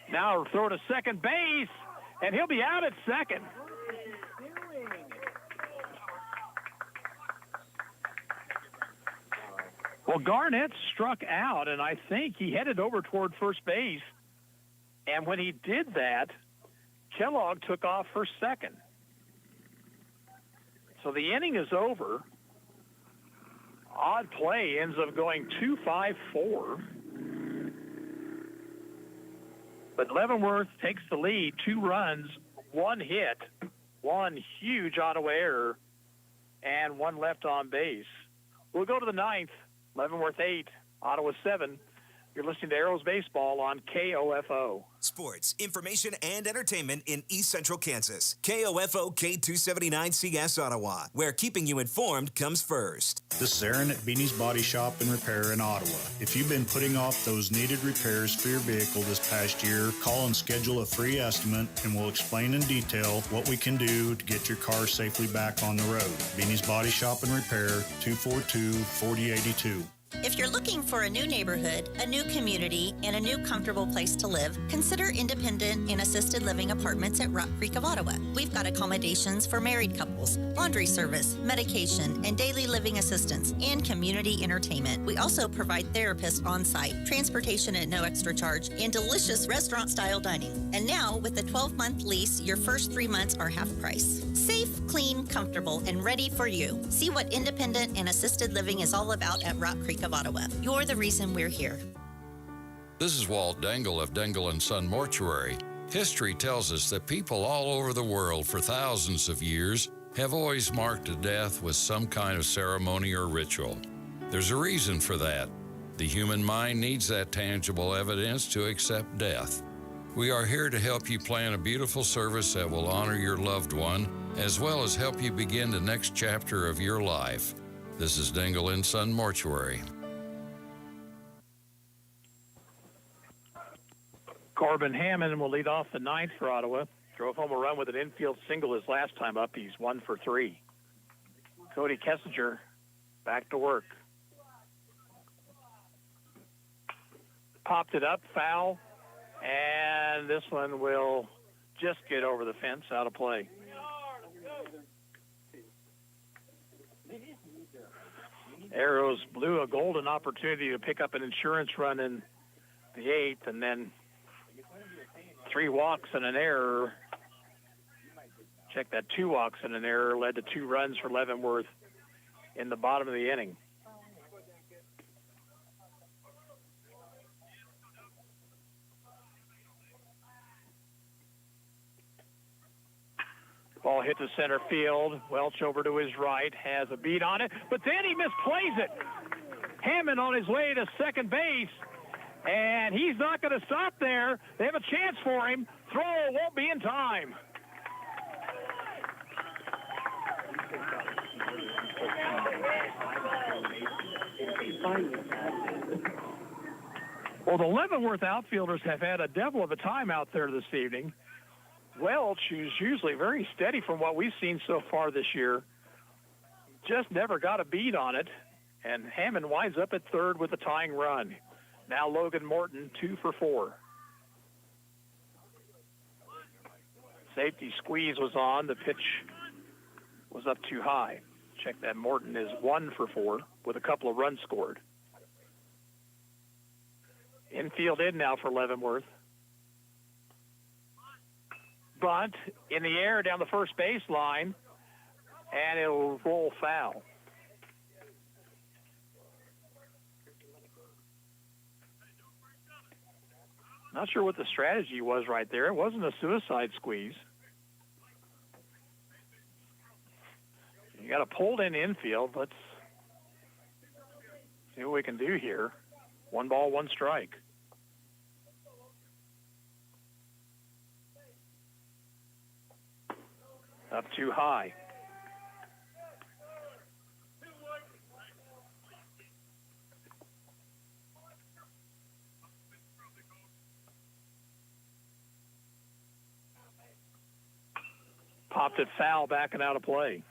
Speaker 1: Now throw to second base, and he'll be out at second. Well, Garnett struck out, and I think he headed over toward first base. And when he did that, Kellogg took off for second. So the inning is over. Odd play ends up going 2-5-4. But Leavenworth takes the lead, 2 runs, 1 hit, 1 huge Ottawa error, and 1 left on base. We'll go to the ninth. Leavenworth 8, Ottawa 7. You're listening to Arrows Baseball on KOFO.
Speaker 2: Sports, information, and entertainment in East Central Kansas. KOFO K279CS Ottawa, where keeping you informed comes first.
Speaker 12: This is Aaron at Beanie's Body Shop and Repair in Ottawa. If you've been putting off those needed repairs for your vehicle this past year, call and schedule a free estimate and we'll explain in detail what we can do to get your car safely back on the road. Beanie's Body Shop and Repair, 242-4082.
Speaker 22: If you're looking for a new neighborhood, a new community, and a new comfortable place to live, consider independent and assisted living apartments at Rock Creek of Ottawa. We've got accommodations for married couples, laundry service, medication, and daily living assistance, and community entertainment. We also provide therapists on site, transportation at no extra charge, and delicious restaurant-style dining. And now, with a 12-month lease, your first 3 months are half price. Safe, clean, comfortable, and ready for you. See what independent and assisted living is all about at Rock Creek of Ottawa. You're the reason we're here.
Speaker 23: This is Walt Dangle of Dangle & Son Mortuary. History tells us that people all over the world for thousands of years have always marked a death with some kind of ceremony or ritual. There's a reason for that. The human mind needs that tangible evidence to accept death. We are here to help you plan a beautiful service that will honor your loved one, as well as help you begin the next chapter of your life. This is Dangle & Son Mortuary.
Speaker 1: Corbin Hammond will lead off the ninth for Ottawa. Drove home a run with an infield single his last time up. He's 1 for 3. Cody Kessinger back to work. Popped it up, foul, and this one will just get over the fence, out of play. Arrows blew a golden opportunity to pick up an insurance run in the 8th, and then 3 walks and an error. Check that, 2 walks and an error led to 2 runs for Leavenworth in the bottom of the inning. Ball hit to center field. Welch over to his right, has a beat on it, but then he misplays it. Hammond on his way to second base, and he's not going to stop there. They have a chance for him. Throw won't be in time. Well, the Leavenworth outfielders have had a devil of a time out there this evening. Welch, who's usually very steady from what we've seen so far this year, just never got a beat on it, and Hammond winds up at third with a tying run. Now Logan Morton, 2 for 4. Safety squeeze was on. The pitch was up too high. Check that. Morton is 1 for 4 with a couple of runs scored. Infield in now for Leavenworth. Bunt in the air down the first base line, and it'll roll foul. Not sure what the strategy was right there. It wasn't a suicide squeeze. You got a pulled in infield. Let's see what we can do here. 1 ball, 1 strike. Up too high. Popped it foul, back and out of play.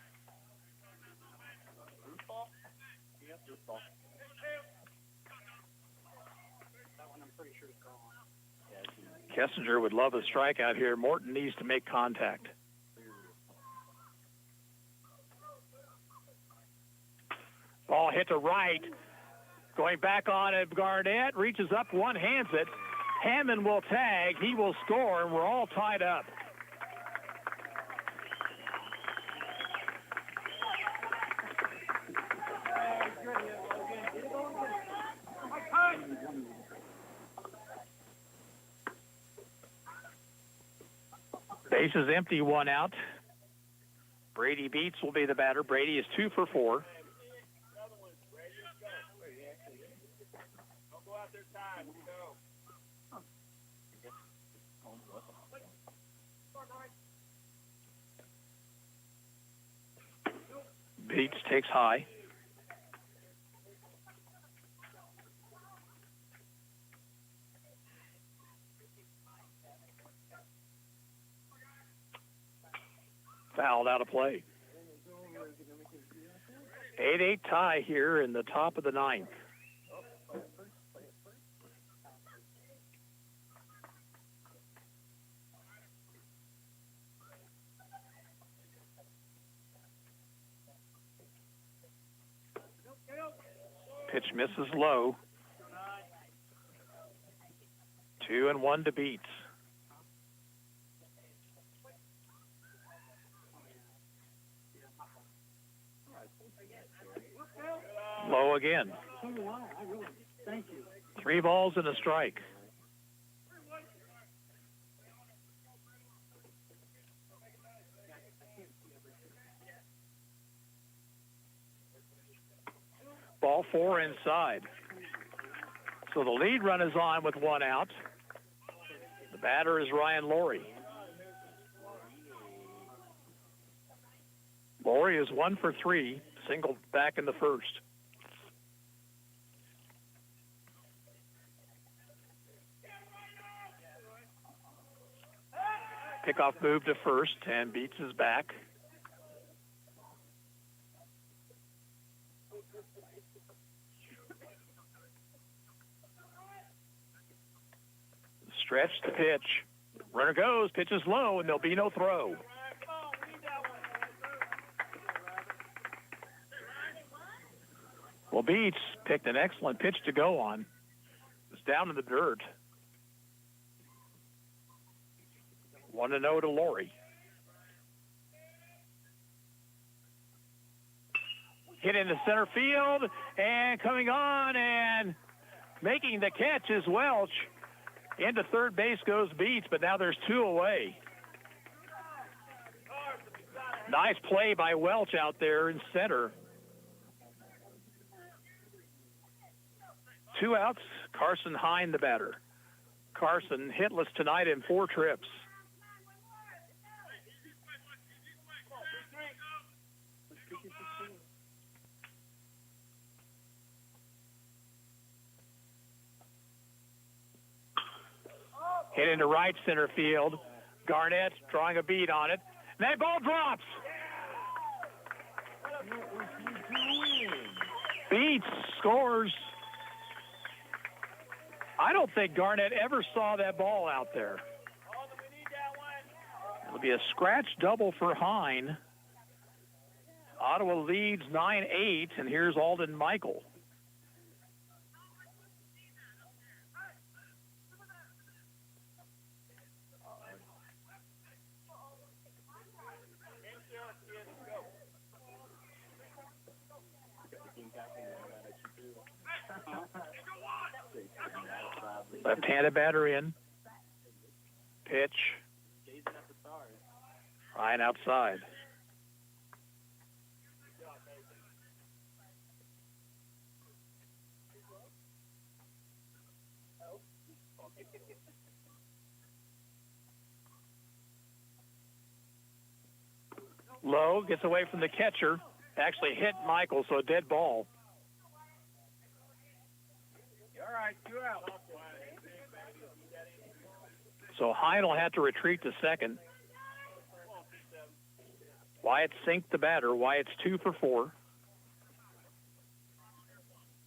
Speaker 1: Kessinger would love a strikeout here. Morton needs to make contact. Ball hit to right. Going back on it, Garnett reaches up, one-hands it. Hammond will tag. He will score, and we're all tied up. Base is empty, 1 out. Brady Beats will be the batter. Brady is 2 for 4. Beats takes high. Fouled out of play. 8-8 tie here in the top of the ninth. Pitch misses low. 2-1 to Beats. Low again.
Speaker 13: Thank you.
Speaker 1: 3 balls and a strike. Ball 4 inside. So the lead run is on with 1 out. The batter is Ryan Laurie. Laurie is 1 for 3, singled back in the first. Pickoff move to first, and Beats is back. Stretch the pitch. Runner goes, pitch is low, and there'll be no throw. Well, Beats picked an excellent pitch to go on. It's down in the dirt. 1-0 to Laurie. Hit into center field, and coming on and making the catch is Welch. Into third base goes Beats, but now there's 2 away. Nice play by Welch out there in center. 2 outs, Carson Hine the batter. Carson hitless tonight in 4 trips. Hit into right center field. Garnett drawing a beat on it. And that ball drops. Beats scores. I don't think Garnett ever saw that ball out there. It'll be a scratch double for Hine. Ottawa leads 9-8, and here's Alden Michael. Left-handed batter in. Pitch. Hine outside. Low gets away from the catcher. Actually hit Michael, so a dead ball.
Speaker 13: All right, 2 out.
Speaker 1: So Hine will have to retreat to second. Wyatt Sink the batter. Wyatt's 2 for 4.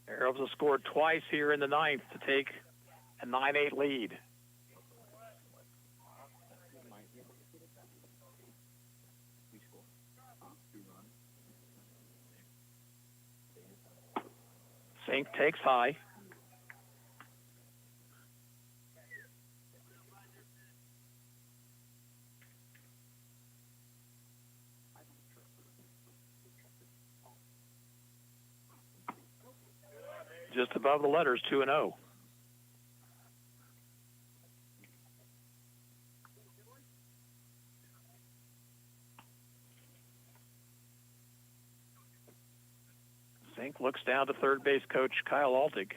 Speaker 1: Arrows have scored twice here in the ninth to take a 9-8 lead. Sink takes high. Just above the letters, 2-0. Sink looks down to third base coach Kyle Altig.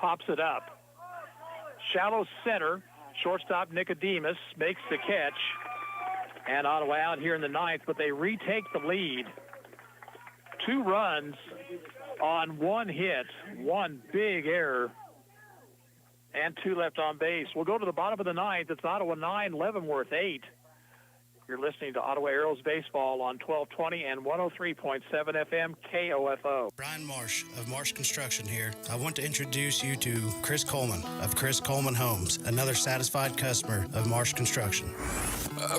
Speaker 1: pops it up. Shallow center. Shortstop Nicodemus makes the catch. And Ottawa out here in the ninth, but they retake the lead. 2 runs on 1 hit, 1 big error, and 2 left on base. We'll go to the bottom of the ninth. It's Ottawa 9, Leavenworth 8. You're listening to Ottawa Arrows Baseball on 1220 and 103.7 FM KOFO.
Speaker 5: Brian Marsh of Marsh Construction here. I want to introduce you to Chris Coleman of Chris Coleman Homes, another satisfied customer of Marsh Construction.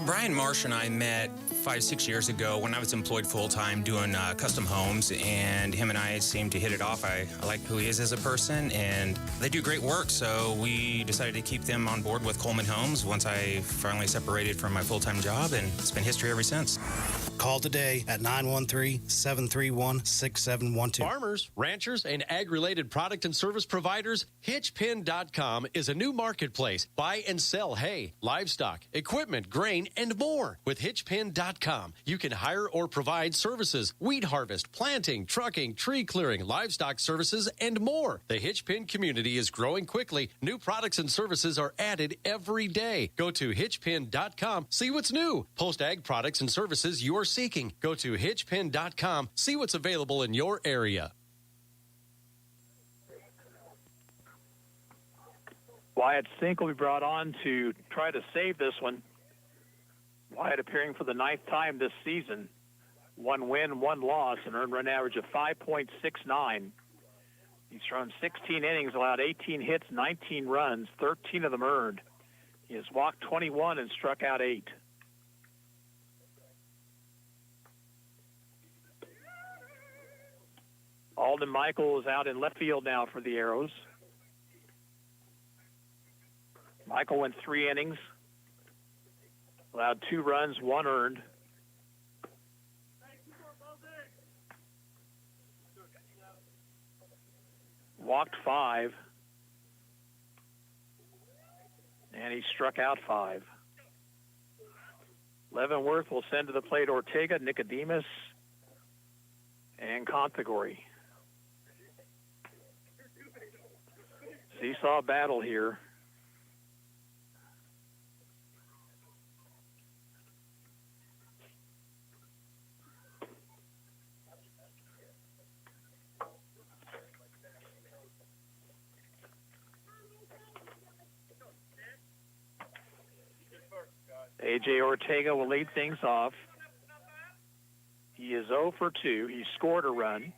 Speaker 8: Brian Marsh and I met 5-6 years ago when I was employed full-time doing custom homes, and him and I seemed to hit it off. I like who he is as a person, and they do great work, so we decided to keep them on board with Coleman Homes once I finally separated from my full-time job, and it's been history ever since.
Speaker 5: Call today at 913-731-6712.
Speaker 10: Farmers, ranchers, and ag-related product and service providers, HitchPin.com is a new marketplace. Buy and sell hay, livestock, equipment, grain, and more. With HitchPin.com, you can hire or provide services, weed harvest, planting, trucking, tree clearing, livestock services, and more. The HitchPin community is growing quickly. New products and services are added every day. Go to HitchPin.com, see what's new. Post ag products and services you're seeking. Go to HitchPin.com, see what's available in your area.
Speaker 1: Wyatt Sink will be brought on to try to save this one. Wyatt appearing for the 9th time this season. 1 win, 1 loss, an earned run average of 5.69. He's thrown 16 innings, allowed 18 hits, 19 runs, 13 of them earned. He has walked 21 and struck out 8. Alden Michael is out in left field now for the Arrows. Michael went 3 innings, allowed 2 runs, 1 earned. Walked 5, and he struck out 5. Leavenworth will send to the plate Ortega, Nicodemus, and Conthagori. Seesaw battle here. A.J. Ortega will lead things off. He is 0 for 2. He scored a run.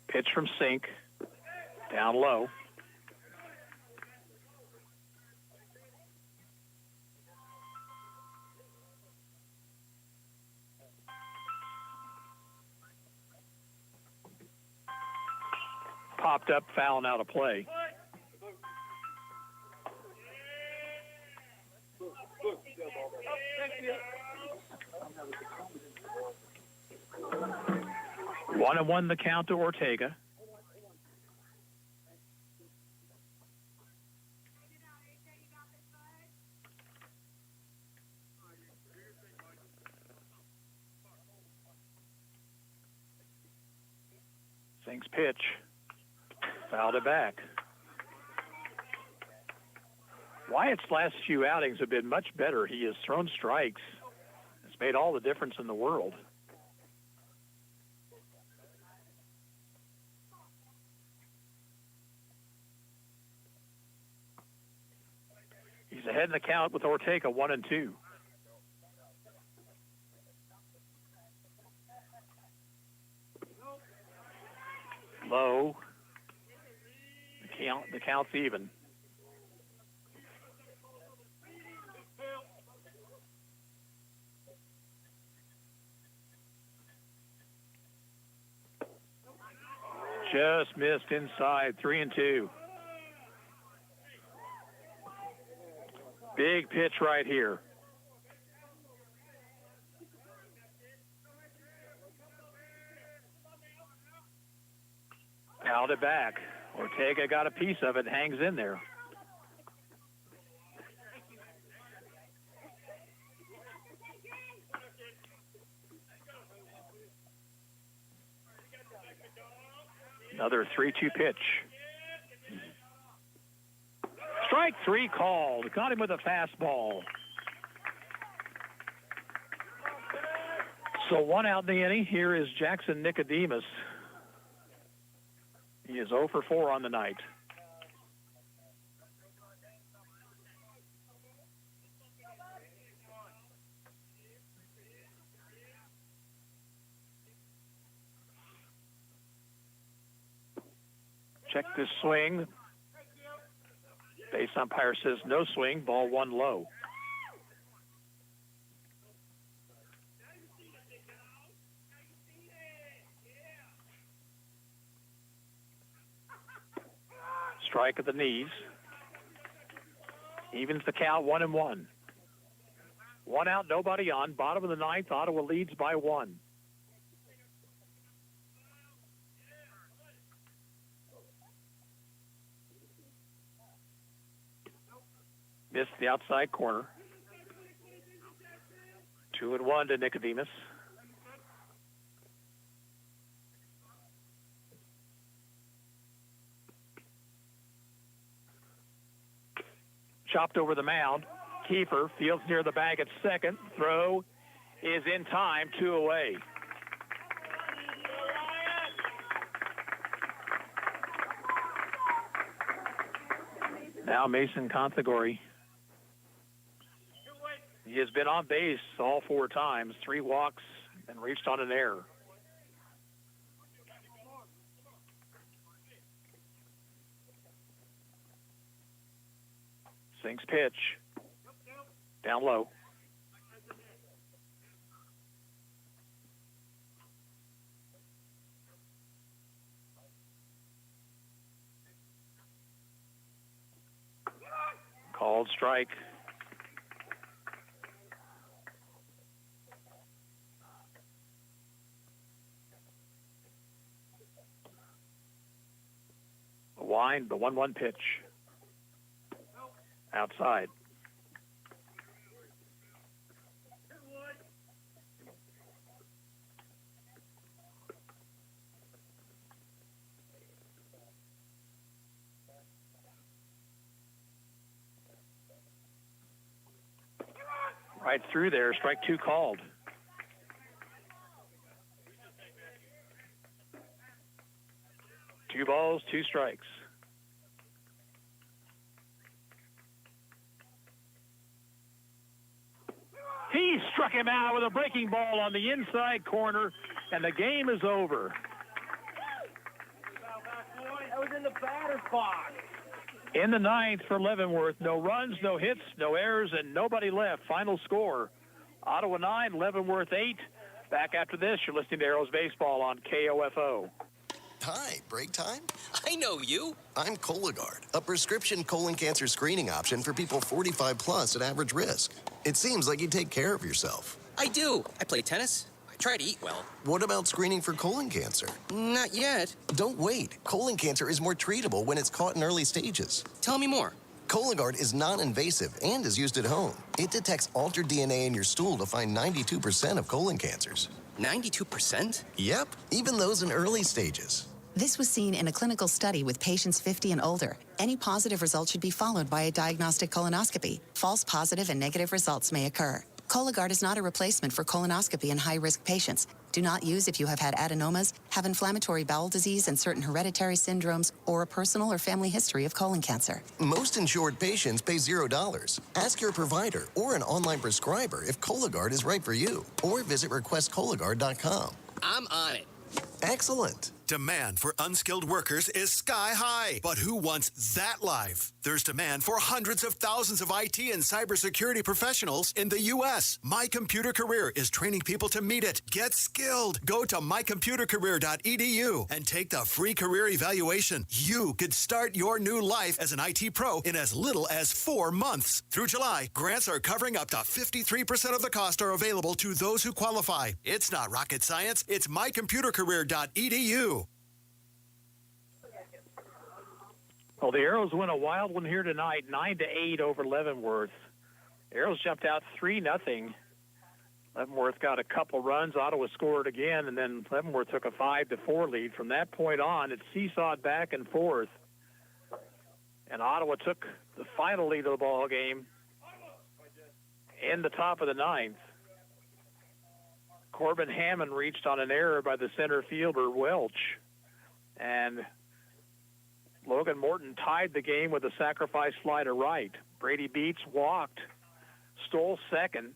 Speaker 1: Pitch from Sink, down low. Popped up, foul, and out of play. One and one the count to Ortega. Sink's pitch. Fouled it back. Wyatt's last few outings have been much better. He has thrown strikes. It's made all the difference in the world. He's ahead in the count with Ortega 1-2. Low. The count's even. Just missed inside, 3-2. Big pitch right here. Fouled it back. Ortega got a piece of it, hangs in there. Another 3-2 pitch. Strike 3 called. Got him with a fastball. So 1 out in the inning. Here is Jackson Nicodemus. He is 0 for 4 on the night. Check this swing. Base umpire says no swing, ball 1 low. Strike at the knees. Evens the count 1-1. 1 out, nobody on. Bottom of the 9th, Ottawa leads by 1. Missed the outside corner. 2-1 to Nicodemus. Chopped over the mound. Kiefer fields near the bag at second. Throw is in time, 2 away. Now Mason Conthagori. He has been on base all 4 times, 3 walks, and reached on an error. Sinks pitch. Down low. Called strike. The wind, the 1-1 pitch. Outside. Right through there, strike 2 called. Two balls, 2 strikes. He struck him out with a breaking ball on the inside corner, and the game is over.
Speaker 13: That was in the batter's box.
Speaker 1: In the 9th for Leavenworth, no runs, no hits, no errors, and nobody left. Final score, Ottawa 9, Leavenworth 8. Back after this, you're listening to Arrows Baseball on KOFO.
Speaker 11: Hi, break time?
Speaker 14: I know you.
Speaker 11: I'm Cologuard, a prescription colon cancer screening option for people 45 plus at average risk. It seems like you take care of yourself.
Speaker 14: I do. I play tennis. I try to eat well.
Speaker 11: What about screening for colon cancer?
Speaker 14: Not yet.
Speaker 11: Don't wait. Colon cancer is more treatable when it's caught in early stages.
Speaker 14: Tell me more.
Speaker 11: Cologuard is non-invasive and is used at home. It detects altered DNA in your stool to find 92% of colon cancers.
Speaker 14: 92%?
Speaker 11: Yep, even those in early stages.
Speaker 15: This was seen in a clinical study with patients 50 and older. Any positive result should be followed by a diagnostic colonoscopy. False positive and negative results may occur. Cologuard is not a replacement for colonoscopy in high-risk patients. Do not use if you have had adenomas, have inflammatory bowel disease and certain hereditary syndromes, or a personal or family history of colon cancer.
Speaker 11: Most insured patients pay $0. Ask your provider or an online prescriber if Cologuard is right for you, or visit requestcologuard.com.
Speaker 14: I'm on it.
Speaker 11: Excellent.
Speaker 16: Demand for unskilled workers is sky high. But who wants that life? There's demand for hundreds of thousands of IT and cybersecurity professionals in the U.S. My Computer Career is training people to meet it. Get skilled. Go to mycomputercareer.edu and take the free career evaluation. You could start your new life as an IT pro in as little as 4 months. Through July, grants are covering up to 53% of the cost are available to those who qualify. It's not rocket science. It's mycomputercareer.edu.
Speaker 1: Well, the Arrows win a wild one here tonight, 9-8 over Leavenworth. Arrows jumped out 3-0. Leavenworth got a couple runs. Ottawa scored again, and then Leavenworth took a 5-4 lead. From that point on, it seesawed back and forth. And Ottawa took the final lead of the ball game in the top of the ninth. Corbin Hammond reached on an error by the center fielder, Welch. And Logan Morton tied the game with a sacrifice fly to right. Brady Beats walked, stole second,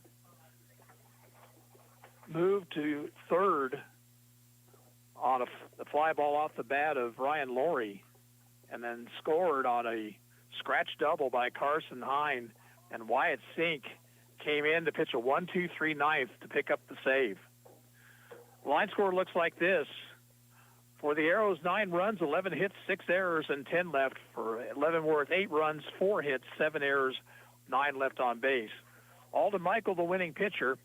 Speaker 1: moved to third on the fly ball off the bat of Ryan Laurie, and then scored on a scratch double by Carson Hine, and Wyatt Sink came in to pitch a 1-2-3 ninth to pick up the save. Line score looks like this. For the Arrows, 9 runs, 11 hits, 6 errors, and 10 left. For Leavenworth, 8 runs, 4 hits, 7 errors, 9 left on base. Alden Michael, the winning pitcher,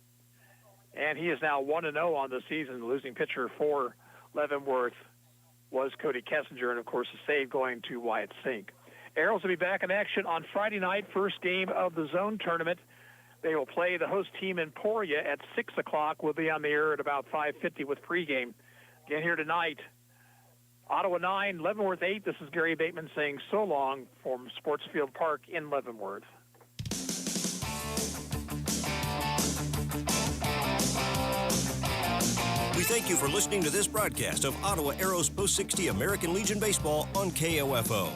Speaker 1: and he is now 1-0 on the season. The losing pitcher for Leavenworth was Cody Kessinger, and, of course, the save going to Wyatt Sink. Arrows will be back in action on Friday night, first game of the zone tournament. They will play the host team Emporia at 6 o'clock. We'll be on the air at about 5:50 with pregame. Again here tonight, Ottawa 9, Leavenworth 8. This is Gary Bateman saying so long from Sportsfield Park in Leavenworth.
Speaker 9: We thank you for listening to this broadcast of Ottawa Arrows Post 60 American Legion Baseball on KOFO.